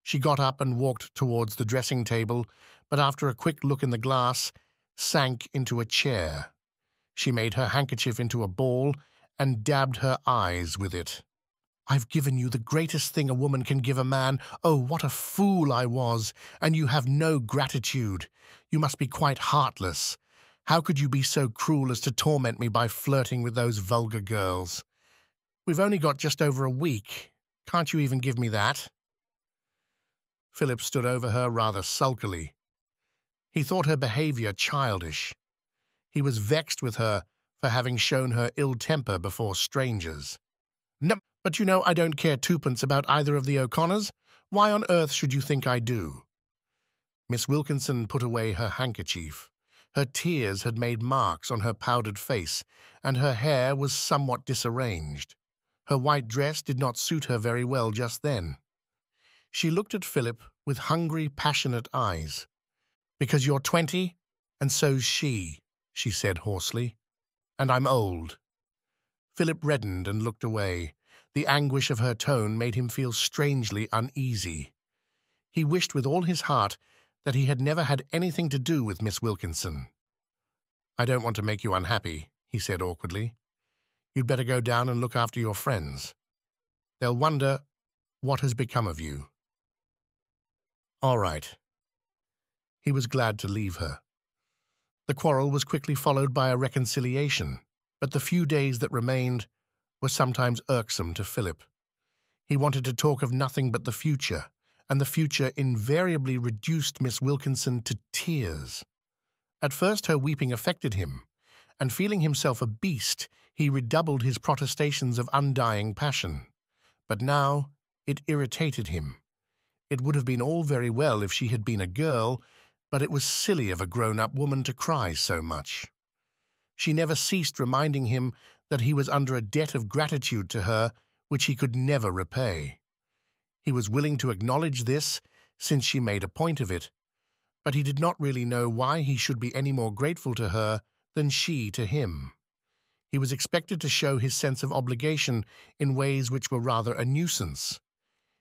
She got up and walked towards the dressing table, but after a quick look in the glass, sank into a chair. She made her handkerchief into a ball and dabbed her eyes with it. "I've given you the greatest thing a woman can give a man. Oh, what a fool I was! And you have no gratitude. You must be quite heartless. How could you be so cruel as to torment me by flirting with those vulgar girls? We've only got just over a week. Can't you even give me that?" Philip stood over her rather sulkily. He thought her behaviour childish. He was vexed with her for having shown her ill temper before strangers. "No, but you know I don't care twopence about either of the O'Connors. Why on earth should you think I do?" Miss Wilkinson put away her handkerchief. Her tears had made marks on her powdered face, and her hair was somewhat disarranged. Her white dress did not suit her very well just then. She looked at Philip with hungry, passionate eyes. "Because you're 20, and so's she," she said hoarsely. "And I'm old." Philip reddened and looked away. The anguish of her tone made him feel strangely uneasy. He wished with all his heart that he had never had anything to do with Miss Wilkinson. "I don't want to make you unhappy," he said awkwardly. "You'd better go down and look after your friends. They'll wonder what has become of you." "All right." He was glad to leave her. The quarrel was quickly followed by a reconciliation, but the few days that remained were sometimes irksome to Philip. He wanted to talk of nothing but the future, and the future invariably reduced Miss Wilkinson to tears. At first her weeping affected him, and feeling himself a beast, he redoubled his protestations of undying passion. But now it irritated him. It would have been all very well if she had been a girl, but it was silly of a grown-up woman to cry so much. She never ceased reminding him that he was under a debt of gratitude to her which he could never repay. He was willing to acknowledge this, since she made a point of it, but he did not really know why he should be any more grateful to her than she to him. He was expected to show his sense of obligation in ways which were rather a nuisance.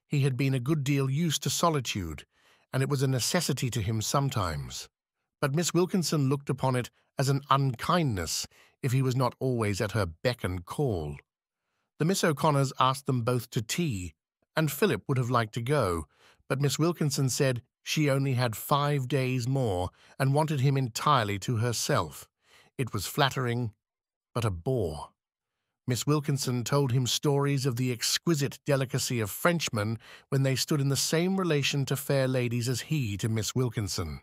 He had been a good deal used to solitude, and it was a necessity to him sometimes. But Miss Wilkinson looked upon it as an unkindness if he was not always at her beck and call. The Miss O'Connors asked them both to tea, and Philip would have liked to go, but Miss Wilkinson said she only had 5 days more and wanted him entirely to herself. It was flattering, but a bore. Miss Wilkinson told him stories of the exquisite delicacy of Frenchmen when they stood in the same relation to fair ladies as he to Miss Wilkinson.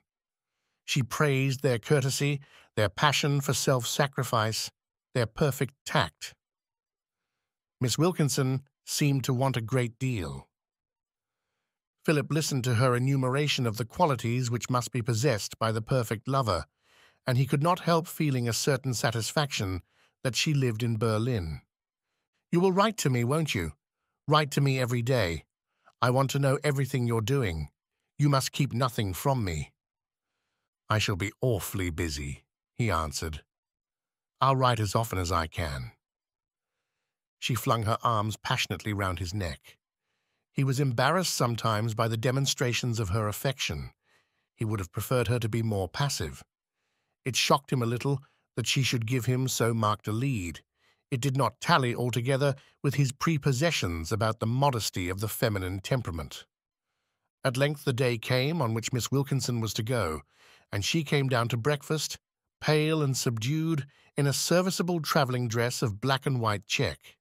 She praised their courtesy, their passion for self-sacrifice, their perfect tact. Miss Wilkinson seemed to want a great deal. Philip listened to her enumeration of the qualities which must be possessed by the perfect lover, and he could not help feeling a certain satisfaction that she lived in Berlin. "You will write to me, won't you? Write to me every day. I want to know everything you're doing. You must keep nothing from me." "I shall be awfully busy," he answered. "I'll write as often as I can." She flung her arms passionately round his neck. He was embarrassed sometimes by the demonstrations of her affection. He would have preferred her to be more passive. It shocked him a little that she should give him so marked a lead. It did not tally altogether with his prepossessions about the modesty of the feminine temperament. At length the day came on which Miss Wilkinson was to go, and she came down to breakfast, pale and subdued, in a serviceable travelling dress of black and white check.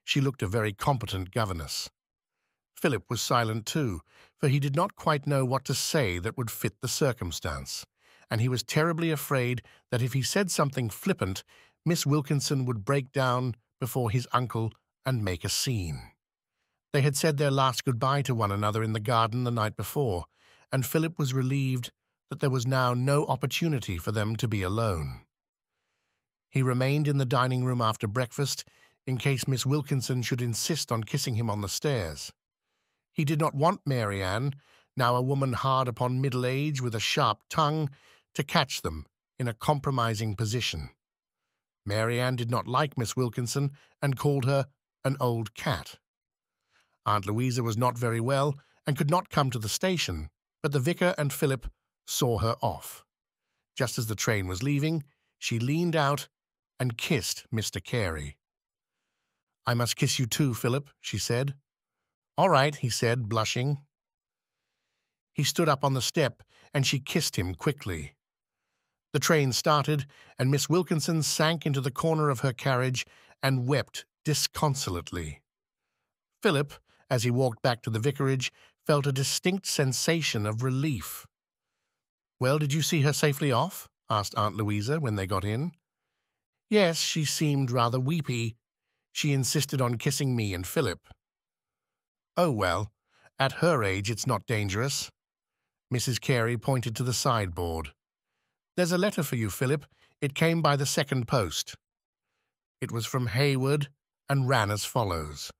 She looked a very competent governess. Philip was silent too, for he did not quite know what to say that would fit the circumstance, and he was terribly afraid that if he said something flippant, Miss Wilkinson would break down before his uncle and make a scene. They had said their last goodbye to one another in the garden the night before, and Philip was relieved that there was now no opportunity for them to be alone. He remained in the dining-room after breakfast in case Miss Wilkinson should insist on kissing him on the stairs. He did not want Marianne, now a woman hard upon middle age with a sharp tongue, to catch them in a compromising position. Marianne did not like Miss Wilkinson and called her an old cat. Aunt Louisa was not very well and could not come to the station, but the vicar and Philip saw her off. Just as the train was leaving, she leaned out and kissed Mr. Carey. "I must kiss you too, Philip," she said. "All right," he said, blushing. He stood up on the step, and she kissed him quickly. The train started, and Miss Wilkinson sank into the corner of her carriage and wept disconsolately. Philip, as he walked back to the vicarage, felt a distinct sensation of relief. "Well, did you see her safely off?" asked Aunt Louisa when they got in. "Yes, she seemed rather weepy. She insisted on kissing me and Philip." "Oh, well, at her age it's not dangerous." Mrs. Carey pointed to the sideboard. "There's a letter for you, Philip. It came by the second post." It was from Hayward and ran as follows.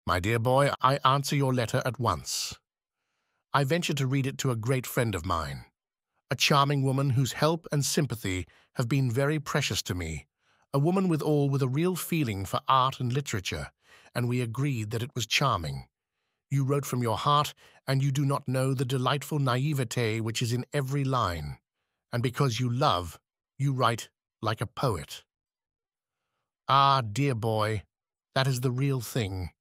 "My dear boy, I answer your letter at once. I venture to read it to a great friend of mine, a charming woman whose help and sympathy have been very precious to me, a woman with a real feeling for art and literature, and we agreed that it was charming. You wrote from your heart, and you do not know the delightful naivete which is in every line, and because you love, you write like a poet. Ah, dear boy, that is the real thing.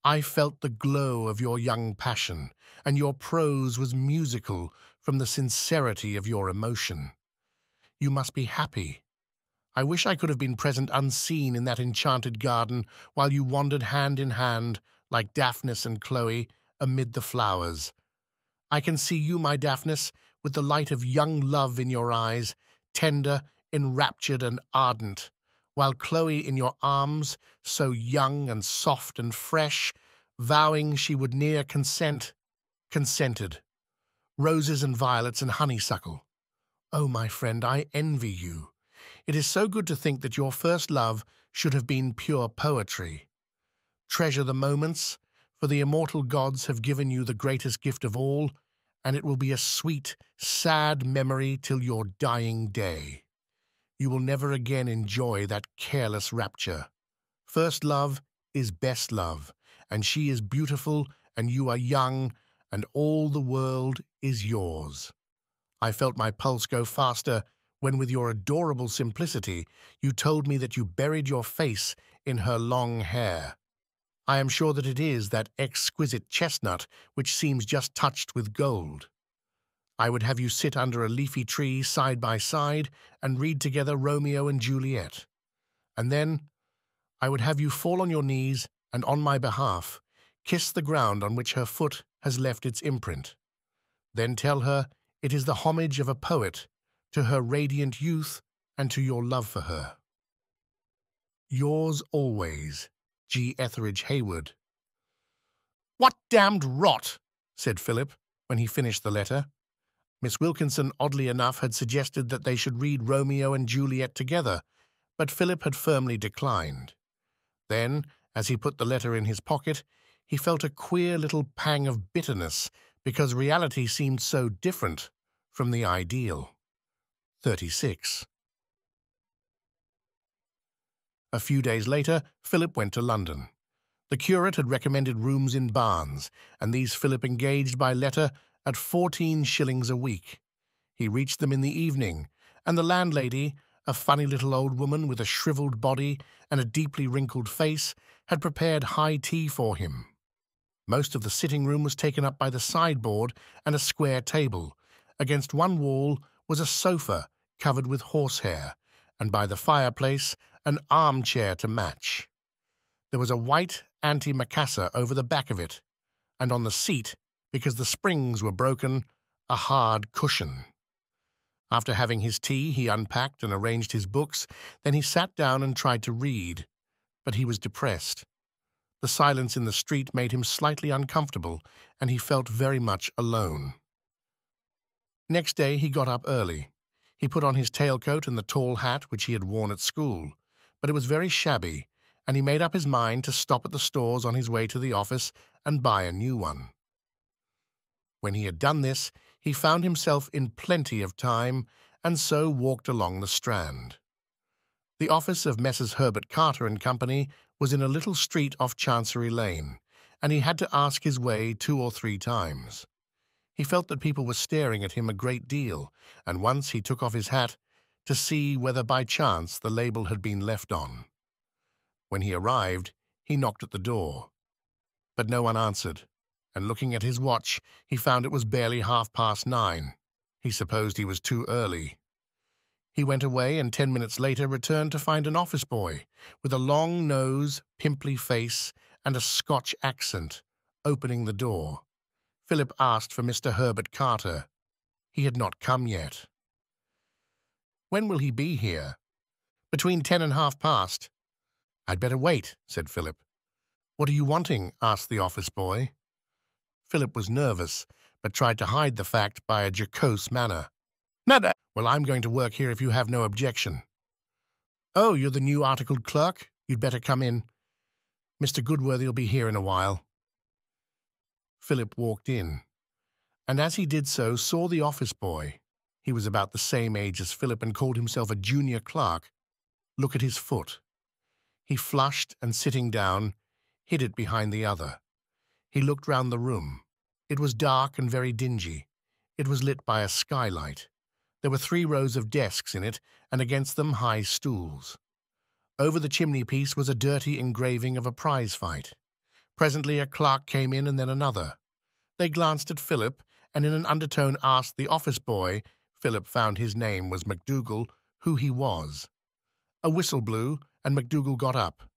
I felt the glow of your young passion, and your prose was musical from the sincerity of your emotion. You must be happy. I wish I could have been present unseen in that enchanted garden while you wandered hand in hand, like Daphnis and Chloe, amid the flowers. I can see you, my Daphnis, with the light of young love in your eyes, tender, enraptured, and ardent, while Chloe in your arms, so young and soft and fresh, vowing she would ne'er consent, consented. Roses and violets and honeysuckle. Oh, my friend, I envy you. It is so good to think that your first love should have been pure poetry. Treasure the moments, for the immortal gods have given you the greatest gift of all, and it will be a sweet, sad memory till your dying day. You will never again enjoy that careless rapture. First love is best love, and she is beautiful, and you are young, and all the world is yours. I felt my pulse go faster when, with your adorable simplicity, you told me that you buried your face in her long hair. I am sure that it is that exquisite chestnut which seems just touched with gold. I would have you sit under a leafy tree side by side and read together Romeo and Juliet. And then I would have you fall on your knees and, on my behalf, kiss the ground on which her foot has left its imprint. Then tell her it is the homage of a poet to her radiant youth and to your love for her. Yours always, G. Etheridge Hayward. "What damned rot!" said Philip, when he finished the letter. Miss Wilkinson, oddly enough, had suggested that they should read Romeo and Juliet together, but Philip had firmly declined. Then, as he put the letter in his pocket, he felt a queer little pang of bitterness because reality seemed so different from the ideal. 36. A few days later, Philip went to London. The curate had recommended rooms in Barnes, and these Philip engaged by letter at 14 shillings a week. He reached them in the evening, and the landlady, a funny little old woman with a shriveled body and a deeply wrinkled face, had prepared high tea for him. Most of the sitting room was taken up by the sideboard and a square table. Against one wall was a sofa covered with horsehair, and by the fireplace an armchair to match. There was a white antimacassar over the back of it, and on the seat, because the springs were broken, a hard cushion. After having his tea, he unpacked and arranged his books. Then he sat down and tried to read, but he was depressed. The silence in the street made him slightly uncomfortable, and he felt very much alone. Next day he got up early. He put on his tailcoat and the tall hat which he had worn at school, but it was very shabby, and he made up his mind to stop at the stores on his way to the office and buy a new one. When he had done this, he found himself in plenty of time, and so walked along the Strand. The office of Messrs. Herbert Carter and Company was in a little street off Chancery Lane, and he had to ask his way 2 or 3 times. He felt that people were staring at him a great deal, and once he took off his hat to see whether by chance the label had been left on. When he arrived, he knocked at the door, but no one answered, and looking at his watch, he found it was barely 9:30. He supposed he was too early. He went away, and 10 minutes later returned to find an office boy, with a long nose, pimply face, and a Scotch accent, opening the door. Philip asked for Mr. Herbert Carter. He had not come yet. "When will he be here?" "Between 10 and 9:30. "I'd better wait," said Philip. "What are you wanting?" asked the office boy. Philip was nervous, but tried to hide the fact by a jocose manner. "Nada." "Well, I'm going to work here if you have no objection." "Oh, you're the new articled clerk? You'd better come in. Mr. Goodworthy'll be here in a while." Philip walked in, and as he did so saw the office boy, he was about the same age as Philip and called himself a junior clerk, look at his foot. He flushed and, sitting down, hid it behind the other. He looked round the room. It was dark and very dingy. It was lit by a skylight. There were 3 rows of desks in it, and against them high stools. Over the chimney-piece was a dirty engraving of a prize fight. Presently a clerk came in, and then another. They glanced at Philip, and in an undertone asked the office boy, Philip found his name was MacDougall, who he was. A whistle blew, and MacDougall got up.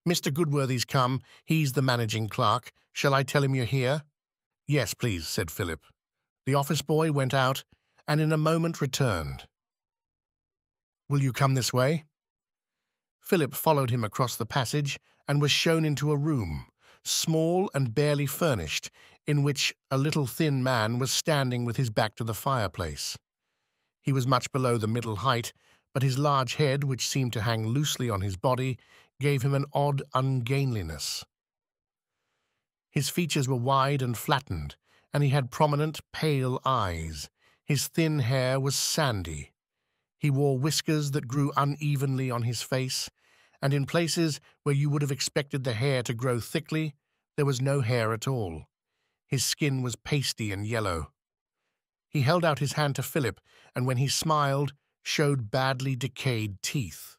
"Mr. Goodworthy's come. He's the managing clerk. Shall I tell him you're here?" "Yes, please," said Philip. The office boy went out, and in a moment returned. "Will you come this way?" Philip followed him across the passage and was shown into a room, small and barely furnished, in which a little thin man was standing with his back to the fireplace. He was much below the middle height, but his large head, which seemed to hang loosely on his body, gave him an odd ungainliness. His features were wide and flattened, and he had prominent, pale eyes. His thin hair was sandy. He wore whiskers that grew unevenly on his face, and in places where you would have expected the hair to grow thickly, there was no hair at all. His skin was pasty and yellow. He held out his hand to Philip, and when he smiled, showed badly decayed teeth.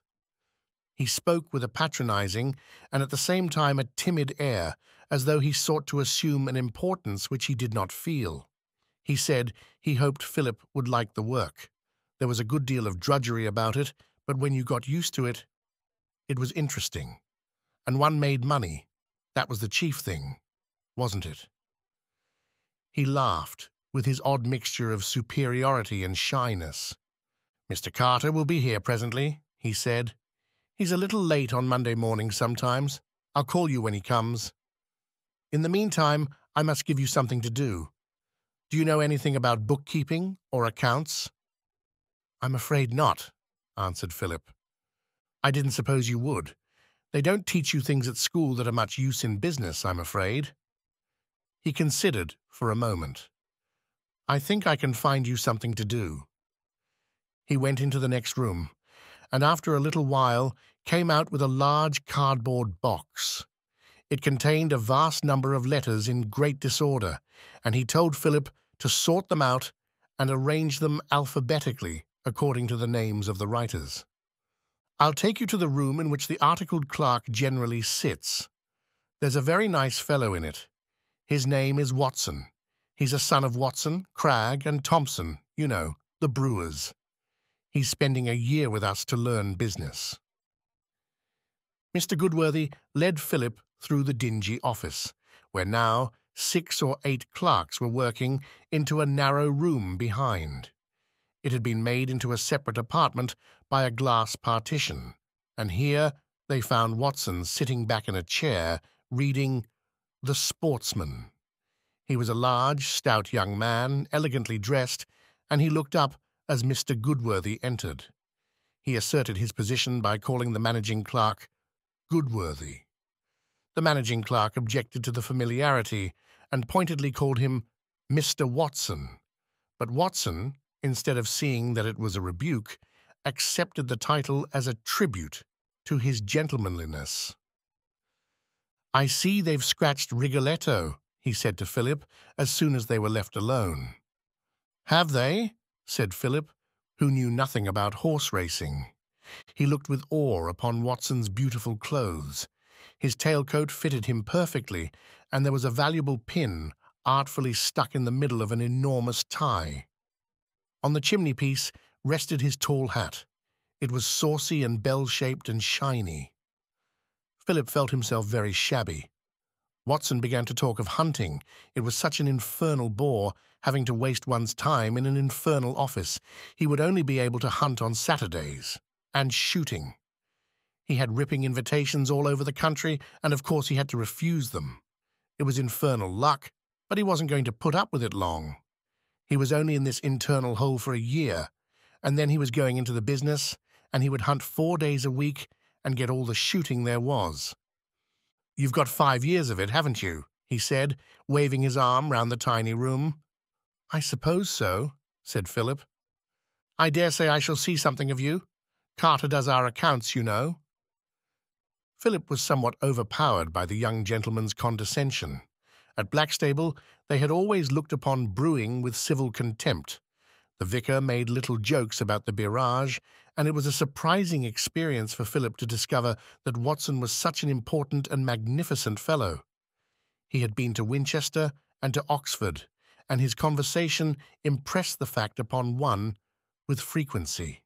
He spoke with a patronizing and at the same time a timid air, as though he sought to assume an importance which he did not feel. He said he hoped Philip would like the work. There was a good deal of drudgery about it, but when you got used to it, it was interesting. And one made money. That was the chief thing, wasn't it? He laughed, with his odd mixture of superiority and shyness. "Mr. Carter will be here presently," he said. "He's a little late on Monday morning sometimes. I'll call you when he comes. In the meantime, I must give you something to do. Do you know anything about bookkeeping or accounts?" "I'm afraid not," answered Philip. "I didn't suppose you would. They don't teach you things at school that are much use in business, I'm afraid." He considered for a moment. "I think I can find you something to do." He went into the next room, and after a little while came out with a large cardboard box. It contained a vast number of letters in great disorder, and he told Philip to sort them out and arrange them alphabetically according to the names of the writers. "I'll take you to the room in which the articled clerk generally sits. There's a very nice fellow in it. His name is Watson. He's a son of Watson, Cragg, and Thompson, you know, the brewers. He's spending a year with us to learn business." Mr. Goodworthy led Philip through the dingy office, where now 6 or 8 clerks were working, into a narrow room behind. It had been made into a separate apartment by a glass partition, and here they found Watson sitting back in a chair, reading The Sportsman. He was a large, stout young man, elegantly dressed, and he looked up as Mr. Goodworthy entered. He asserted his position by calling the managing clerk Goodworthy. The managing clerk objected to the familiarity and pointedly called him Mr. Watson, but Watson, instead of seeing that it was a rebuke, accepted the title as a tribute to his gentlemanliness. "I see they've scratched Rigoletto," he said to Philip as soon as they were left alone. "Have they?" said Philip, who knew nothing about horse racing. He looked with awe upon Watson's beautiful clothes. His tailcoat fitted him perfectly, and there was a valuable pin artfully stuck in the middle of an enormous tie. On the chimney-piece rested his tall hat. It was saucy and bell-shaped and shiny. Philip felt himself very shabby. Watson began to talk of hunting. It was such an infernal bore, having to waste one's time in an infernal office. He would only be able to hunt on Saturdays. And shooting. He had ripping invitations all over the country, and of course he had to refuse them. It was infernal luck, but he wasn't going to put up with it long. He was only in this internal hole for a year, and then he was going into the business, and he would hunt 4 days a week and get all the shooting there was. "You've got 5 years of it, haven't you?" he said, waving his arm round the tiny room. "I suppose so," said Philip. "I dare say I shall see something of you. Carter does our accounts, you know." Philip was somewhat overpowered by the young gentleman's condescension. At Blackstable they had always looked upon brewing with civil contempt. The vicar made little jokes about the beerage, and it was a surprising experience for Philip to discover that Watson was such an important and magnificent fellow. He had been to Winchester and to Oxford, and his conversation impressed the fact upon one with frequency.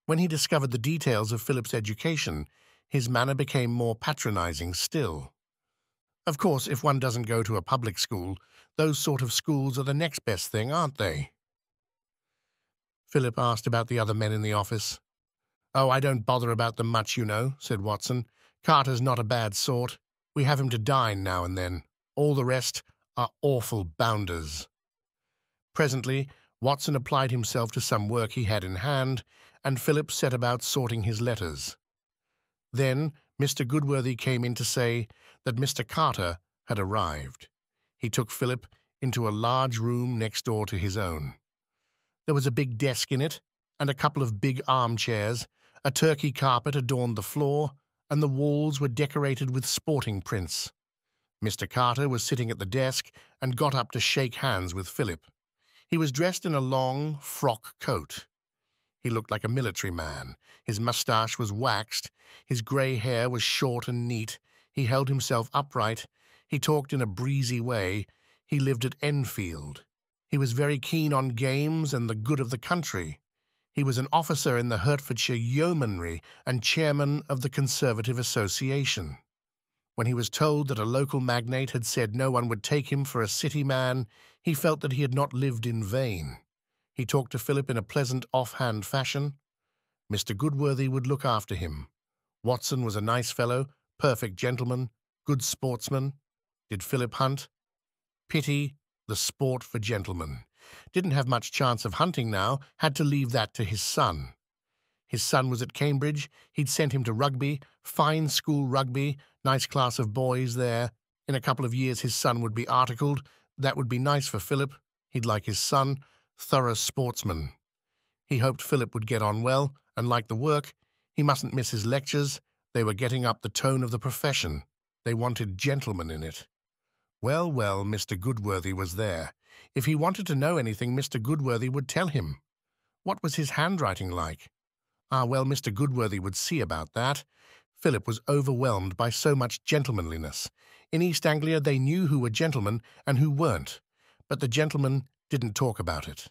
When he discovered the details of Philip's education, his manner became more patronizing still. Of course, if one doesn't go to a public school, those sort of schools are the next best thing, aren't they? Philip asked about the other men in the office. "Oh, I don't bother about them much, you know," said Watson. "Carter's not a bad sort. We have him to dine now and then. All the rest are awful bounders." Presently, Watson applied himself to some work he had in hand, and Philip set about sorting his letters. Then Mr. Goodworthy came in to say that Mr. Carter had arrived. He took Philip into a large room next door to his own. There was a big desk in it, and a couple of big armchairs. A turkey carpet adorned the floor, and the walls were decorated with sporting prints. Mr. Carter was sitting at the desk and got up to shake hands with Philip. He was dressed in a long frock coat. He looked like a military man. His moustache was waxed. His grey hair was short and neat. He held himself upright. He talked in a breezy way. He lived at Enfield. He was very keen on games and the good of the country. He was an officer in the Hertfordshire Yeomanry and chairman of the Conservative Association. When he was told that a local magnate had said no one would take him for a city man, he felt that he had not lived in vain. He talked to Philip in a pleasant, off-hand fashion. Mr. Goodworthy would look after him. Watson was a nice fellow, perfect gentleman, good sportsman. Did Philip hunt? Pity the sport for gentlemen. Didn't have much chance of hunting now, had to leave that to his son. His son was at Cambridge. He'd sent him to rugby, fine school rugby, nice class of boys there. In a couple of years his son would be articled. That would be nice for Philip. He'd like his son, thorough sportsman. He hoped Philip would get on well and like the work. He mustn't miss his lectures. They were getting up the tone of the profession. They wanted gentlemen in it. Well, Mr. Goodworthy was there. If he wanted to know anything, Mr. Goodworthy would tell him. What was his handwriting like? Mr. Goodworthy would see about that. Philip was overwhelmed by so much gentlemanliness. In East Anglia they knew who were gentlemen and who weren't, but the gentlemen didn't talk about it.